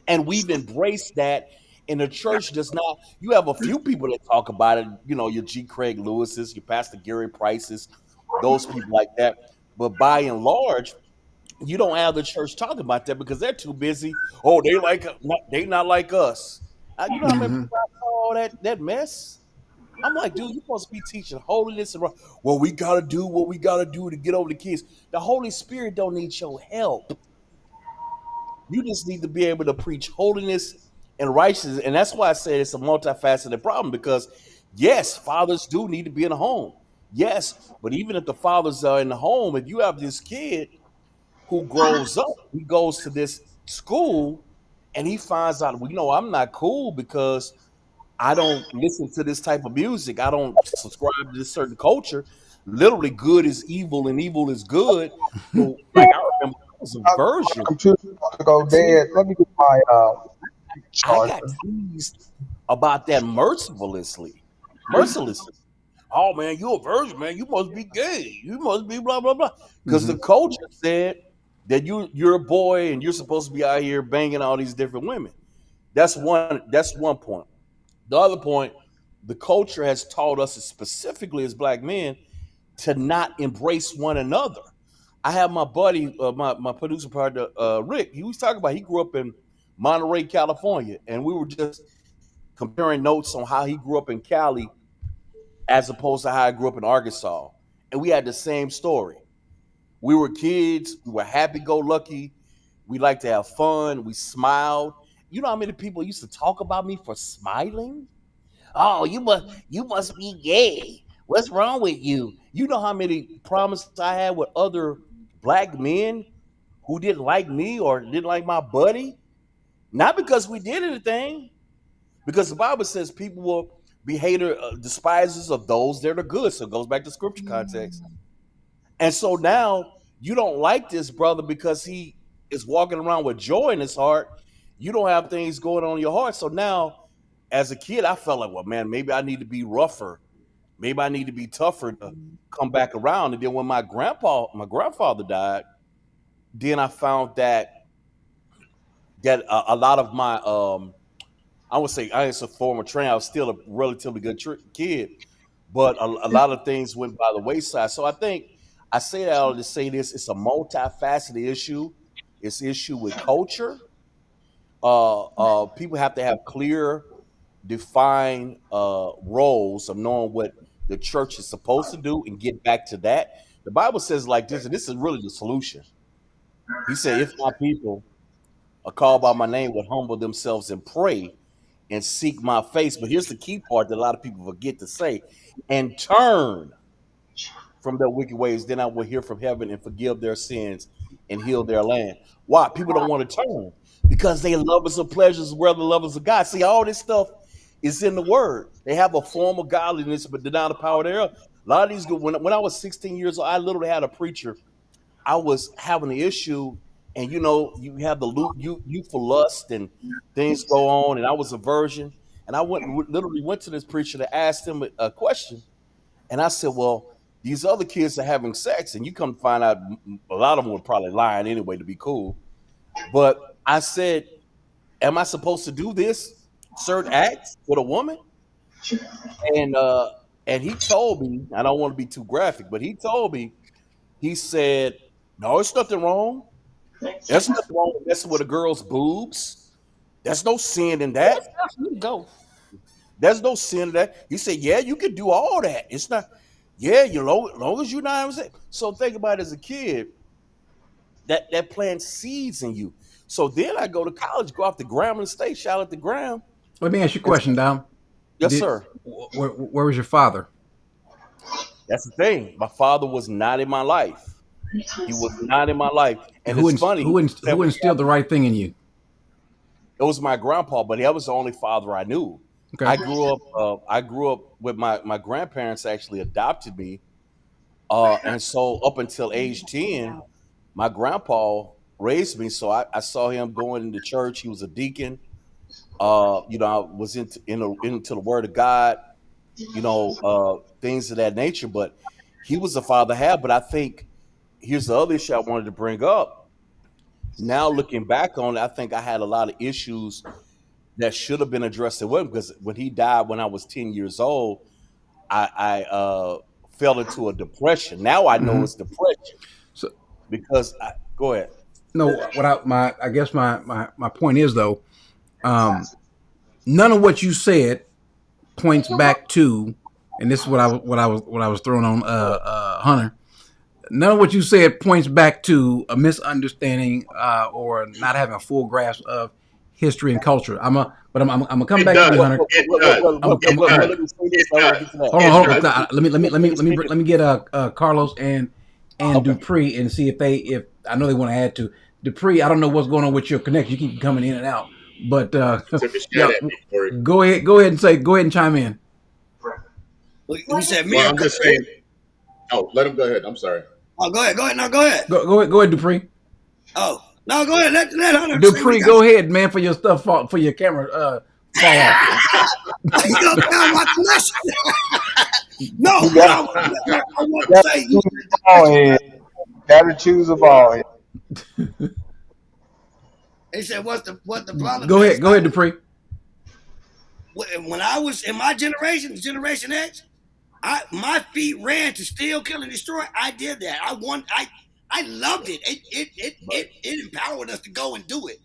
And we've embraced that. And the church does not. You have a few people that talk about it, your G. Craig Lewis's, your Pastor Gary Price's, those people like that. But by and large, you don't have the church talking about that because they're too busy. Oh, they not like us. You know how many people I saw all that mess? I'm like, dude, you're supposed to be teaching holiness and well, we gotta do what we gotta do to get over the kids. The Holy Spirit don't need your help. You just need to be able to preach holiness and righteousness. And that's why I said it's a multifaceted problem because, yes, fathers do need to be in the home. Yes, but even if the fathers are in the home, if you have this kid who grows up, he goes to this school and he finds out, I'm not cool because I don't listen to this type of music. I don't subscribe to this certain culture. Literally, good is evil and evil is good. So, like, I remember I was a virgin. Computer to go dead. Let me get my I got teased about that mercilessly. Oh man, you're a virgin, man. You must be gay. You must be blah blah blah. Because the culture said that you're a boy and you're supposed to be out here banging all these different women. That's one point. The other point, the culture has taught us specifically as black men to not embrace one another. I have my buddy, my producer partner, Rick. He was talking about he grew up in Monterey, California, and we were just comparing notes on how he grew up in Cali as opposed to how I grew up in Arkansas. And we had the same story. We were kids, we were happy-go-lucky, we liked to have fun, we smiled. You know how many people used to talk about me for smiling? Oh, you must be gay. What's wrong with you? You know how many problems I had with other black men who didn't like me or didn't like my buddy? Not because we did anything, because the Bible says people will be despisers of those that are good. So it goes back to scripture context. And so now you don't like this brother because he is walking around with joy in his heart. You don't have things going on in your heart. So now, as a kid, I felt like, well, man, maybe I need to be rougher. Maybe I need to be tougher to come back around. And then when my grandfather died, then I found that a lot of my I would say I was a former trainer. I was still a relatively good kid, but a lot of things went by the wayside. So I think I say that all to say this: it's a multifaceted issue. It's an issue with culture. People have to have clear, defined roles of knowing what the church is supposed to do and get back to that. The Bible says like this, and this is really the solution. He said, "If my people are called by my name, would humble themselves and pray." And seek my face. But here's the key part that a lot of people forget to say: and turn from their wicked ways, then I will hear from heaven and forgive their sins and heal their land. Why? People don't want to turn because they lovers of pleasures rather than lovers of God. See, all this stuff is in the word. They have a form of godliness, but deny the power thereof. A lot of these, when I was 16 years old, I literally had a preacher. I was having an issue, and you have the youthful lust and things go on, and I was a virgin, and I literally went to this preacher to ask him a question, and I said, well, these other kids are having sex, and you come to find out a lot of them were probably lying anyway to be cool, but I said, am I supposed to do this certain acts with a woman? And he told me, I don't want to be too graphic, but he told me, he said, no, it's nothing wrong. There's nothing wrong with messing with a girl's boobs. There's no sin in that. Go. There's no sin in that. He said, yeah, you can do all that. It's not, yeah, long as you're not. So think about it as a kid, that plants seeds in you. So then I go to college, go off to Grambling State, shout out to Graham. Let me ask you a question, Dom. Yes, sir. Where was your father? That's the thing. My father was not in my life. He was not in my life. And it's funny. Who instilled the right thing in you? It was my grandpa, but that was the only father I knew. Okay. I grew up with my grandparents actually adopted me. And so up until age 10, my grandpa raised me. So I saw him going into church. He was a deacon. I was into the word of God, things of that nature. But he was the father I had. But I think here's the other issue I wanted to bring up. Now looking back on it, I think I had a lot of issues that should have been addressed at work, because when he died when I was 10 years old, I fell into a depression. Now I know it's depression. So because go ahead. No, I guess my point is though, none of what you said points back to, and this is what I was throwing on Hunter. None of what you said points back to a misunderstanding or not having a full grasp of history and culture. I'm gonna come back to you, Hunter. Hold on. Let me get Carlos and Dupree and see if I know they want to add to Dupree. I don't know what's going on with your connection. You keep coming in and out, but go ahead and chime in. You said me. Well, I'm just saying. Oh, let him go ahead. I'm sorry. Oh, go ahead. No, go ahead. Go ahead, Dupree. Oh, no, go ahead. Let Hunter. Dupree, go ahead, man, for your stuff, for your camera fall off. No, I want to say you gotta choose a ball head. They said, "What the problem?" Go ahead, Dupree. When I was in my generation, Generation X, my feet ran to steal, kill, and destroy. I did that. I loved it. It empowered us to go and do it.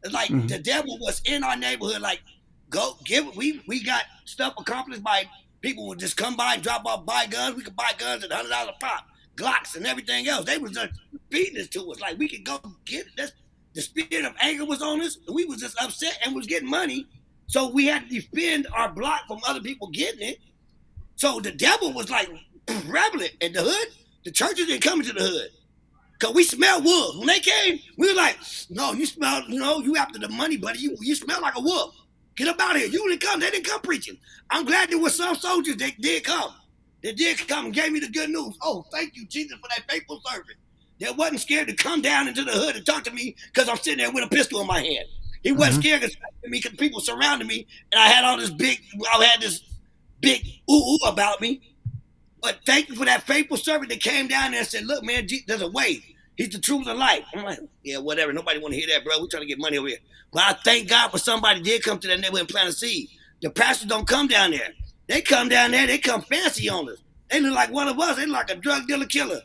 It's like the devil was in our neighborhood. Like, we got stuff accomplished by people who would just come by and drop off, buy guns. We could buy guns at $100 a pop, Glocks and everything else. They was just feeding it to us. Like, we could go get it. The spirit of anger was on us. And we was just upset and was getting money. So we had to defend our block from other people getting it. So the devil was like prevalent in the hood. The churches didn't come into the hood. Cause we smelled wolves. When they came, we were like, no, you smell, you after the money, buddy. You smell like a wolf. Get up out of here. You didn't come. They didn't come preaching. I'm glad there were some soldiers that did come. They did come and gave me the good news. Oh, thank you, Jesus, for that faithful servant. That wasn't scared to come down into the hood and talk to me because I'm sitting there with a pistol in my hand. He wasn't scared to talk to me because people surrounded me and I had this big ooh about me. But thank you for that faithful servant that came down there and said, look, man, there's a way. He's the truth of life. I'm like, yeah, whatever. Nobody want to hear that, bro. We're trying to get money over here. But I thank God for somebody did come to that neighborhood and plant a seed. The pastors don't come down there. They come down there, they come fancy on us. They look like one of us. They look like a drug dealer killer.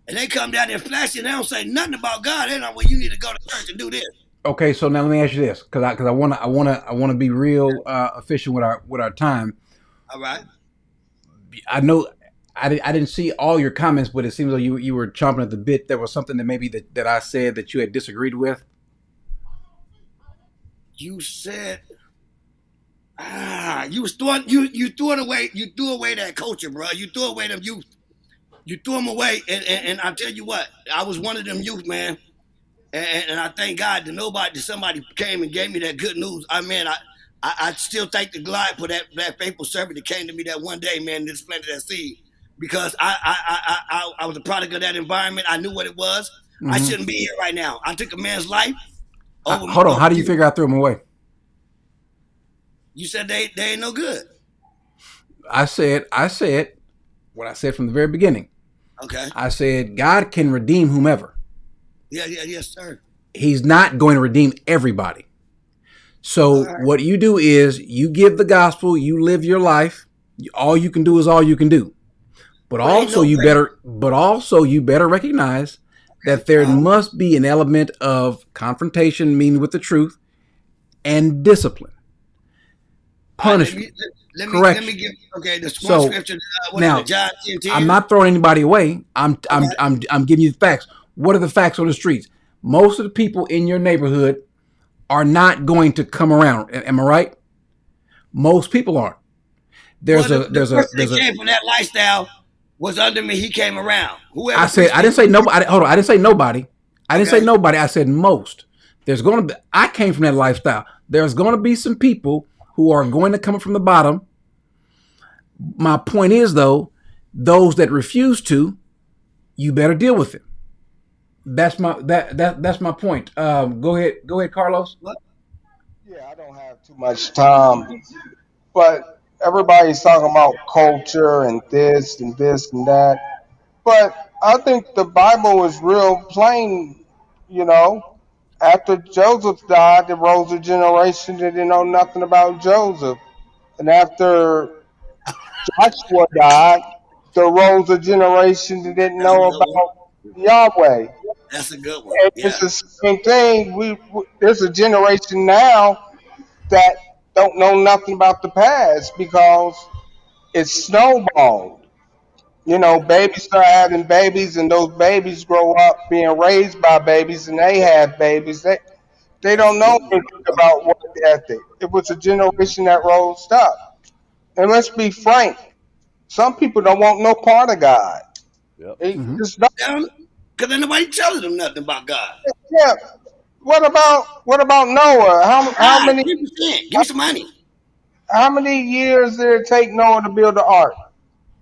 And they come down there flashy and they don't say nothing about God. They're like, well, you need to go to church and do this. Okay, so now let me ask you this, because I want to be real efficient with our time. All right. I know I didn't see all your comments, but it seems like you were chomping at the bit. There was something that maybe that I said that you had disagreed with. You said, you threw away that culture, bro. You threw away them youth. You threw them away, and I tell you what, I was one of them youth, man. And I thank God that somebody came and gave me that good news. I still thank the God for that faithful servant that came to me that one day, man, that planted that seed. Because I was a product of that environment. I knew what it was. I shouldn't be here right now. I took a man's life. Hold on. How do you figure I threw him away? You said they ain't no good. I said what I said from the very beginning. Okay. I said God can redeem whomever. Yeah, yes, sir. He's not going to redeem everybody. So what you do is you give the gospel, you live your life. All you can do is all you can do. But also you better recognize that there must be an element of confrontation, meaning with the truth, and discipline. Punishment. Correction. Let me give the scripture. Now, I'm not throwing anybody away. I'm giving you the facts. What are the facts on the streets? most of the people in your neighborhood are not going to come around. Am I right? Most people aren't. The person that came from that lifestyle was under me. He came around. Whoever I didn't say nobody. Hold on. I didn't say nobody. I didn't say nobody. I said most. There's going to be, I came from that lifestyle. There's going to be some people who are going to come from the bottom. My point is, though, those that refuse to, you better deal with it. That's my point. Go ahead, Carlos. Yeah, I don't have too much time, but everybody's talking about culture and this and that. But I think the Bible is real plain, you know. After Joseph died, there rose a generation that didn't know nothing about Joseph. And after Joshua died, there rose a generation that didn't That's a know good one. about Yahweh. That's a good one. And Yeah. it's the same thing. There's a generation now that don't know nothing about the past because it's snowballed. You know, babies start having babies, and those babies grow up being raised by babies, and they have babies. They That's a don't know good one. anything about work ethic. It was a generation that rose up. And let's be frank, some people don't want no part of God. They just don't. Because then nobody telling them nothing about God. Yeah. What about Noah? How God, many 3%. Give me some money. how many years did it take Noah to build the ark?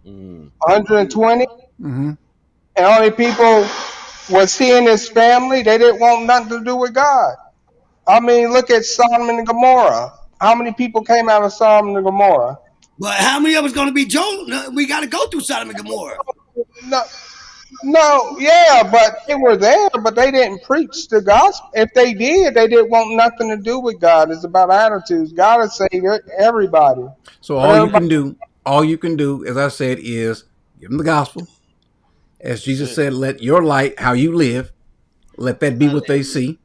120. Mm-hmm. And only people was he and his family. They didn't want nothing to do with God. I mean, look at Sodom and Gomorrah. How many people came out of Sodom and Gomorrah? But how many of us going to be Joe? No, we got to go through Sodom and Gomorrah. No, no, yeah, but they were there, but they didn't preach the gospel. If they did, they didn't want nothing to do with God. It's about attitudes. God is saving everybody. So But everybody, all you can do, as I said, is give them the gospel. As Jesus said, let your light, how you live, let that be what they see.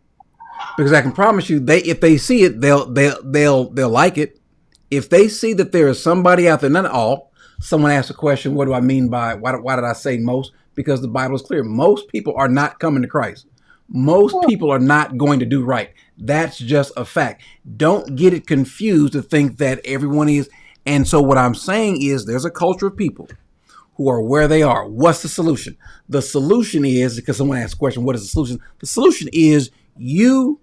Because I can promise you, if they see it, they'll like it. If they see that there is somebody out there, not all. Someone asked a question, what do I mean by why did I say most? Because the Bible is clear. Most people are not coming to Christ. Most people are not going to do right. That's just a fact. Don't get it confused to think that everyone is. And so what I'm saying is there's a culture of people who are where they are. What's the solution? The solution is, because someone asked a question, what is the solution? The solution is you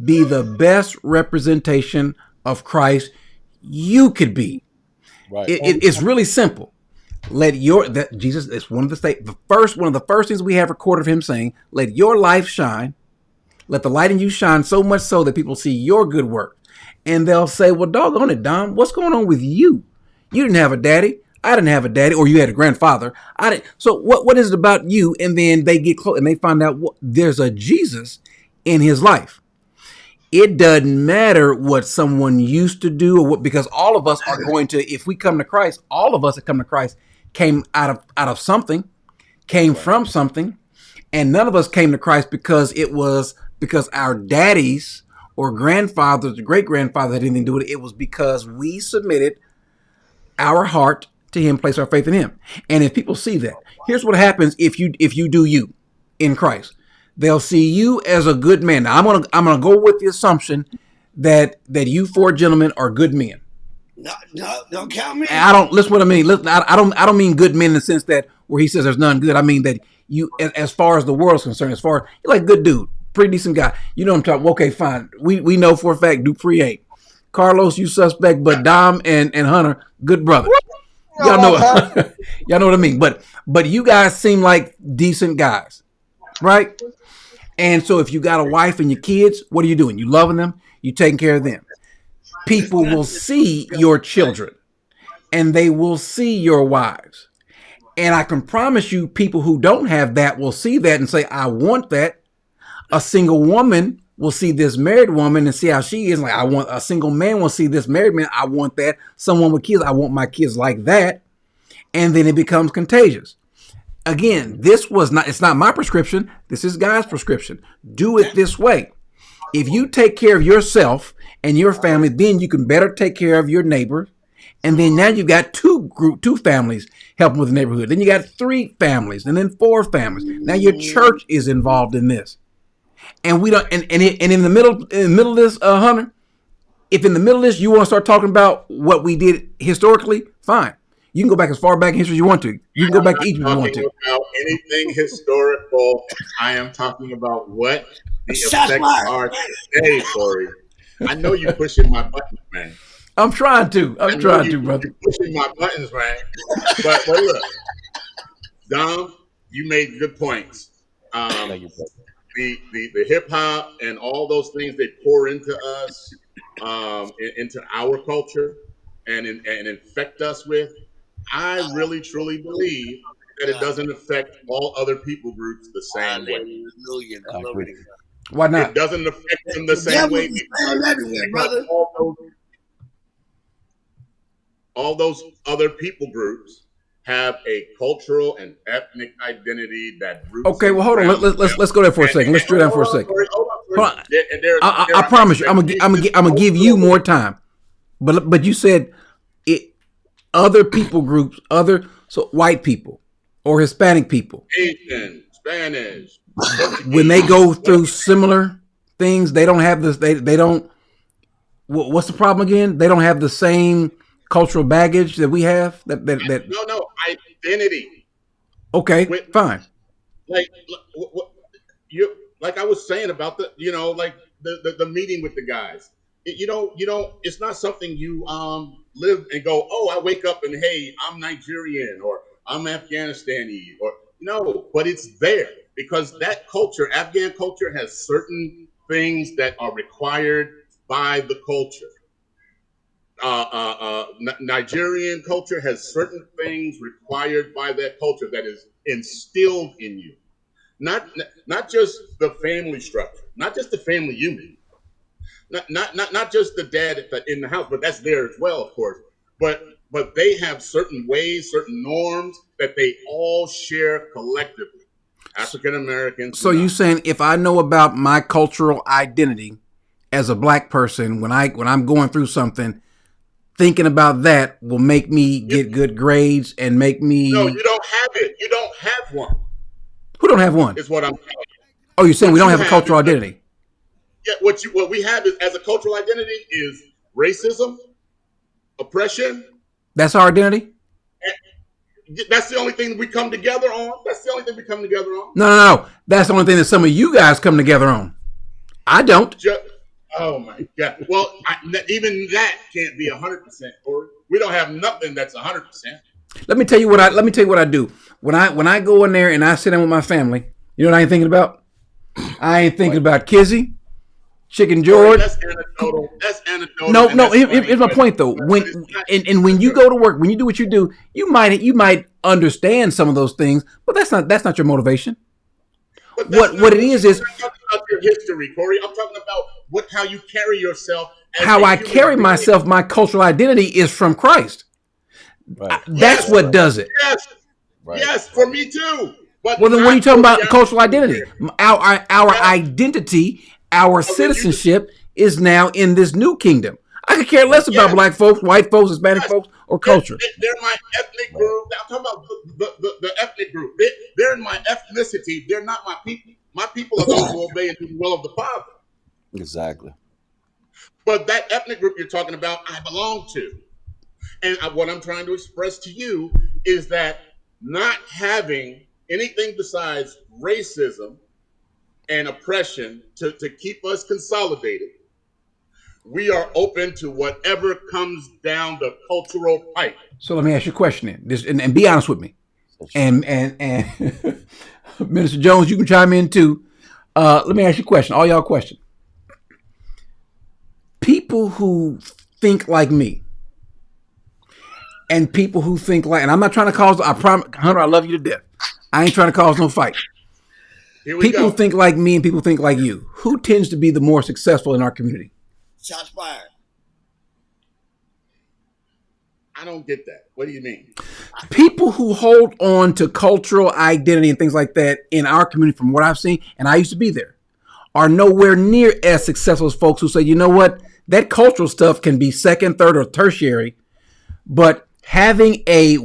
be the best representation of Christ you could be. Right. It's really simple. Jesus is one of the first things we have recorded of him saying, let your life shine. Let the light in you shine so much so that people see your good work. And they'll say, well, doggone it, Dom, what's going on with you? You didn't have a daddy. I didn't have a daddy, or you had a grandfather. I didn't. So what is it about you? And then they get close and they find out there's a Jesus in his life. It doesn't matter what someone used to do or what, because all of us are going to, if we come to Christ, all of us that come to Christ came out of something, came from something, and none of us came to Christ because our daddies or grandfathers, or great grandfathers had anything to do with it. It was because we submitted our heart to him, place our faith in him. And if people see that, here's what happens if you do you in Christ. They'll see you as a good man. Now, I'm gonna go with the assumption that you four gentlemen are good men. No, don't count me. I don't listen. What I mean, listen, I don't mean good men in the sense that where he says there's none good. I mean that you, as far as the world's concerned, as far you're like good dude, pretty decent guy. You know what I'm talking. Okay, fine. We know for a fact Dupree ain't. Carlos, you suspect, but Dom and Hunter, good brother. Y'all know y'all know what I mean. But you guys seem like decent guys, right? And so if you got a wife and your kids, what are you doing? You loving them? You taking care of them? People will see your children and they will see your wives. And I can promise you people who don't have that will see that and say, I want that. A single woman will see this married woman and see how she is. Like, I want a single man will see this married man. I want that. Someone with kids, I want my kids like that. And then it becomes contagious. Again, it's not my prescription. This is God's prescription. Do it this way. If you take care of yourself and your family, then you can better take care of your neighbor. And then now you've got two families helping with the neighborhood. Then you got 3 families and then 4 families. Now your church is involved in this. and we don't, and in the middle of this, Hunter, if in the middle of this you want to start talking about what we did historically, fine. You can go back as far back in history as you want to. You can go back to Egypt if you want to. I'm not talking about anything historical. I am talking about what the effects are today, Corey. I know you're pushing my buttons, man. I'm trying to, brother. You're pushing my buttons, man. But look, Dom, you made good points. The hip hop and all those things they pour into us, into our culture, and infect us with. I really truly believe that it doesn't affect all other people groups the same way. Why not? It doesn't affect them the same way. Brother. All those other people groups have a cultural and ethnic identity that roots. Okay, well, hold on. Let's go there for a second. Let's drill down for a second. Hold on. I promise you, I'm gonna give you more time. But you said it. Other people groups, so white people or Hispanic people, Asian, Spanish. When they go through similar things, they don't have this. They don't. What's the problem again? They don't have the same cultural baggage that we have. That No, identity. Okay, fine. Like I was saying about the meeting with the guys. It's not something you live and go, oh, I wake up and hey, I'm Nigerian or I'm Afghanistani or no, but it's there because that culture, Afghan culture, has certain things that are required by the culture. Nigerian culture has certain things required by that culture that is instilled in you. Not just the family structure, not just the family unit. Not just the dad in the house, but that's there as well, of course. But they have certain ways, certain norms that they all share collectively. African Americans. So you saying if I know about my cultural identity as a black person, when I'm going through something, thinking about that will make me get good grades and make me. No, you don't have it. You don't have one. Who don't have one? Is what I'm telling you. Oh, you're saying we don't have a cultural identity? Yeah, what we have is, as a cultural identity is racism, oppression. That's our identity? That's the only thing we come together on. That's the only thing we come together on. No. That's the only thing that some of you guys come together on. I don't. Oh my God. Well, even that can't be 100%, Corey. We don't have nothing that's 100%. Let me tell you what I do. When I go in there and I sit down with my family, you know what I ain't thinking about? I ain't thinking about Kizzy, Chicken George. That's anecdotal. No. Here's my point though. When you go to work, when you do what you do, you might understand some of those things, but that's not your motivation. What it is I'm talking about your history, Corey. I'm talking about how you carry yourself. How I carry myself, my cultural identity is from Christ. Right. That's what does it. Yes. Right. Yes, for me too. But well, then what are you talking about? Cultural identity. Our identity, our citizenship is now in this new kingdom. I could care less about black folks, white folks, Hispanic folks, or culture. They're my ethnic group. I'm talking about the ethnic group. They're in my ethnicity. They're not my people. My people are those who obey and do the will of the Father. Exactly. But that ethnic group you're talking about, I belong to. And what I'm trying to express to you is that not having anything besides racism and oppression to keep us consolidated, we are open to whatever comes down the cultural pipe. So let me ask you a question then, and be honest with me. And Minister Jones, you can chime in too. Let me ask you a question. All y'all a question. People who think like me and people who think like, and I'm not trying to cause, I promise, Hunter, I love you to death. I ain't trying to cause no fight. People who think like me and people who think like you, who tends to be the more successful in our community? Shots fired. I don't get that. What do you mean? People who hold on to cultural identity and things like that in our community, from what I've seen, and I used to be there, are nowhere near as successful as folks who say, you know what, that cultural stuff can be second, third, or tertiary, but having a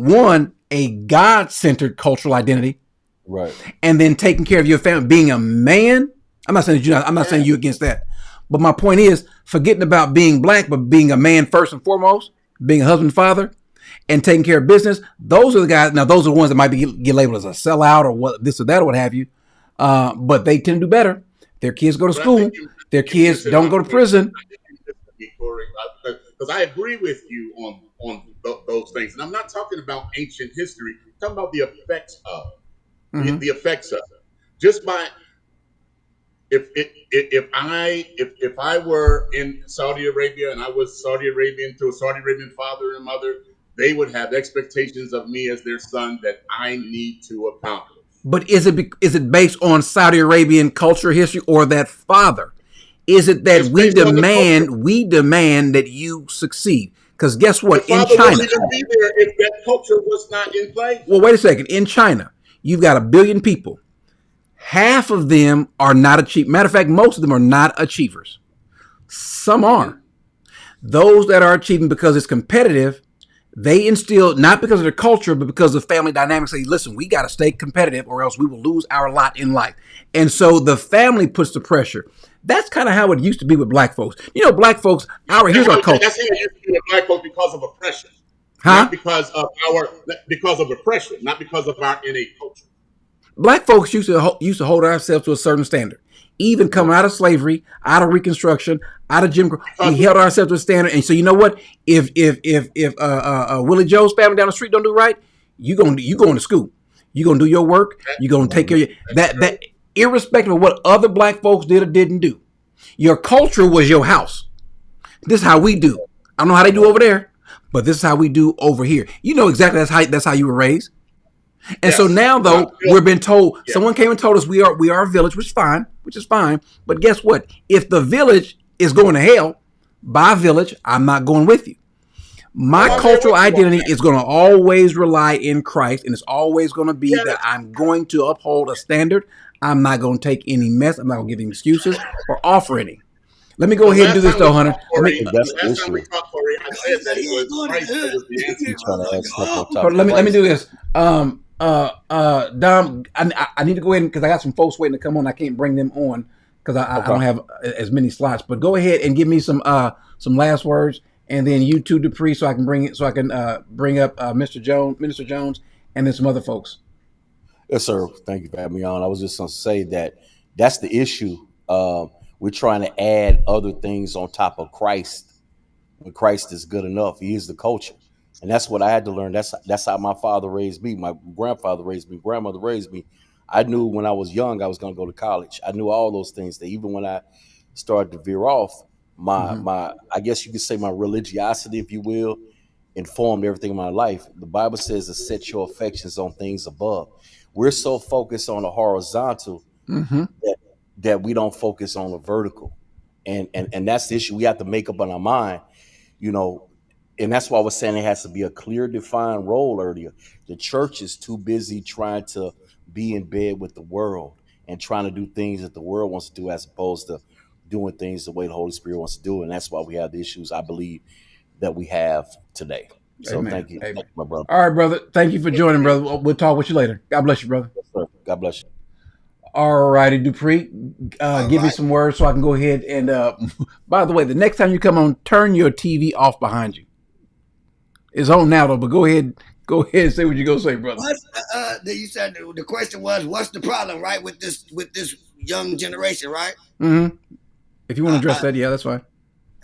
God-centered cultural identity, right, and then taking care of your family, being a man I'm not saying I'm not saying you against that. But my point is, forgetting about being black, but being a man first and foremost, being a husband, father, and taking care of business. Those are the guys. Now, those are the ones that might get labeled as a sellout or what, this or that or what have you. But they tend to do better. Their kids go to school. Their kids don't go to prison. Because I agree with you on those things, and I'm not talking about ancient history. I'm talking about the effects of the effects of it. Just by if I were in Saudi Arabia and I was Saudi Arabian to a Saudi Arabian father and mother, they would have expectations of me as their son that I need to accomplish. But is it based on Saudi Arabian culture, history, or that father? Is it that we demand that you succeed? Because guess what? In China, wouldn't even be there if that culture was not in place. Well, wait a second. In China, you've got 1 billion people. Half of them are not achievers. Matter of fact, most of them are not achievers. Some are. Those that are achieving because it's competitive, they instill, not because of their culture, but because of family dynamics, say, listen, we got to stay competitive or else we will lose our lot in life. And so the family puts the pressure. That's kind of how it used to be with black folks. You know, black folks, here's our culture. That's how it used to be with black folks because of oppression. Huh? Not because of oppression, not because of our innate culture. Black folks used to hold ourselves to a certain standard. Even coming out of slavery, out of Reconstruction, out of Jim Crow, we held ourselves to a standard. And so, you know what? If Willie Joe's family down the street don't do right, you going to school. You gonna do your work. You gonna take care of that. Irrespective of what other black folks did or didn't do, your culture was your house. This is how we do. I don't know how they do over there, but this is how we do over here. You know exactly that's how you were raised. And so now, though, we're being told, someone came and told us we are a village, which is fine. But guess what? If the village is going to hell, by village, I'm not going with you. My cultural identity is going to always rely in Christ, and it's always going to be that I'm going to uphold a standard. I'm not going to take any mess. I'm not going to give any excuses or offer any. Let me go ahead and do this, though, Hunter. Let me do this. Dom, I need to go ahead because I got some folks waiting to come on. I can't bring them on because I don't have as many slots. But go ahead and give me some last words, and then you too, Dupree, so I can bring up Minister Jones, and then some other folks. Yes, sir. Thank you for having me on. I was just going to say that's the issue. We're trying to add other things on top of Christ when Christ is good enough. He is the culture. And that's what I had to learn. That's how my father raised me. My grandfather raised me. Grandmother raised me. I knew when I was young I was going to go to college. I knew all those things. That even when I started to veer off, my I guess you could say my religiosity, if you will, informed everything in my life. The Bible says to set your affections on things above. We're so focused on the horizontal that we don't focus on the vertical. And that's the issue. We have to make up in our mind, and that's why I was saying it has to be a clear, defined role earlier. The church is too busy trying to be in bed with the world and trying to do things that the world wants to do as opposed to doing things the way the Holy Spirit wants to do. And that's why we have the issues, I believe, that we have today. So Amen. thank you. Amen. Thank you, my brother. All right, brother. Thank you for joining, brother. We'll talk with you later. God bless you, brother. Yes, sir. God bless you. All righty, Dupree. Give me some words so I can go ahead and, by the way, the next time you come on, turn your TV off behind you. It's on now, though, but go ahead and say what you're going to say, brother. You said the question was, what's the problem, right, with this young generation, right? Mm-hmm. If you want to address that, yeah, that's fine.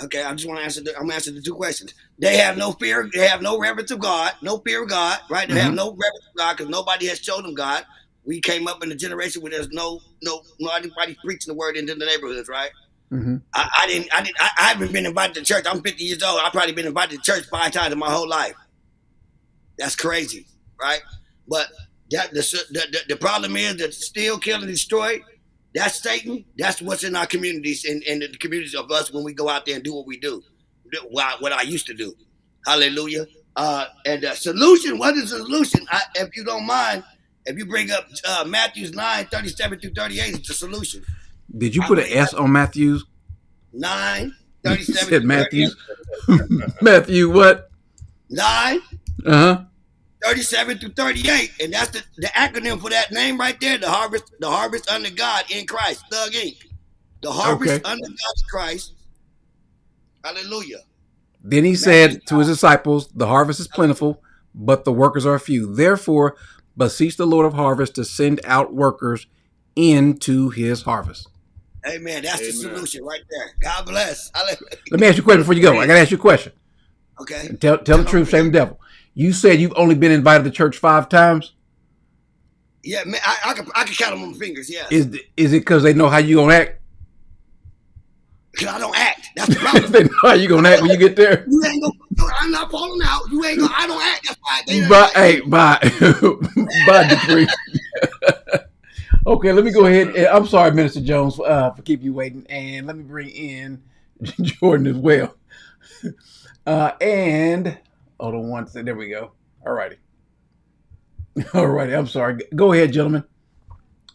Okay, I just want to answer. I'm gonna answer the two questions. They have no fear. They have no reverence of God. No fear of God. Right? They have no reverence of God because nobody has shown them God. We came up in a generation where there's nobody preaching the word into the neighborhoods. Right? Mm-hmm. I haven't been invited to church. I'm 50 years old. I've probably been invited to church 5 times in my whole life. That's crazy, right? But the problem is that steal, kill, and destroy. That's Satan. That's what's in our communities and the communities of us when we go out there and do what we do, what I used to do. Hallelujah. And the solution, what is the solution? If you don't mind, if you bring up Matthew 9, 37 through 38, it's the solution. Did you put an S on Matthews? 9, 37 you said Matthews. Matthew what? 9. 37 through 38, and that's the acronym for that name right there. The harvest under God in Christ. Thug Inc. The harvest Okay. under God's Christ. Hallelujah. Then he said to his disciples, the harvest is plentiful, but the workers are few. Therefore, beseech the Lord of harvest to send out workers into his harvest. Amen. That's the solution right there. God bless. Hallelujah. Let me ask you a question before you go. I got to ask you a question. Okay. And tell the truth, shame the devil. You said you've only been invited to church 5 times? Yeah, man, I can count them on my fingers, yes. Is it because they know how you going to act? Because I don't act. That's the problem. They know how you going to act when you get there? You ain't gonna, I'm not falling out. You ain't gonna, I don't act. That's why they But, hey, bye. Bye, Dupree. Okay, let me go ahead. I'm sorry, Minister Jones, for keeping you waiting. And let me bring in Jordan as well. And hold on one second. There we go. All righty. All righty. I'm sorry. Go ahead, gentlemen.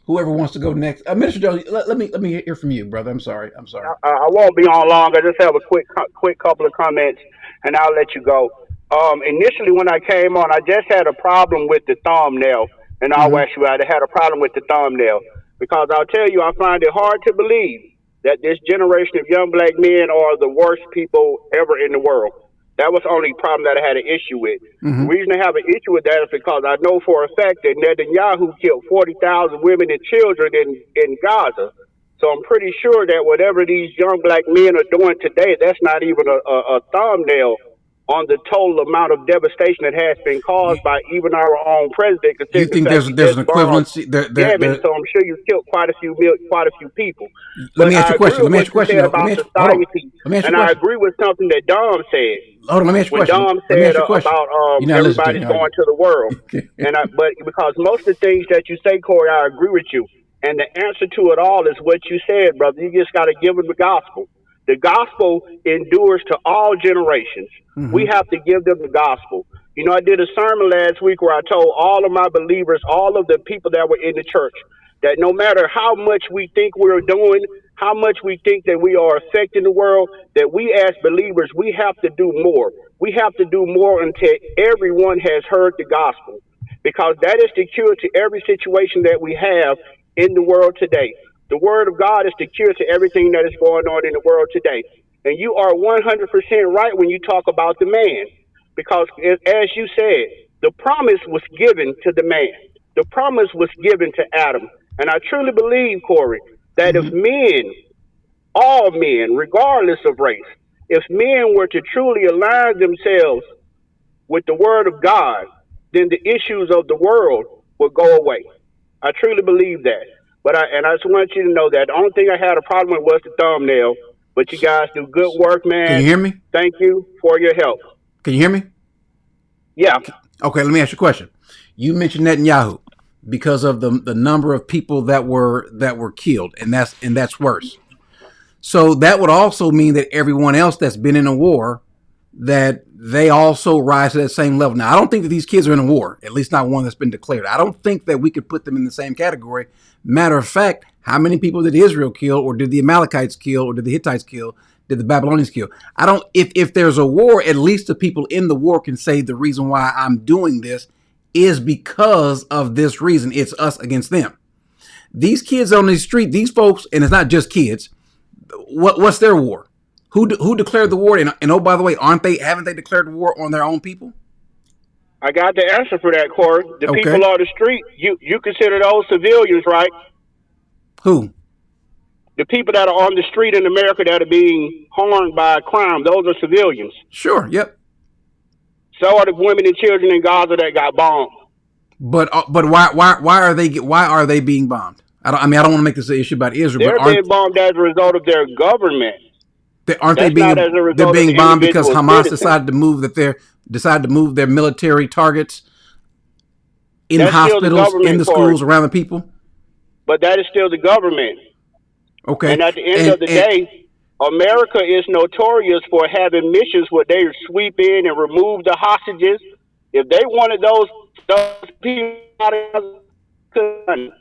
Whoever wants to go next. Minister Jones, let me hear from you, brother. I'm sorry. I won't be on long. I just have a quick couple of comments, and I'll let you go. Initially, when I came on, I just had a problem with the thumbnail, and I'll actually I had a problem with the thumbnail because I'll tell you, I find it hard to believe that this generation of young black men are the worst people ever in the world. That was the only problem that I had an issue with. The reason I have an issue with that is because I know for a fact that Netanyahu killed 40,000 women and children in Gaza. So I'm pretty sure that whatever these young black men are doing today, that's not even a thumbnail on the total amount of devastation that has been caused by even our own president. You think there's an equivalency? So I'm sure you killed quite a few people. Let me ask you a question. Let me ask you a question. About society, and I agree with something that Dom said. Hold on, let me ask you a question. When Dom said about everybody's going to the world, but because most of the things that you say, Corey, I agree with you. And the answer to it all is what you said, brother. You just got to give them the gospel. The gospel endures to all generations. We have to give them the gospel. You know, I did a sermon last week where I told all of my believers, all of the people that were in the church, that no matter how much we think we're doing, how much we think that we are affecting the world, that we as believers, we have to do more. We have to do more until everyone has heard the gospel, because that is the cure to every situation that we have in the world today. The word of God is the cure to everything that is going on in the world today. And you are 100% right when you talk about the man, because as you said, the promise was given to the man. The promise was given to Adam. And I truly believe, Corey, that if men, all men, regardless of race, if men were to truly align themselves with the word of God, then the issues of the world would go away. I truly believe that. But I just want you to know that the only thing I had a problem with was the thumbnail. But you guys do good work, man. Can you hear me? Thank you for your help. Can you hear me? Yeah. Okay, let me ask you a question. You mentioned Netanyahu because of the number of people that were killed, and that's worse. So that would also mean that everyone else that's been in a war, that they also rise to that same level. Now, I don't think that these kids are in a war, at least not one that's been declared. I don't think that we could put them in the same category. Matter of fact, how many people did Israel kill, or did the Amalekites kill, or did the Hittites kill, did the Babylonians kill? I don't. If there's a war, at least the people in the war can say the reason why I'm doing this is because of this reason. It's us against them. These kids on the street, these folks, and it's not just kids. What's their war? Who declared the war? And oh, by the way, haven't they declared war on their own people? I got the answer for that, Corey. The people on the street, you consider those civilians, right? Who? The people that are on the street in America that are being harmed by crime, those are civilians. Sure, yep. So are the women and children in Gaza that got bombed. But why are they being bombed? I don't want to make this an issue about Israel. They're being bombed as a result of their government. They're being bombed because Hamas decided to move their military targets in hospitals, in the schools, around the people. But that is still the government. Okay. And at the end of the day, America is notorious for having missions where they sweep in and remove the hostages. If they wanted those people out of the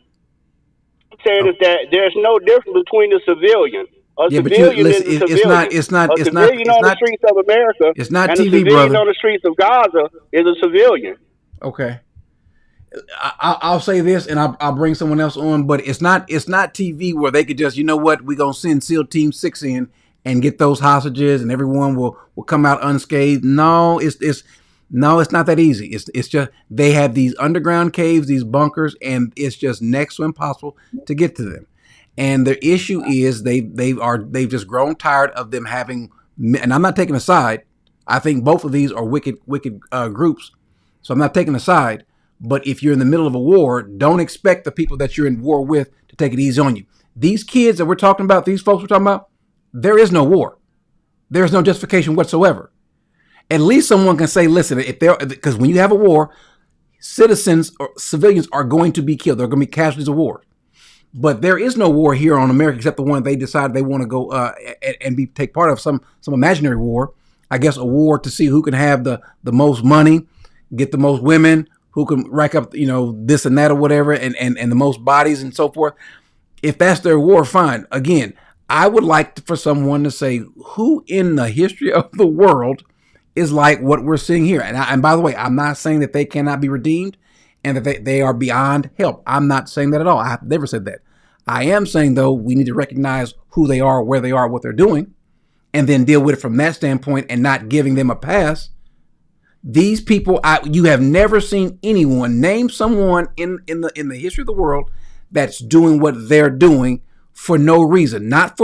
saying is that there's no difference between a civilian. A civilian is a civilian. It's not a civilian on the streets of America. It's not and TV, a civilian brother. on the streets of Gaza is a civilian. Okay. I'll say this, and I'll bring someone else on, but it's not TV where they could just, you know what, we're gonna send SEAL Team 6 in and get those hostages, and everyone will come out unscathed. No, no, it's not that easy. It's just they have these underground caves, these bunkers, and it's just next to impossible to get to them. And the issue is they've just grown tired of them having. And I'm not taking a side. I think both of these are wicked groups. So I'm not taking a side. But if you're in the middle of a war, don't expect the people that you're in war with to take it easy on you. These kids that we're talking about, these folks we're talking about, there is no war. There's no justification whatsoever. At least someone can say, listen, because when you have a war, citizens or civilians are going to be killed. There are going to be casualties of war. But there is no war here on America except the one they decide they want to go and take part of, some imaginary war. I guess a war to see who can have the most money, get the most women, who can rack up, this and that or whatever, and the most bodies and so forth. If that's their war, fine. Again, I would like for someone to say who in the history of the world is like what we're seeing here. And by the way, I'm not saying that they cannot be redeemed and that they are beyond help. I'm not saying that at all. I've never said that. I am saying, though, we need to recognize who they are, where they are, what they're doing, and then deal with it from that standpoint and not giving them a pass. These people, you have never seen anyone name someone in the history of the world that's doing what they're doing for no reason. Not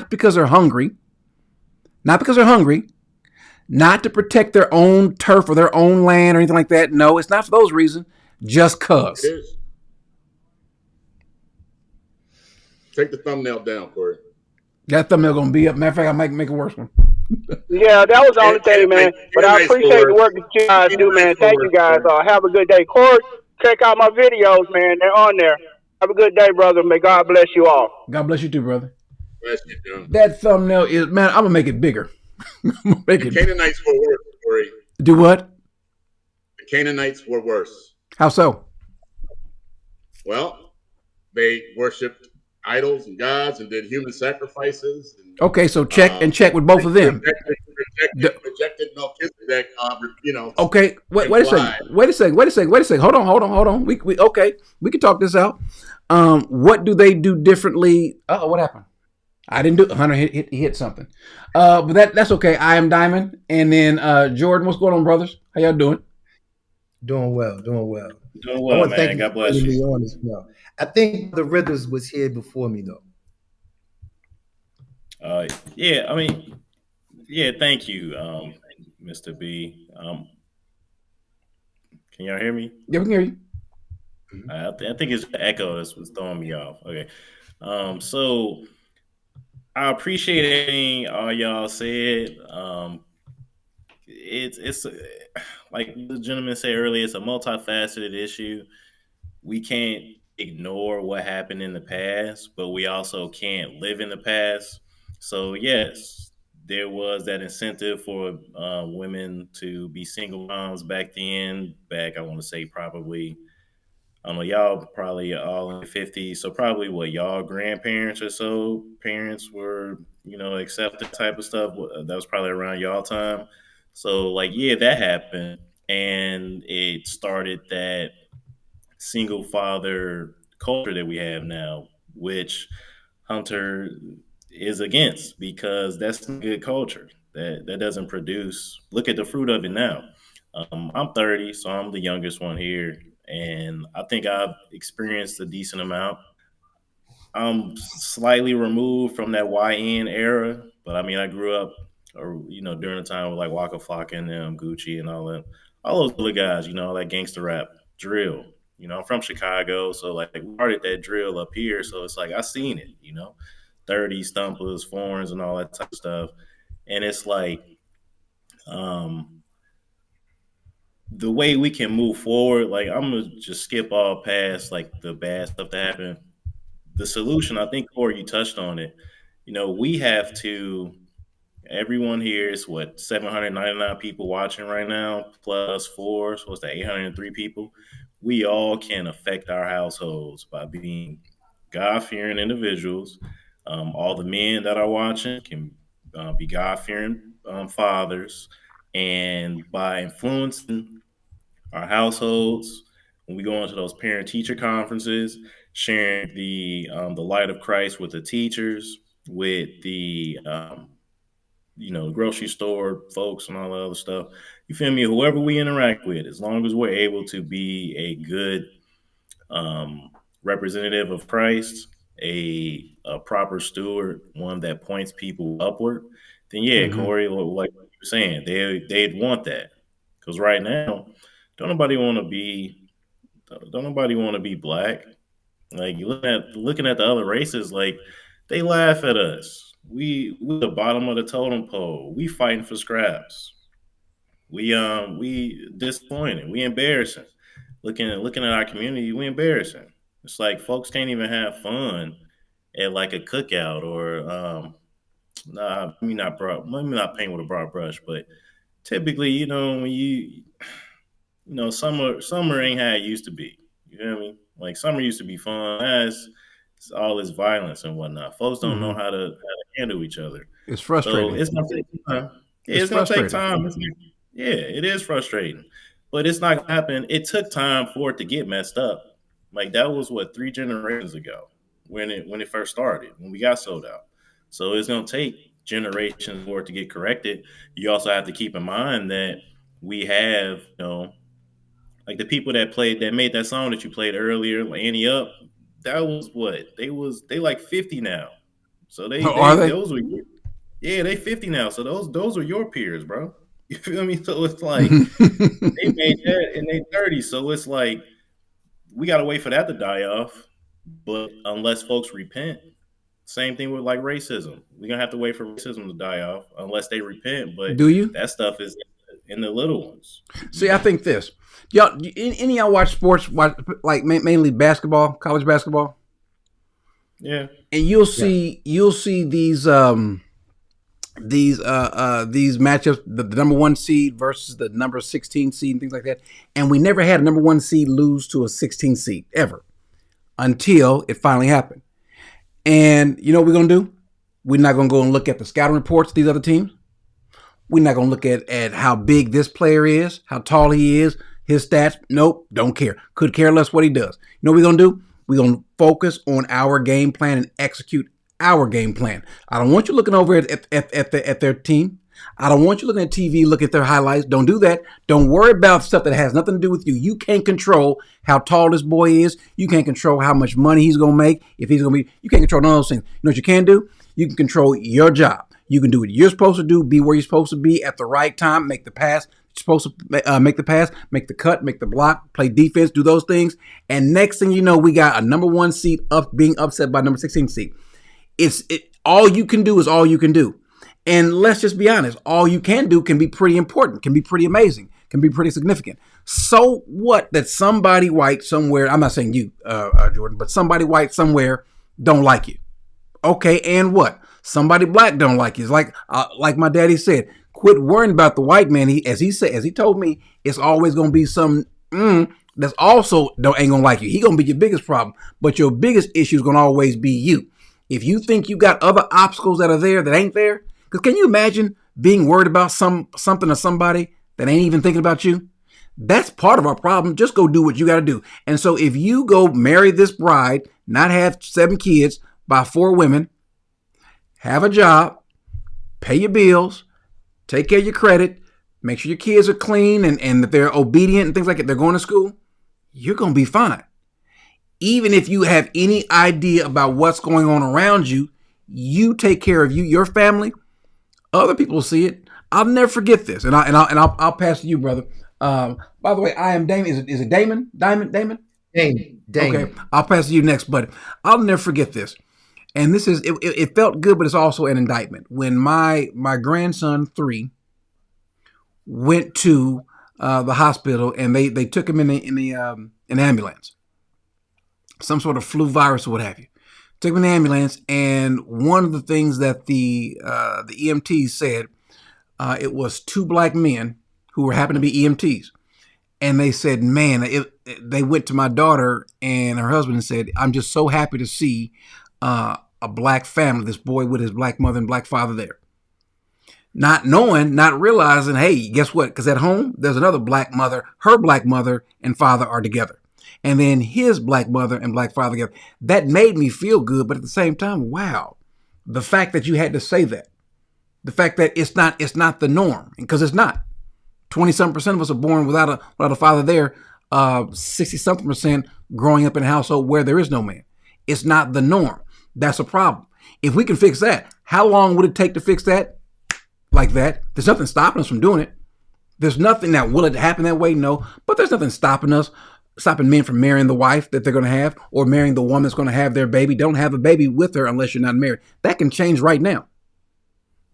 because they're hungry, not to protect their own turf or their own land or anything like that. No, it's not for those reasons. Just cause. It is. Take the thumbnail down, Corey. That thumbnail gonna be up. Matter of fact, I might make a worse one. Yeah, that was the only thing, man. But I appreciate the work that you guys do, man. Thank you, guys. Have a good day. Corey, check out my videos, man. They're on there. Have a good day, brother. May God bless you all. God bless you too, brother. Bless you, John. That thumbnail is, man, I'm gonna make it bigger. The Canaanites were worse, Corey. Do what? The Canaanites were worse. How so? Well, they worshipped idols and gods and did human sacrifices. And, okay, so check with both of them. Rejected Melchizedek, Okay, wait a second. Hold on. We can talk this out. What do they do differently? What happened? I didn't do it. Hunter hit something. But that's okay. I am Diamond. And then Jordan, what's going on, brothers? How y'all doing? Doing well. Doing well, man. God bless you. On as well. I think the Rivers was here before me, though. Thank you, Mr. B. Can y'all hear me? Yeah, we can hear you. I think it's the echo that's what's throwing me off. Okay. So I appreciate everything all y'all said. It's like the gentleman said earlier, it's a multifaceted issue. We can't ignore what happened in the past, but we also can't live in the past. So yes, there was that incentive for women to be single moms back then. I want to say probably, I don't know, y'all probably all in the 50s. So probably what y'all grandparents or so parents were, accepting type of stuff. That was probably around y'all time. So that happened, and it started that single father culture that we have now, which Hunter is against, because that's a good culture. That doesn't produce. Look at the fruit of it now. I'm 30, so I'm the youngest one here, and I think I've experienced a decent amount. I'm slightly removed from that YN era, but I mean, I grew up, during the time with like Waka Flocka and them, Gucci and all those other guys, all that gangster rap, drill. I'm from Chicago, so like we started that drill up here, so it's like I seen it, 30 stumpers, foreigns, and all that type of stuff, and it's like, the way we can move forward, like I'm gonna just skip all past like the bad stuff that happened. The solution, I think, Corey, you touched on it. We have to. Everyone here is 799 people watching right now, plus 4, so it's the 803 people. We all can affect our households by being God-fearing individuals. All the men that are watching can be God-fearing fathers, and by influencing our households, when we go into those parent-teacher conferences, sharing the light of Christ with the teachers, with the grocery store folks and all that other stuff. You feel me? Whoever we interact with, as long as we're able to be a good representative of Christ, a proper steward, one that points people upward, then yeah, Corey, like you were saying, they'd want that. Because right now, don't nobody want to be black. Like you looking at the other races, like they laugh at us. We the bottom of the totem pole. We fighting for scraps. We disappointed. We embarrassing. Looking at our community, we embarrassing. It's like folks can't even have fun at like a cookout or let me not paint with a broad brush, but typically, when summer ain't how it used to be. You know what I mean? Like summer used to be fun as all this violence and whatnot. Folks don't know how to handle each other. It's frustrating. So it's gonna take time. Yeah, it's gonna take time. Yeah, it is frustrating, but it's not gonna happen. It took time for it to get messed up. Like that was 3 generations ago when it first started, when we got sold out. So it's gonna take generations for it to get corrected. You also have to keep in mind that we have, like the people that made that song that you played earlier, like Annie Up, that was they like 50 now. So those were, yeah, they 50 now. So those are your peers, bro. You feel me? So it's like they made that in their 30s. So it's like we gotta wait for that to die off. But unless folks repent, same thing with like racism. We're gonna have to wait for racism to die off unless they repent. But do you? That stuff is in the little ones. See, I think this. Y'all, any of y'all watch sports, like mainly basketball, college basketball? Yeah. And you'll see these matchups, the number 1 seed versus the number 16 seed and things like that. And we never had a number 1 seed lose to a 16 seed ever until it finally happened. And you know what we're going to do? We're not going to go and look at the scouting reports of these other teams. We're not going to look at how big this player is, how tall he is, his stats. Nope, don't care. Could care less what he does. You know what we're going to do? We're going to focus on our game plan and execute our game plan. I don't want you looking over at their team. I don't want you looking at TV, look at their highlights. Don't do that. Don't worry about stuff that has nothing to do with you. You can't control how tall this boy is. You can't control how much money he's going to make. If he's going to be, you can't control none of those things. You know what you can do? You can control your job. You can do what you're supposed to do, be where you're supposed to be at the right time, make the pass. You're supposed to make the pass, make the cut, make the block, play defense, do those things. And next thing you know, we got a number 1 seed being upset by number 16 seed. All you can do is all you can do. And let's just be honest, all you can do can be pretty important, can be pretty amazing, can be pretty significant. So what that somebody white somewhere, I'm not saying you, Jordan, but somebody white somewhere don't like you. Okay, and what? Somebody black don't like you. It's like my daddy said, quit worrying about the white man. As he told me, it's always going to be some that's also ain't going to like you. He going to be your biggest problem, but your biggest issue is going to always be you. If you think you got other obstacles that are there that ain't there, because can you imagine being worried about something or somebody that ain't even thinking about you? That's part of our problem. Just go do what you got to do. And so if you go marry this bride, not have 7 kids by 4 women, have a job, pay your bills, take care of your credit, make sure your kids are clean and that they're obedient and things like that, they're going to school, you're going to be fine. Even if you have any idea about what's going on around you, you take care of your family, other people will see it. I'll never forget this. And I'll pass to you, brother. By the way, I am Damon. Is it Damon? Damon? Damon. Okay, I'll pass to you next, but I'll never forget this. And this is, it felt good, but it's also an indictment. When my grandson, 3, went to the hospital and they took him in an ambulance, some sort of flu virus or what have you. Took him in the ambulance, and one of the things that the EMTs said, it was 2 black men who happened to be EMTs. And they said, man, they went to my daughter and her husband and said, I'm just so happy to see a black family, this boy with his black mother and black father there. Not knowing, not realizing, hey, guess what? Because at home, there's another black mother, her black mother and father are together. and then his black mother and black father together. That made me feel good, but at the same time, wow, the fact that you had to say that, the fact that it's not the norm, because it's not. 20-something% of us are born without a father there. 60-something% growing up in a household where there is no man. It's not the norm. That's a problem. If we can fix that, how long would it take to fix that? Like that? There's nothing stopping us from doing it. There's nothing. Now, will it happen that way? No. But there's nothing stopping men from marrying the wife that they're going to have, or marrying the woman that's going to have their baby. Don't have a baby with her unless you're not married. That can change right now.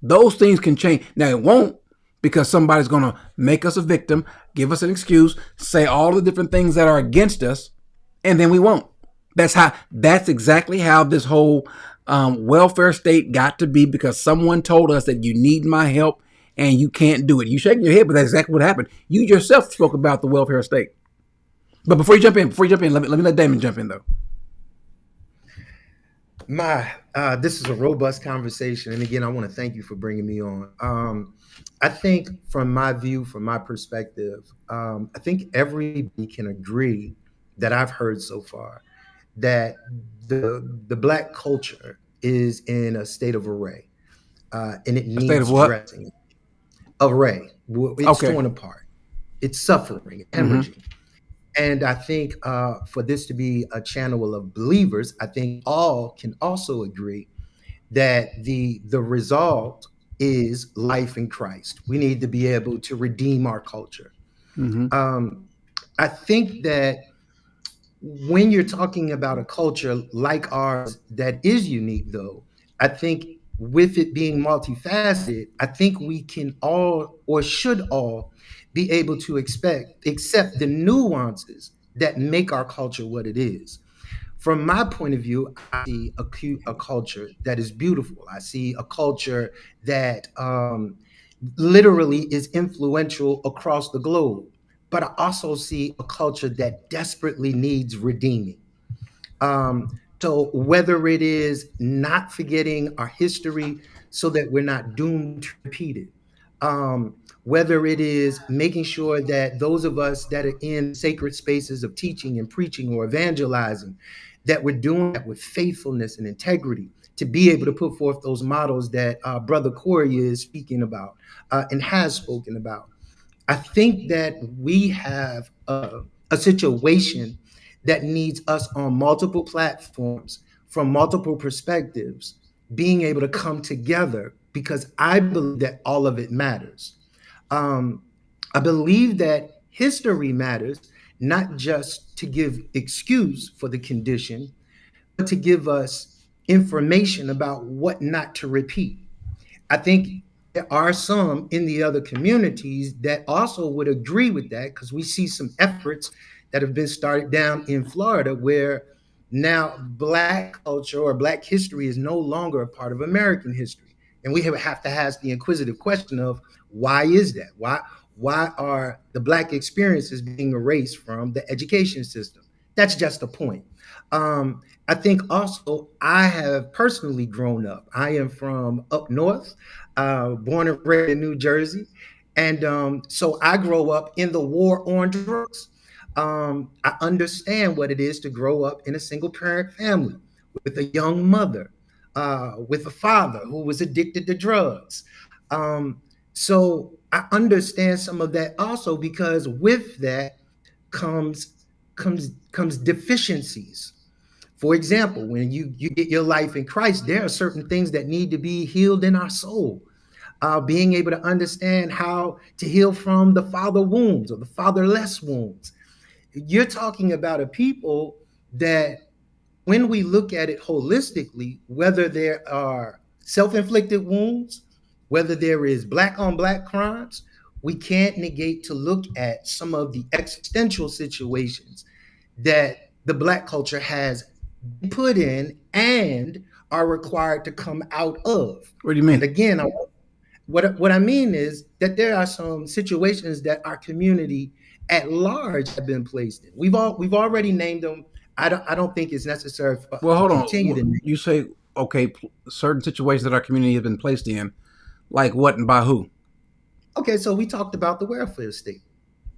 Those things can change. Now, it won't, because somebody's going to make us a victim, give us an excuse, say all the different things that are against us, and then we won't. That's exactly how this whole welfare state got to be, because someone told us that you need my help and you can't do it. You shaking your head, but that's exactly what happened. You yourself spoke about the welfare state. But before you jump in, let me let Damon jump in, though. This is a robust conversation, and again, I want to thank you for bringing me on. I think, from my view, from my perspective, I think everybody can agree that I've heard so far that the Black culture is in a state of array, and it needs dressing. Array. It's torn apart. It's suffering, hemorrhaging. And I think for this to be a channel of believers, I think all can also agree that the result is life in Christ. We need to be able to redeem our culture. I think that when you're talking about a culture like ours that is unique, though, I think with it being multifaceted, I think we can all, or should all, be able to accept the nuances that make our culture what it is. From my point of view, I see a culture that is beautiful. I see a culture that literally is influential across the globe. But I also see a culture that desperately needs redeeming. So whether it is not forgetting our history so that we're not doomed to repeat it, whether it is making sure that those of us that are in sacred spaces of teaching and preaching or evangelizing, that we're doing that with faithfulness and integrity to be able to put forth those models that Brother Corey is speaking about and has spoken about. I think that we have a situation that needs us on multiple platforms from multiple perspectives being able to come together, because I believe that all of it matters. I believe that history matters, not just to give excuse for the condition, but to give us information about what not to repeat. I think there are some in the other communities that also would agree with that, because we see some efforts that have been started down in Florida where now Black culture or Black history is no longer a part of American history. And we have to ask the inquisitive question of, why is that? Why are the Black experiences being erased from the education system? That's just a point. I think also I have personally grown up. I am from up north, born and bred in New Jersey. And so I grow up in the war on drugs. I understand what it is to grow up in a single parent family with a young mother, with a father who was addicted to drugs. So I understand some of that also, because with that comes deficiencies. For example, when you get your life in Christ, there are certain things that need to be healed in our soul. Being able to understand how to heal from the father wounds or the fatherless wounds. You're talking about a people that, when we look at it holistically, whether there are self-inflicted wounds, whether there is Black on Black crimes, we can't negate to look at some of the existential situations that the Black culture has put in and are required to come out of. What do you mean? And again, what I mean is that there are some situations that our community at large have been placed in. We've already named them. I don't think it's necessary for Well, hold to on. continue to name. You say, okay, certain situations that our community has been placed in, like what and by who? Okay, so we talked about the welfare state.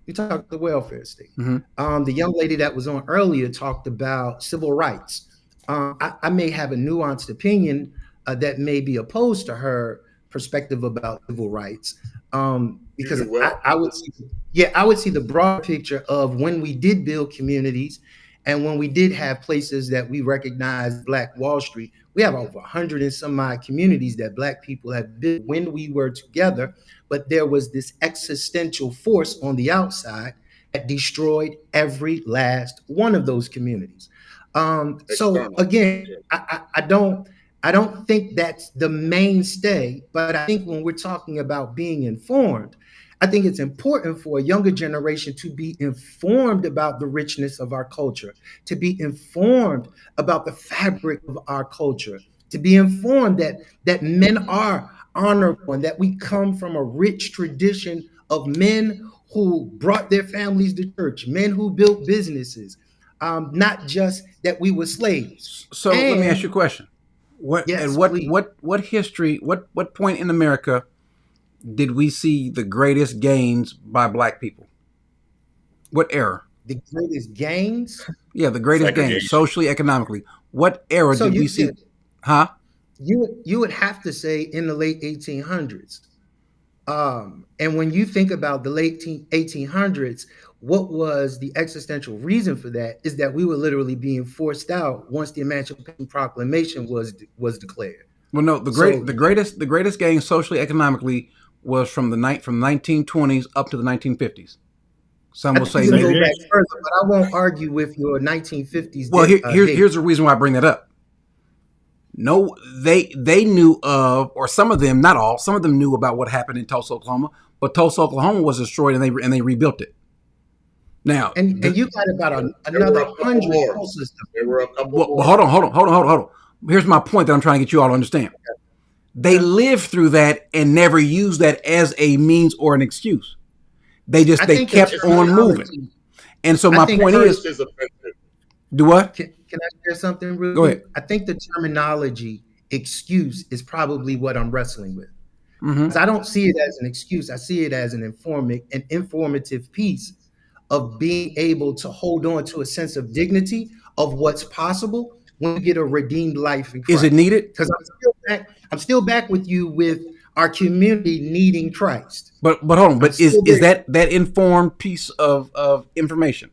You talk the welfare state. Mm-hmm. The young lady that was on earlier talked about civil rights. I may have a nuanced opinion that may be opposed to her perspective about civil rights, because I would see, yeah, I would see the broad picture of when we did build communities and when we did have places that we recognized Black Wall Street. We have over 100 and some odd communities that Black people have built when we were together, but there was this existential force on the outside that destroyed every last one of those communities. So again, I don't think that's the mainstay, but I think when we're talking about being informed, I think it's important for a younger generation to be informed about the richness of our culture, to be informed about the fabric of our culture, to be informed that men are honorable and that we come from a rich tradition of men who brought their families to church, men who built businesses, not just that we were slaves. So let me ask you a question. What history, what point in America did we see the greatest gains by Black people? What era? The greatest gains? Yeah, the greatest gains, socially, economically. What era did we see? Huh? You would have to say in the late 1800s. And when you think about the late 1800s, what was the existential reason for that is that we were literally being forced out once the Emancipation Proclamation was declared. Well, no, the greatest gain socially, economically was from the 1920s up to the 1950s. Some will say maybe go back further, but I won't argue with your 1950s. Well, here's the reason why I bring that up. No, they knew of, or some of them, not all, some of them knew about what happened in Tulsa, Oklahoma, but Tulsa, Oklahoma was destroyed and they rebuilt it. Now, and you got about another 100 systems. There were a couple. Well, hold on. Here's my point that I'm trying to get you all to understand. They lived through that and never used that as a means or an excuse. They kept on moving. And so my point is, do what? Can I share something real Go ahead. I think the terminology excuse is probably what I'm wrestling with. Mm-hmm. I don't see it as an excuse. I see it as an informative piece of being able to hold on to a sense of dignity of what's possible when you get a redeemed life in Christ. Is it needed? Because I'm still back with you with our community needing Christ. But hold on. But is that informed piece of information?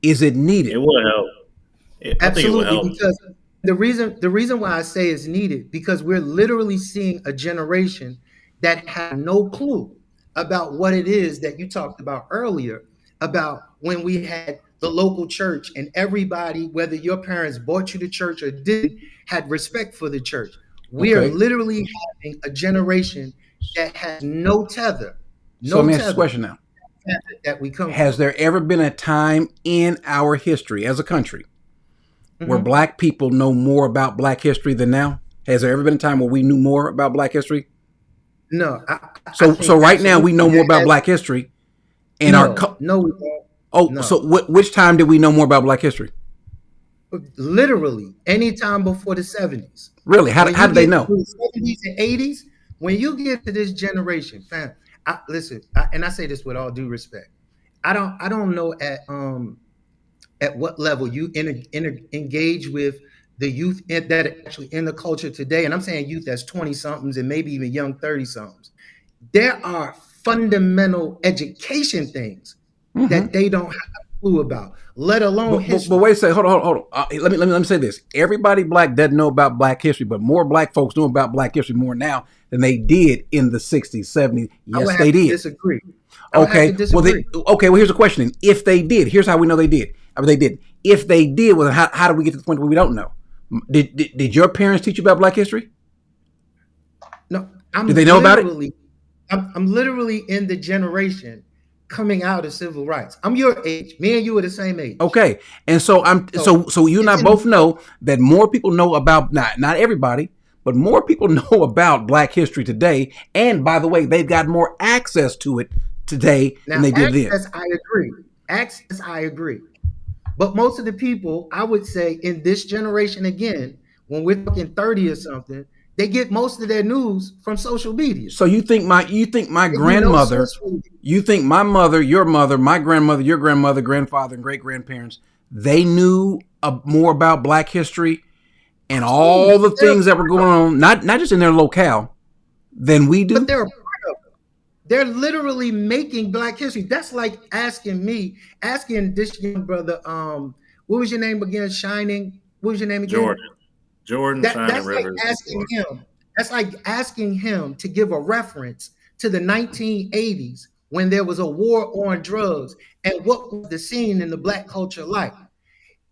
Is it needed? It will help. Absolutely, because the reason why I say it's needed, because we're literally seeing a generation that have no clue about what it is that you talked about earlier, about when we had the local church and everybody, whether your parents brought you to church or didn't, had respect for the church. We are literally having a generation that has no tether. So let me ask this question now. That we come Has there ever been a time in our history as a country where Black people know more about Black history than now? Has there ever been a time where we knew more about Black history? No. So right now we know more about Black history, and So which time did we know more about Black history? Literally any time before the 70s. Really? How did they know? The 70s and 80s. When you get to this generation, fam. Listen, and I say this with all due respect. I don't know at what level you engage with the youth that are actually in the culture today. And I'm saying youth that's 20 somethings and maybe even young 30 somethings. There are fundamental education things that they don't have a clue about, let alone history. But wait a second, hold on. Let me say this. Everybody Black doesn't know about Black history, but more Black folks know about Black history more now than they did in the 60s, 70s. Yes, they did. Disagree. Okay. Well, here's a question. If they did, here's how we know they did. They did. If they did, well, how do we get to the point where we don't know? Did your parents teach you about Black history? No. Did they know about it? I'm literally in the generation coming out of civil rights. I'm your age. Me and you are the same age. Okay. And so so you and I both know that more people know about, not everybody, but more people know about Black history today. And by the way, they've got more access to it today than they did then. Access, I agree. But most of the people, I would say, in this generation, again, when we're talking 30 or something, They get most of their news from social media. So you think my grandmother, you think my mother, your mother, my grandmother, your grandmother, grandfather, and great grandparents, they knew more about Black history and all the things that were going on, not just in their locale, than we do. But they're a part of it. They're literally making Black history. That's like asking this young brother, what was your name again? Shining. What was your name again? Jordan Shining Rivers. That's like asking him to give a reference to the 1980s when there was a war on drugs and what was the scene in the Black culture like.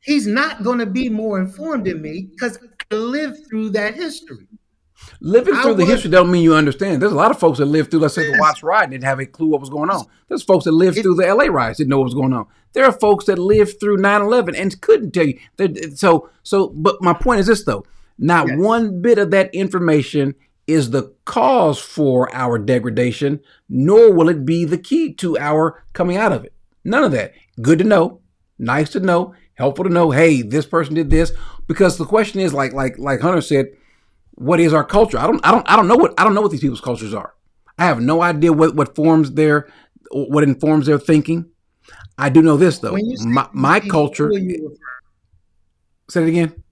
He's not going to be more informed than me because I lived through that history. Living through the history don't mean you understand. There's a lot of folks that lived through, let's say, the Watts riot and didn't have a clue what was going on. There's folks that lived through the LA riots, didn't know what was going on. There are folks that lived through 9/11 and couldn't tell you. But my point is this, though. Not one bit of that information is the cause for our degradation, nor will it be the key to our coming out of it. None of that. Good to know, nice to know, helpful to know, hey, this person did this. Because the question is, like Hunter said, what is our culture? I don't know what these people's cultures are. I have no idea what informs their thinking. I do know this, though. My culture. Say it again.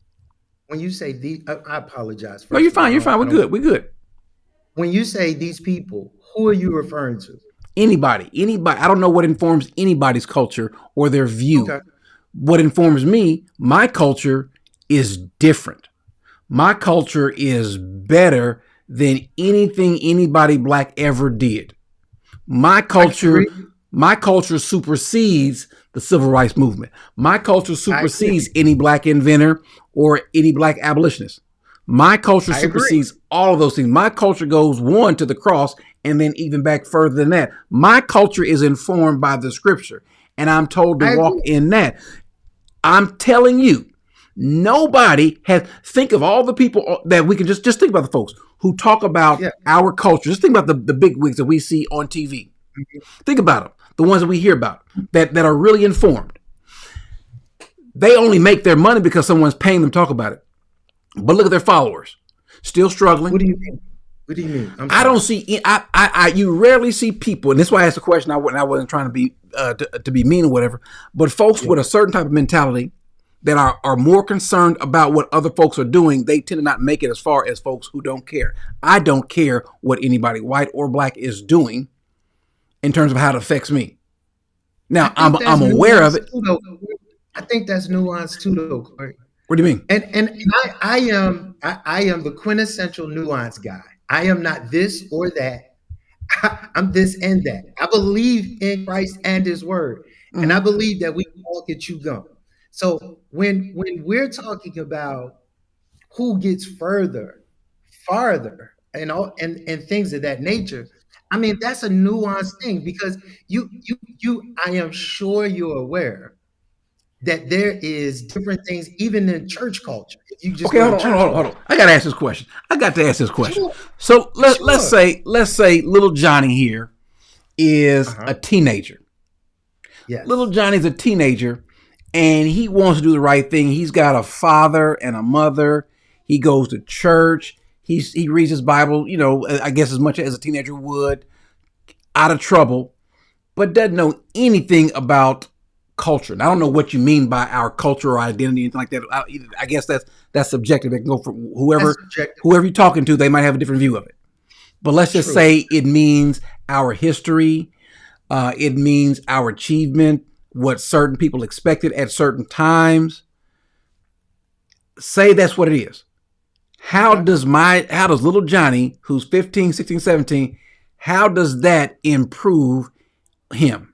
When you say these, I apologize. No, you're fine. You're fine. We're good. When you say these people, who are you referring to? Anybody. I don't know what informs anybody's culture or their view. Okay. What informs me, my culture is different. My culture is better than anything anybody Black ever did. My culture supersedes the civil rights movement. My culture supersedes any Black inventor or any Black abolitionist. My culture supersedes all of those things. My culture goes one to the cross and then even back further than that. My culture is informed by the scripture, and I'm told to walk in that. I'm telling you, nobody has. Think of all the people that we can just think about the folks who talk about our culture. Just think about the big wigs that we see on TV. Think about them, the ones that we hear about that are really informed. They only make their money because someone's paying them to talk about it. But look at their followers, still struggling. What do you mean? What do you mean? I don't see. You rarely see people, and this is why I asked the question. I wasn't trying to be to be mean or whatever. But folks with a certain type of mentality that are more concerned about what other folks are doing, they tend to not make it as far as folks who don't care. I don't care what anybody, white or Black, is doing in terms of how it affects me. Now, I'm aware of it. I think that's nuanced too, though, Corey. What do you mean? And I am the quintessential nuance guy. I am not this or that. I'm this and that. I believe in Christ and His Word, and I believe that we all get chewed gum. So when we're talking about who gets farther, and things of that nature, I mean that's a nuanced thing because you I am sure you're aware that there is different things even in church culture. If you just hold on. I got to ask this question. Sure. So let's say little Johnny here is a teenager. Yes. Little Johnny's a teenager and he wants to do the right thing. He's got a father and a mother. He goes to church. He reads his Bible, I guess as much as a teenager would, out of trouble, but doesn't know anything about culture. And I don't know what you mean by our culture or identity, anything like that. I guess that's subjective. It can go for whoever you're talking to. They might have a different view of it. But let's just say it means our history. It means our achievement, what certain people expected at certain times. Say that's what it is. How does little Johnny, who's 15, 16, 17, how does that improve him?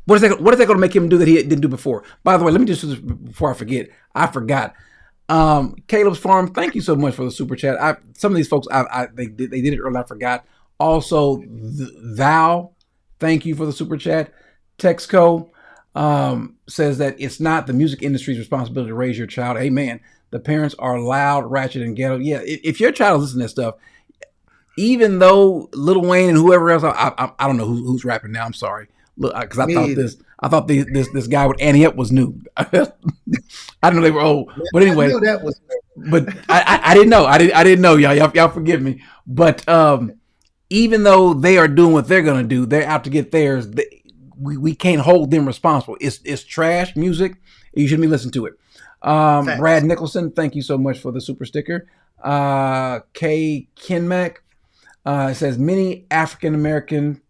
What is that going to make him do that he didn't do before? By the way, let me just do this before I forget. I forgot. Caleb's Farm, thank you so much for the super chat. Some of these folks, they did it earlier. I forgot. Also, Thou, thank you for the super chat. Texco says that it's not the music industry's responsibility to raise your child. Amen. The parents are loud, ratchet, and ghetto. Yeah, if your child is listening to this stuff, even though Lil Wayne and whoever else, I don't know who's rapping now. I'm sorry. Look, because I thought this guy with Annie Up was new. I didn't know they were old, but anyway. but I didn't know. I didn't know, y'all. Y'all forgive me. But even though they are doing what they're gonna do, they're out to get theirs. We can't hold them responsible. It's trash music. You shouldn't be listening to it. Brad Nicholson, thank you so much for the super sticker. Kay Kinmack says many African American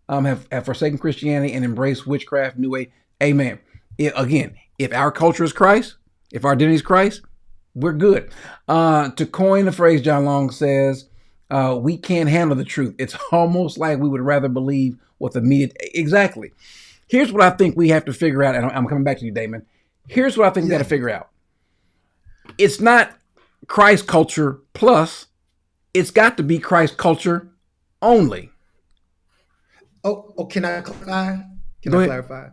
have forsaken Christianity and embraced witchcraft, New Age. Amen. If our culture is Christ, if our identity is Christ, we're good. To coin the phrase, John Long says, we can't handle the truth. It's almost like we would rather believe what the media. Exactly. Here's what I think we have to figure out, and I'm coming back to you, Damon. Here's what I think we got to figure out. It's not Christ culture plus. It's got to be Christ culture only. Oh, can I clarify? Go ahead. Clarify?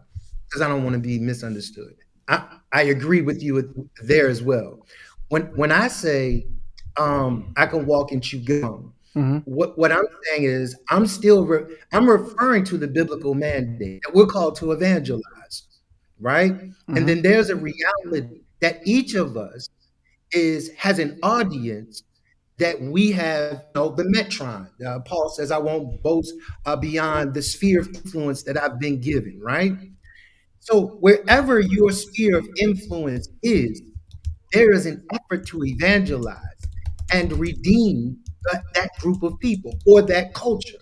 Because I don't want to be misunderstood. I agree with you there as well. When I say I can walk and chew gum, what I'm saying is I'm referring to the biblical mandate that we're called to evangelize, right? And then there's a reality that each of us has an audience that we have, the metron. Paul says, I won't boast beyond the sphere of influence that I've been given, right? So wherever your sphere of influence is, there is an effort to evangelize and redeem that group of people or that culture.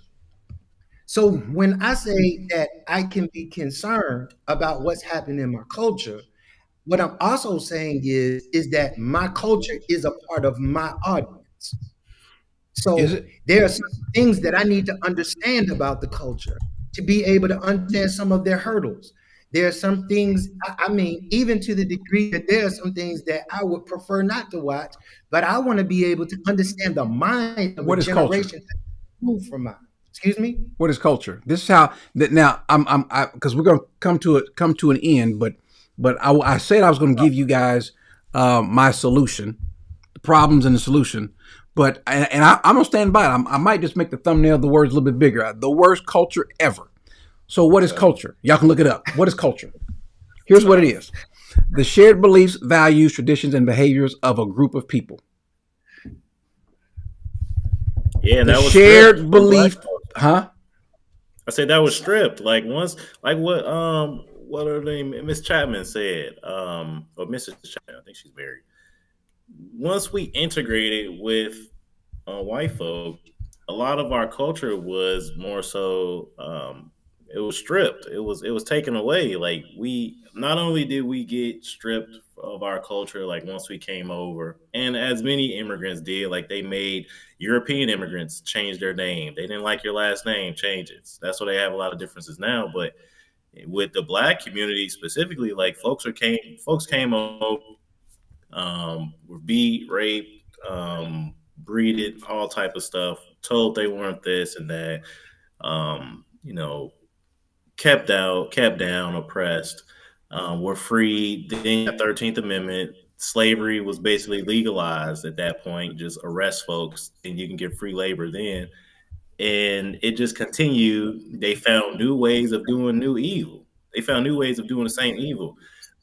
So when I say that I can be concerned about what's happening in my culture, what I'm also saying is that my culture is a part of my audience. So there are some things that I need to understand about the culture to be able to understand some of their hurdles. There are some things, I mean, even to the degree that there are some things that I would prefer not to watch, but I want to be able to understand the mind of What a is culture? generation that moved from mine. Excuse me? What is culture? This is how that now because we're going to come to an end, but I said I was going to give you guys my solution, the problems and the solution. But I'm gonna stand by it. I might just make the thumbnail the words a little bit bigger. The worst culture ever. So what is culture? Y'all can look it up. What is culture? Here's what it is: the shared beliefs, values, traditions, and behaviors of a group of people. Yeah, the that was shared stripped. belief, huh? I said that was stripped. Like once, like what her name, Miss Chapman said, or Mrs. Chapman, I think she's married. Once we integrated with white folk, a lot of our culture was more so it was stripped. It was taken away. Like we not only did we get stripped of our culture, like once we came over, and as many immigrants did, like they made European immigrants change their name. They didn't like your last name, change it. That's why they have a lot of differences now. But with the black community specifically, like folks came over, were beat, raped, breeded, all type of stuff, told they weren't this and that, kept down, oppressed, were freed. Then the 13th Amendment, slavery was basically legalized at that point. Just arrest folks and you can get free labor then. And it just continued. They found new ways of doing new evil. They found new ways of doing the same evil.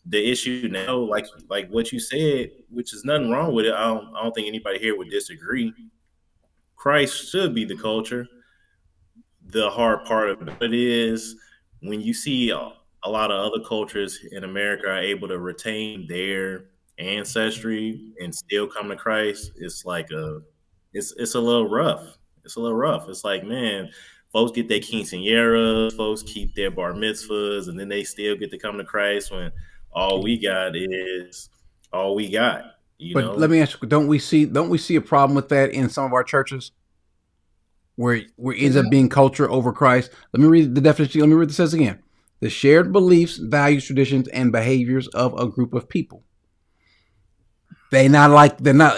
The issue now, like what you said, which is nothing wrong with it. I don't think anybody here would disagree. Christ should be the culture. The hard part of it is when you see a lot of other cultures in America are able to retain their ancestry and still come to Christ. It's like it's a little rough. It's a little rough. It's like, man, folks get their quinceañeras, folks keep their bar mitzvahs, and then they still get to come to Christ when all we got is all we got. But let me ask you: don't we see a problem with that in some of our churches, where it ends up being culture over Christ? Let me read the definition. Let me read what it says again: the shared beliefs, values, traditions, and behaviors of a group of people. They're not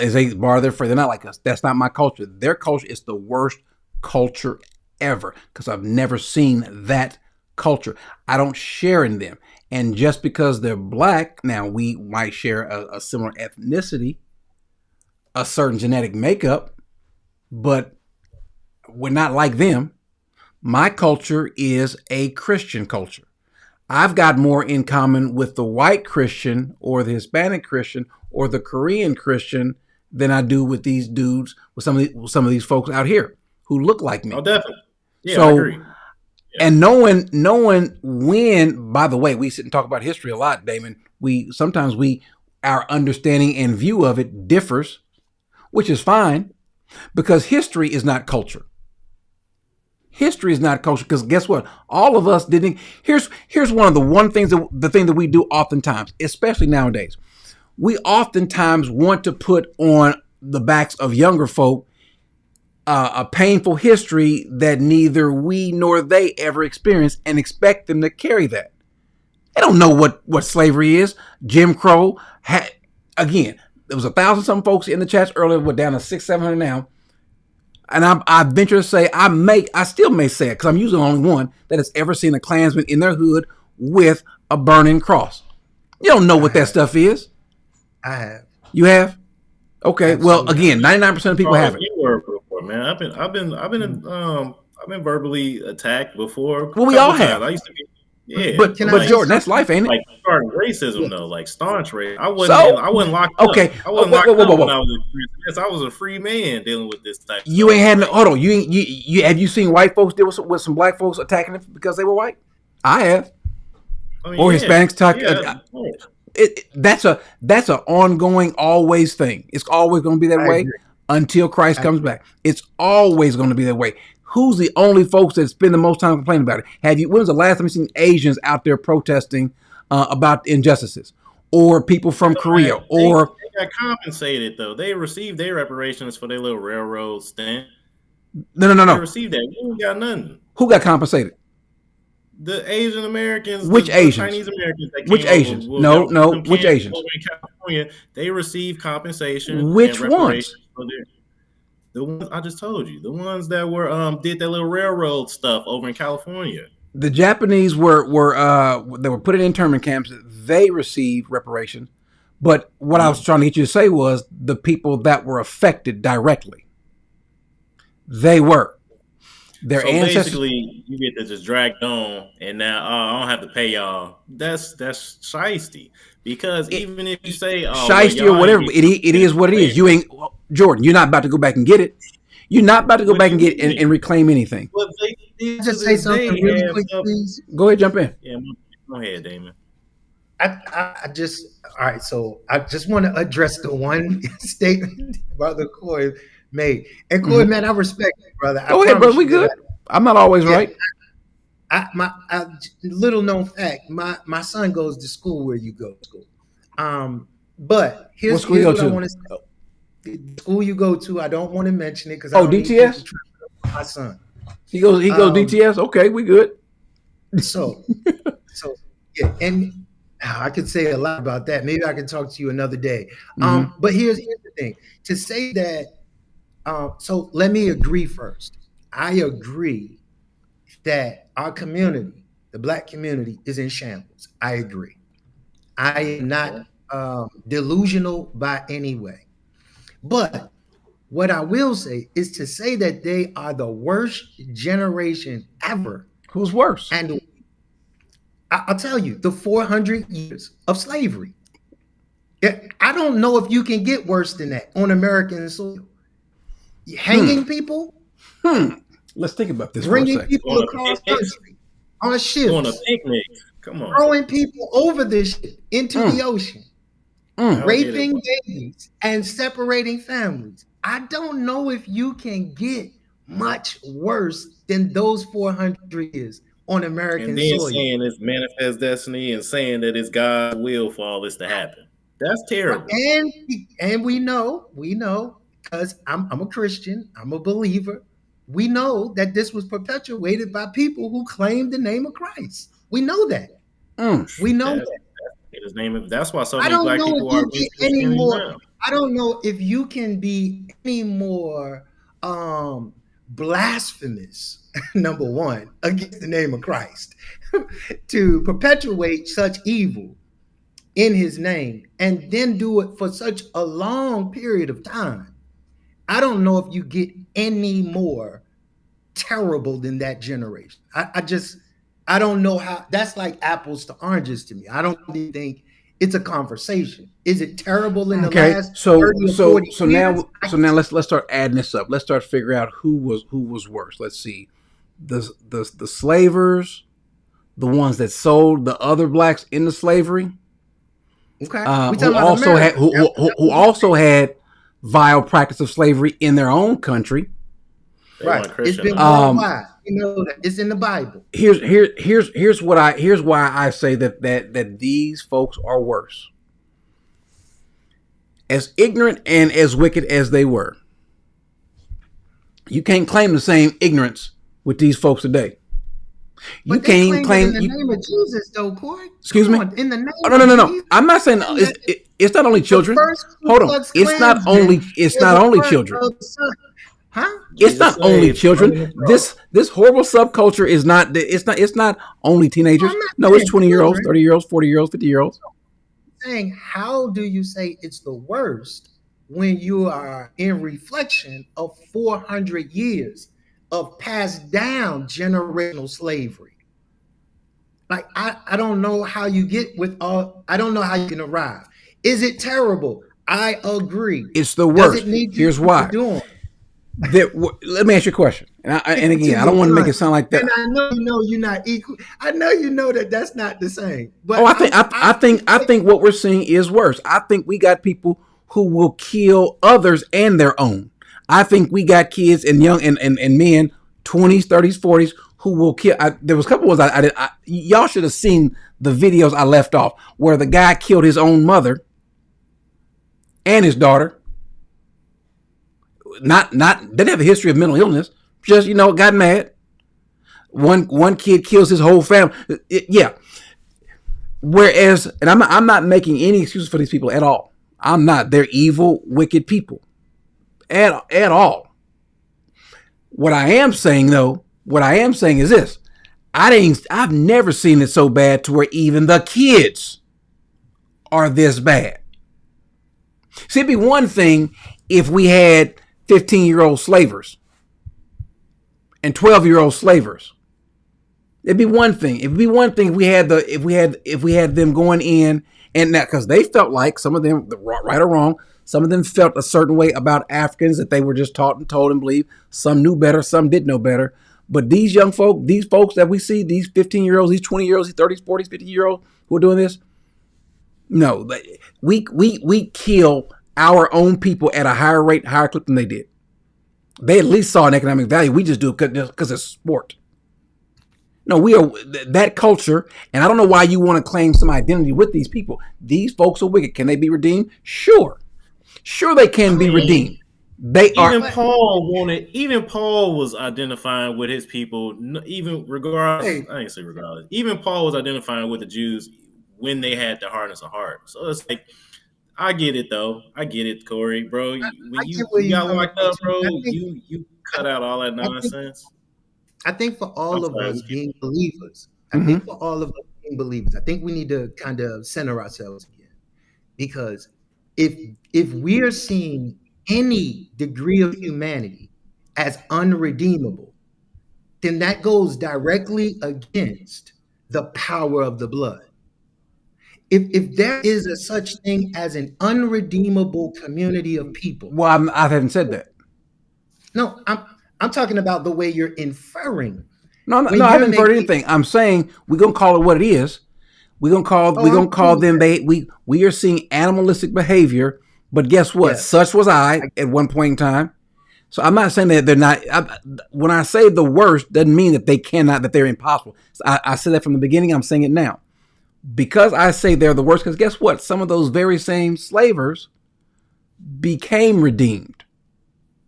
as they bar their phrase. They're not like us. That's not my culture. Their culture is the worst culture ever because I've never seen that culture. I don't share in them. And just because they're black, now we might share a similar ethnicity, a certain genetic makeup, but we're not like them. My culture is a Christian culture. I've got more in common with the white Christian or the Hispanic Christian or the Korean Christian than I do with these dudes, with some of these folks out here who look like me. Oh, definitely. Yeah, so, I agree. Yeah. And knowing when, by the way, we sit and talk about history a lot, Damon. Sometimes our understanding and view of it differs, which is fine, because history is not culture. History is not culture, because guess what? All of us didn't. Here's the thing that we do oftentimes, especially nowadays. We oftentimes want to put on the backs of younger folk a painful history that neither we nor they ever experienced, and expect them to carry that. They don't know what slavery is. Jim Crow. Again, there was 1,000-something folks in the chats earlier. We're down to 600-700 now. And I venture to say, I still may say it, because I'm usually the only one that has ever seen a Klansman in their hood with a burning cross. You don't know what that stuff is. I have. You have? Okay. Absolutely. Well, again, 99% of people haven't. You were before, man. I've been verbally attacked before. Well, we all have. I used to be. Yeah, but Jordan, that's life, ain't it? Like starting racism though, like staunch racism. I wasn't locked up. Okay. I wasn't locked up when I was in prison. I was a free man dealing with this type. You ain't had no. Hold on. You have you seen white folks deal with some black folks attacking them because they were white? I have. Or Hispanics talk. That's an ongoing, always thing. It's always going to be that way until Christ comes back. It's always going to be that way. Who's the only folks that spend the most time complaining about it? When was the last time you seen Asians out there protesting about injustices, or people from Korea, or they got compensated though? They received their reparations for their little railroad stint. No. They received that. We ain't got nothing. Who got compensated? The Asian Americans. Which Asians? Chinese Americans. Which Asians? No. Which Asians? In California, they received compensation. Which ones? The ones I just told you, the ones that were did that little railroad stuff over in California. The Japanese were they were put in internment camps. They received reparations, but what I was trying to get you to say was the people that were affected directly. They were their ancestors. Basically, you get to just dragged on, and now I don't have to pay y'all. That's shiesty. Because even if you say shiesty or whatever, it is what it is. You ain't Jordan. You're not about to go back and get it. You're not about to go back and get and reclaim anything. Well, just say something really quick, please. Go ahead, jump in. Yeah, go ahead, Damon. I just all right. So I just want to address the one statement Brother Coy made. And Coy, man, I respect you, brother. Go ahead, brother. We good. I'm not always right. Little known fact, my son goes to school where you go to school. But here's what I want to say. The school you go to, I don't want to mention it because DTS. My son. He goes DTS. Okay, we good. So yeah, and I could say a lot about that. Maybe I can talk to you another day. But here's the thing: to say that. So let me agree first. I agree that our community, the Black community, is in shambles. I agree. I am not delusional by any way. But what I will say is to say that they are the worst generation ever. Who's worse? And I'll tell you, the 400 years of slavery. I don't know if you can get worse than that on American soil. Hanging people. Let's think about this. Bringing people across country on ships. On a picnic. Come on. Throwing people over this shit into the ocean. Raping babies and separating families. I don't know if you can get much worse than those 400 years on American soil. And then saying it's manifest destiny and saying that it's God's will for all this to happen. That's terrible. And we know, because I'm a Christian, I'm a believer. We know that this was perpetuated by people who claimed the name of Christ. We know that. We know that. His name. That's why so many Black people are anymore. I don't know if you can be any more blasphemous, number one, against the name of Christ, to perpetuate such evil in his name and then do it for such a long period of time. I don't know if you get any more terrible than that generation. I I don't know how. That's like apples to oranges to me. I don't really think it's a conversation. Is it terrible in the Okay, last so 30 or 40 years? now let's start adding this up. Let's start figuring out who was worse. Let's see, the slavers, the ones that sold the other blacks into slavery, Okay, we who talking about also had America. who also had vile practice of slavery in their own country. Right, it's been worldwide. You know that it's in the Bible. Here's why I say that these folks are worse. As ignorant and as wicked as they were, you can't claim the same ignorance with these folks today. You But can't they even claimed it claim. in the name of Jesus, though, Corey. Excuse me. In the name Oh, no. of Jesus. I'm not saying it's not only children. Hold on. It's not only children. Huh? It's not only children. This horrible subculture is not. It's not only teenagers. No, it's 20-year-olds, 30-year-olds, 40-year-olds, 50-year-olds. Saying, how do you say it's the worst when you are in reflection of 400 years of passed down generational slavery? Like, I don't know how you get with all. I don't know how you can arrive. Is it terrible? I agree. It's the worst. Does it need Here's to why. be doing? Let me ask you a question. And again, I don't want to make it sound like that. And I know you know you're not equal. I know you know that that's not the same. But I think what we're seeing is worse. I think we got people who will kill others and their own. I think we got kids and young and men, 20s, 30s, 40s, who will kill. There was a couple ones I did. Y'all should have seen the videos I left off where the guy killed his own mother and his daughter. Not didn't have a history of mental illness. Just got mad. One kid kills his whole family. Yeah. Whereas, and I'm not making any excuses for these people at all. I'm not. They're evil, wicked people. At all. What I am saying is this: I've never seen it so bad to where even the kids are this bad. See, it'd be one thing if we had 15-year-old slavers and 12-year-old slavers. It'd be one thing. It'd be one thing if we had them going in and that, because they felt like, some of them, right or wrong, some of them felt a certain way about Africans that they were just taught and told and believed. Some knew better, some did know better. But these young folk, these folks that we see, these 15-year-olds, these 20-year-olds, these 30s, 40s, 50-year-olds who are doing this, no, we kill our own people at a higher rate, higher clip than they did. They at least saw an economic value. We just do it because it's sport. No, we are that culture, and I don't know why you want to claim some identity with these people. These folks are wicked. Can they be redeemed? Sure they can be redeemed. Even Paul was identifying with his people. Even regardless, I didn't say regardless. Even Paul was identifying with the Jews when they had the hardness of heart. So it's like, I get it though. I get it, Corey, bro. When you got locked up, bro, you cut out all that nonsense. I think for all of us being believers, I think we need to kind of center ourselves again. Because if we are seeing any degree of humanity as unredeemable, then that goes directly against the power of the blood. If there is a such thing as an unredeemable community of people. Well, I haven't said that. No, I'm talking about the way you're inferring. No, I haven't inferred anything. I'm saying we're gonna call it what it is. We're gonna call them. We are seeing animalistic behavior, but guess what? Yes. Such was I at one point in time. So I'm not saying that they're not. When I say the worst, doesn't mean that they cannot, that they're impossible. So I said that from the beginning. I'm saying it now. Because I say they're the worst, because guess what? Some of those very same slavers became redeemed,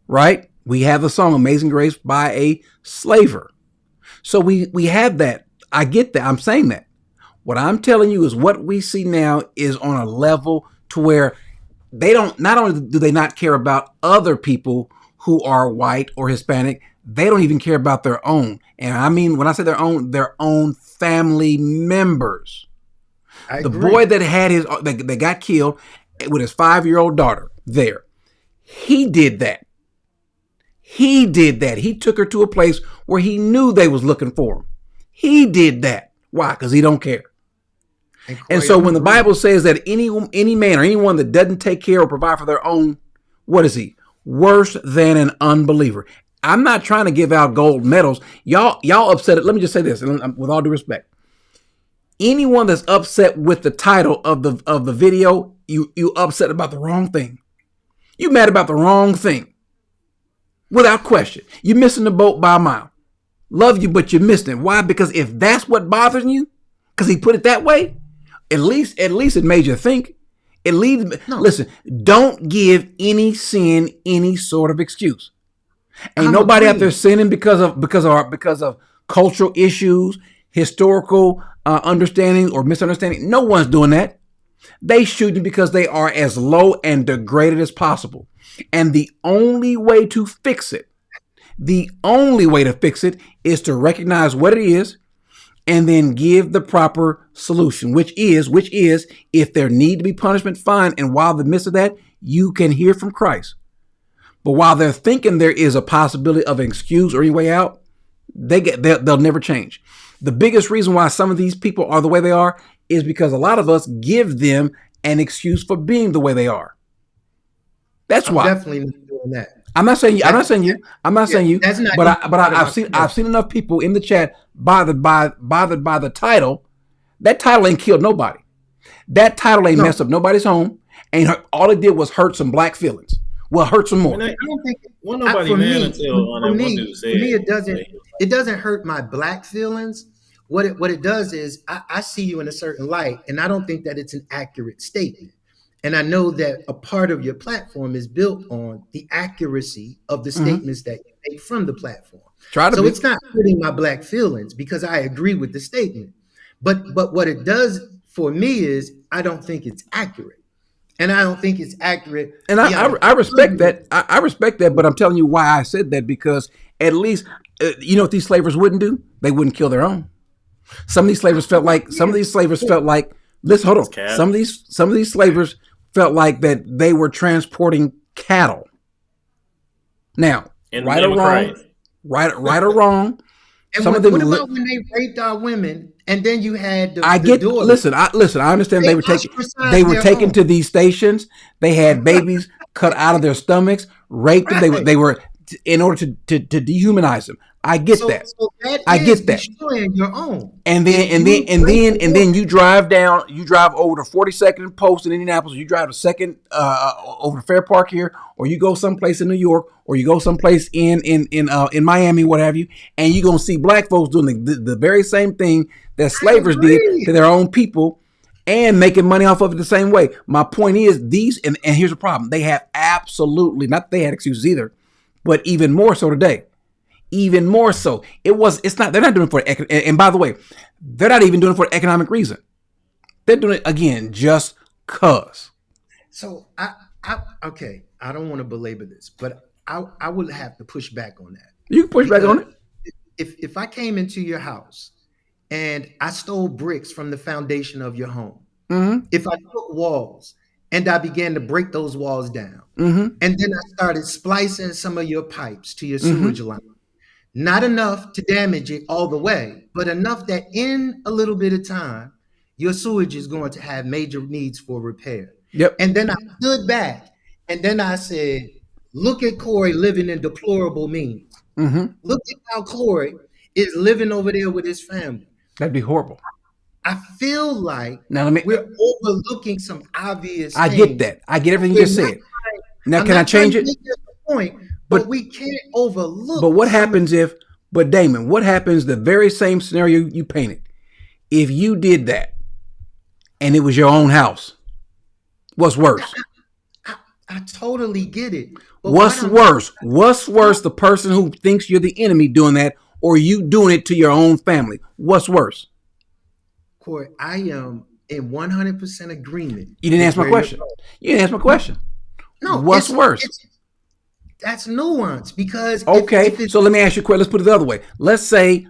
right? We have the song Amazing Grace by a slaver. So we have that. I get that. I'm saying that. What I'm telling you is what we see now is on a level to where they don't, not only do they not care about other people who are white or Hispanic, they don't even care about their own. And I mean, when I say their own family members. The boy that had that got killed with his 5-year-old daughter there, he did that. He took her to a place where he knew they was looking for him. He did that. Why? Because he don't care. And so when the Bible says that any man or anyone that doesn't take care or provide for their own, what is he? Worse than an unbeliever. I'm not trying to give out gold medals. Y'all upset it. Let me just say this, and with all due respect. Anyone that's upset with the title of the video, you upset about the wrong thing. You mad about the wrong thing. Without question. You're missing the boat by a mile. Love you, but you missed it. Why? Because if that's what bothers you, because he put it that way, at least it made you think. It leads. No. Listen, don't give any sin any sort of excuse. Ain't nobody out there sinning because of cultural issues, historical understanding or misunderstanding. No one's doing that. They shoot you because they are as low and degraded as possible. And the only way to fix it is to recognize what it is and then give the proper solution, which is if there need to be punishment, fine. And while in the midst of that, you can hear from Christ. But while they're thinking there is a possibility of an excuse or any way out, they'll never change. The biggest reason why some of these people are the way they are is because a lot of us give them an excuse for being the way they are. That's why. Definitely not doing that. I'm not saying you. But I've seen enough people in the chat bothered by the title. That title ain't killed nobody. That title ain't messed up nobody's home. And all it did was hurt some black feelings. Well, hurt some more. I don't think nobody mad until one dude said. For me, it doesn't hurt my black feelings. What it does is I see you in a certain light, and I don't think that it's an accurate statement. And I know that a part of your platform is built on the accuracy of the statements that you make from the platform. It's not hurting my black feelings because I agree with the statement. But what it does for me is I don't think it's accurate. And I don't think it's accurate. And I respect that. I respect that, but I'm telling you why I said that, because at least, you know what these slavers wouldn't do? They wouldn't kill their own. Some of these slavers felt like, listen, hold on. Some of these slavers felt like that they were transporting cattle. Now, right or wrong, and some what, of them. What about when they raped our women, and then you had the daughters? Listen. I understand they were taken to these stations. They had babies cut out of their stomachs, raped them. They were in order to dehumanize them. I get that. So I get that. Destroying your own. And then you drive over to 42nd and Post in Indianapolis. You drive to Second over to Fair Park here, or you go someplace in New York, or you go someplace in Miami, what have you, and you're gonna see black folks doing the very same thing that slavers did to their own people, and making money off of it the same way. My point is and here's the problem: they have absolutely not. They had excuses either, but even more so today. Even more so, they're not doing it for, and by the way, they're not even doing it for an economic reason. They're doing it again just cause. So okay, I don't want to belabor this, but I would have to push back on that. You can push back on it. If I came into your house and I stole bricks from the foundation of your home, if I took walls and I began to break those walls down, and then I started splicing some of your pipes to your sewage line. Not enough to damage it all the way, but enough that in a little bit of time, your sewage is going to have major needs for repair. Yep. And then I stood back and then I said, look at Corey living in deplorable means. Look at how Corey is living over there with his family. That'd be horrible. I feel like we're overlooking some obvious I things. get that. I get everything you just said. Now, can I change it? Point, but we can't overlook. But what happens Damon, what happens the very same scenario you painted? If you did that and it was your own house, what's worse? I totally get it. What's worse? What's worse, the person who thinks you're the enemy doing that, or you doing it to your own family? What's worse? Corey, I am in 100% agreement. You didn't answer my question. You didn't answer my question. No. What's worse? That's nuance because so let me ask you a question. Let's put it the other way. Let's say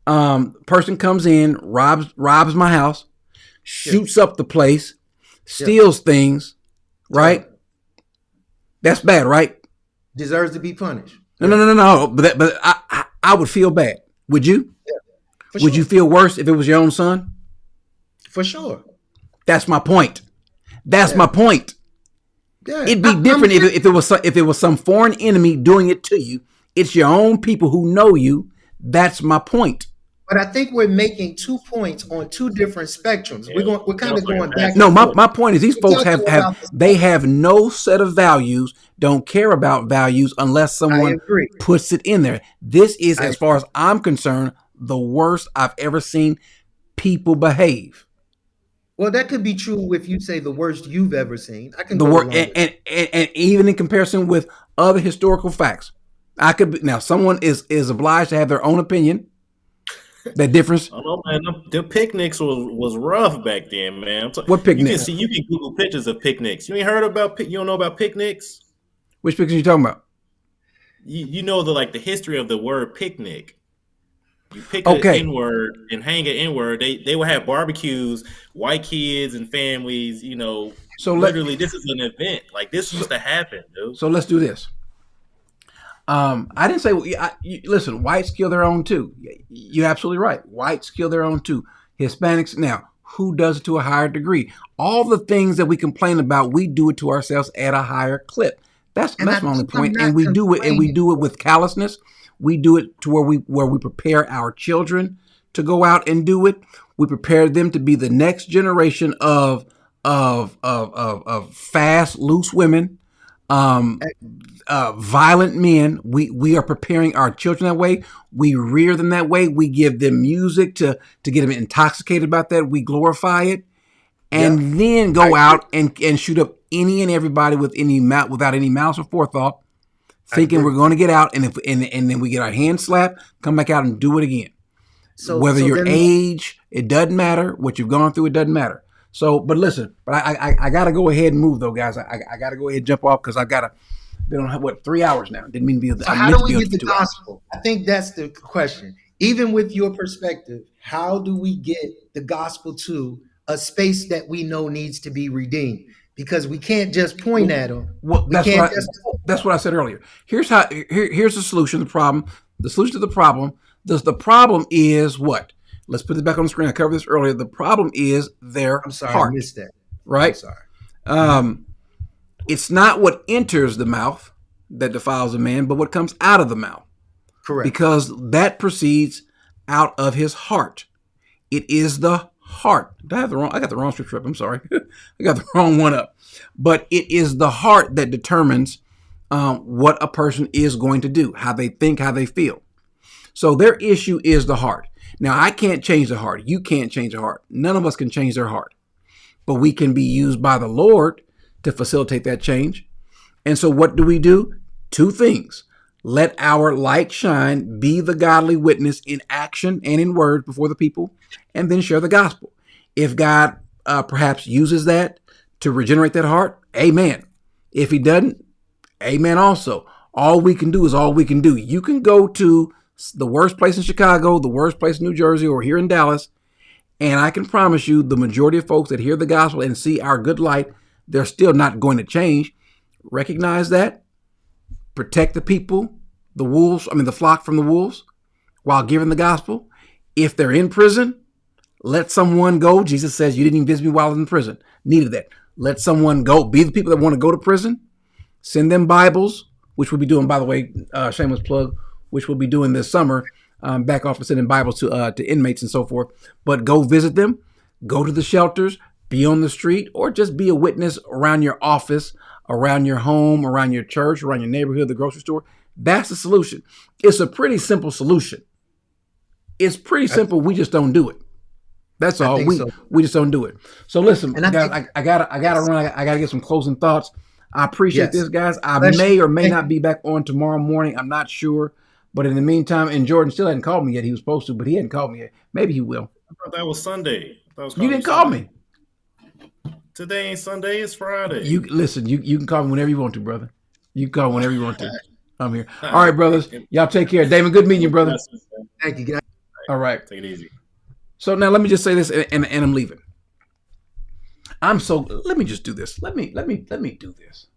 person comes in, robs my house, shoots up the place, steals things, right? That's bad, right? Deserves to be punished. No. But I would feel bad. Would you? Would you feel worse if it was your own son? For sure. That's my point. That's my point. Yeah, It'd be different if it was some foreign enemy doing it to you. It's your own people who know you. That's my point. But I think we're making 2 points on 2 different spectrums. Yeah, We're kind of going back. No, and forth. my point is these We're folks talking about have no set of values, don't care about values unless someone puts it in there. This is, as far as I'm concerned, the worst I've ever seen people behave. Well, that could be true if you say the worst you've ever seen. I can The go word, along with and even in comparison with other historical facts, I could be, now someone is obliged to have their own opinion. That difference. I don't know, man. The picnics was rough back then, man. What picnics? You can Google pictures of picnics. You ain't heard about you don't know about picnics? Which pictures you talking about? You know the history of the word picnic. You pick an N-word and hang an N-word. They will have barbecues, white kids and families, So literally this is an event. Like this used to happen, dude. So let's do this. I didn't say listen, whites kill their own too. You're absolutely right. Whites kill their own too. Hispanics, now, who does it to a higher degree? All the things that we complain about, we do it to ourselves at a higher clip. That's my only point. And we do it with callousness. We do it to where we prepare our children to go out and do it. We prepare them to be the next generation of fast, loose women, violent men. We are preparing our children that way. We rear them that way. We give them music to get them intoxicated about that. We glorify it, and then go out and shoot up any and everybody without any malice or forethought, thinking we're going to get out, and then we get our hand slapped, come back out and do it again. Whether your age, it doesn't matter. What you've gone through, it doesn't matter. So, but listen, I got to go ahead and move though, guys. I got to go ahead and jump off because I've got to been on 3 hours now. Didn't mean to be. So how do we get the gospel? I think that's the question. Even with your perspective, how do we get the gospel to a space that we know needs to be redeemed? Because we can't just point at them. That's what I said earlier. Here's the solution. The solution to the problem. The problem is what? Let's put this back on the screen. I covered this earlier. The problem is their heart. I missed that. Right? I'm sorry. It's not what enters the mouth that defiles a man, but what comes out of the mouth. Correct. Because that proceeds out of his heart. It is the heart. I got the wrong scripture up. I'm sorry. I got the wrong one up. But it is the heart that determines what a person is going to do, how they think, how they feel. So their issue is the heart. Now, I can't change the heart. You can't change the heart. None of us can change their heart. But we can be used by the Lord to facilitate that change. And so what do? 2 things. Let our light shine, be the godly witness in action and in word before the people, and then share the gospel. If God perhaps uses that to regenerate that heart, amen. If he doesn't, amen also. All we can do is all we can do. You can go to the worst place in Chicago, the worst place in New Jersey, or here in Dallas, and I can promise you the majority of folks that hear the gospel and see our good light, they're still not going to change. Recognize that. Protect the people, the flock from the wolves while giving the gospel. If they're in prison, let someone go. Jesus says, you didn't even visit me while I was in prison. Needed that. Let someone go. Be the people that want to go to prison. Send them Bibles, which we'll be doing, by the way, shameless plug, which we'll be doing this summer, back off and sending Bibles to inmates and so forth. But go visit them, go to the shelters, be on the street, or just be a witness around your office, around your home, around your church, around your neighborhood, the grocery store. That's the solution. It's a pretty simple solution. It's pretty simple. We just don't do it. That's all. We just don't do it. So listen, guys, I gotta run. I gotta get some closing thoughts. I appreciate this, guys. I may or may not be back on tomorrow morning. I'm not sure. But in the meantime, and Jordan still hadn't called me yet. He was supposed to, but he hadn't called me yet. Maybe he will. I thought that was Sunday. You didn't call me. Today ain't Sunday, it's Friday. You listen, you can call me whenever you want to, brother. You can call me whenever you want to. I'm here. All right, brothers. Y'all take care. Damon, good meeting you, brother. Thank you. All right. Take it easy. So now let me just say this, and I'm leaving. Let me just do this. Let me do this.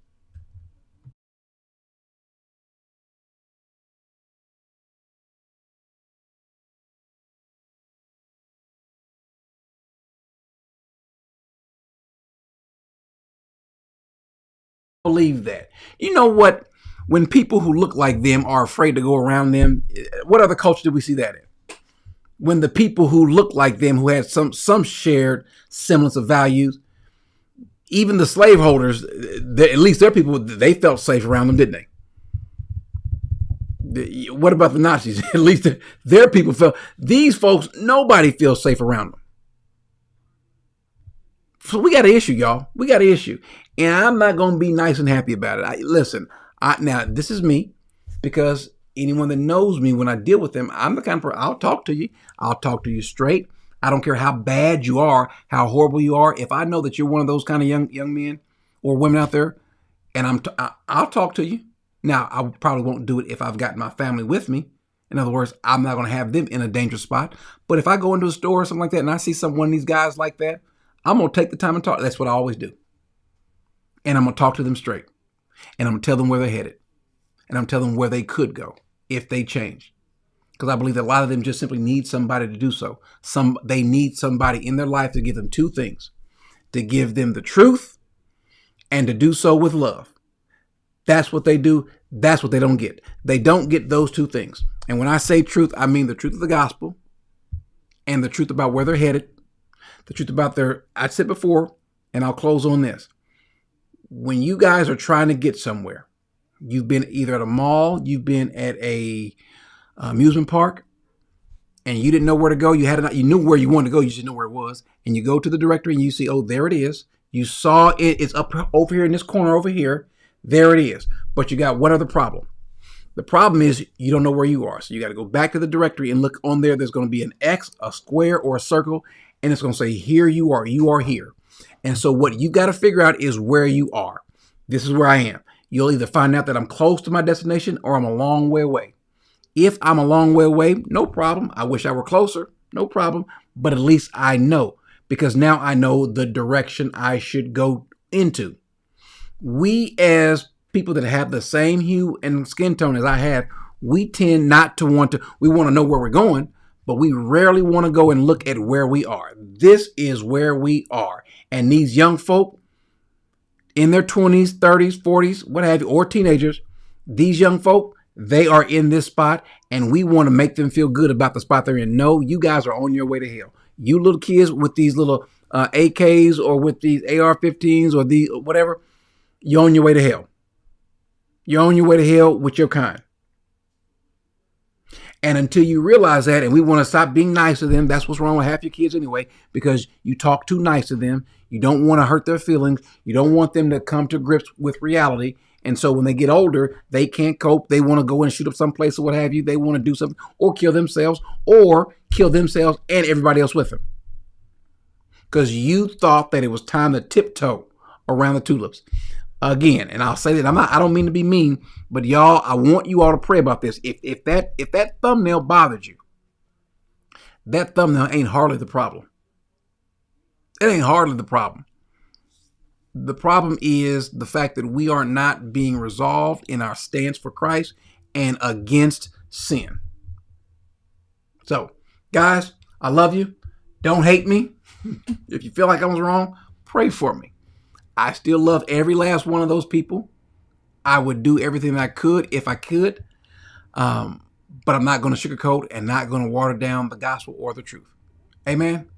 Believe that. You know what? When people who look like them are afraid to go around them, what other culture did we see that in? When the people who look like them, who had some shared semblance of values, even the slaveholders, at least their people, they felt safe around them, didn't they? What about the Nazis? At least their people felt. These folks, nobody feels safe around them. So we got an issue, y'all. We got an issue. And I'm not going to be nice and happy about it. Now, this is me, because anyone that knows me, when I deal with them, I'm the kind of person, I'll talk to you. I'll talk to you straight. I don't care how bad you are, how horrible you are. If I know that you're one of those kind of young men or women out there, and I'll talk to you. Now, I probably won't do it if I've got my family with me. In other words, I'm not going to have them in a dangerous spot. But if I go into a store or something like that and I see one of these guys like that, I'm going to take the time and talk. That's what I always do. And I'm going to talk to them straight. And I'm going to tell them where they're headed. And I'm telling them where they could go if they change. Because I believe that a lot of them just simply need somebody to do so. They need somebody in their life to give them two things. To give them the truth and to do so with love. That's what they do. That's what they don't get. They don't get those two things. And when I say truth, I mean the truth of the gospel and the truth about where they're headed. The truth about I said before, and I'll close on this. When you guys are trying to get somewhere, you've been either at a mall, you've been at a amusement park, and you didn't know where to go. You knew where you wanted to go. You just didn't know where it was. And you go to the directory and you see, oh, there it is. You saw it. It's up over here in this corner over here. There it is. But you got one other problem. The problem is you don't know where you are. So you got to go back to the directory and look on there. There's going to be an X, a square, or a circle. And it's going to say, here you are. You are here. And so what you got to figure out is where you are. This is where I am. You'll either find out that I'm close to my destination or I'm a long way away. If I'm a long way away, no problem. I wish I were closer. No problem. But at least I know, because now I know the direction I should go into. We, as people that have the same hue and skin tone as I have, we tend not to we want to know where we're going, but we rarely want to go and look at where we are. This is where we are. And these young folk in their 20s, 30s, 40s, what have you, or teenagers, these young folk, they are in this spot, and we want to make them feel good about the spot they're in. No, you guys are on your way to hell. You little kids with these little AKs or with these AR-15s or the whatever, you're on your way to hell. You're on your way to hell with your kind. And until you realize that, and we want to stop being nice to them, that's what's wrong with half your kids anyway, because you talk too nice to them. You don't want to hurt their feelings. You don't want them to come to grips with reality. And so when they get older, they can't cope. They want to go and shoot up someplace or what have you. They want to do something or kill themselves and everybody else with them. Because you thought that it was time to tiptoe around the tulips. Again, and I'll say that I don't mean to be mean, but y'all, I want you all to pray about this. If that thumbnail bothered you, that thumbnail ain't hardly the problem. It ain't hardly the problem. The problem is the fact that we are not being resolved in our stance for Christ and against sin. So, guys, I love you. Don't hate me. If you feel like I was wrong, pray for me. I still love every last one of those people. I would do everything I could if I could. But I'm not going to sugarcoat and not going to water down the gospel or the truth. Amen.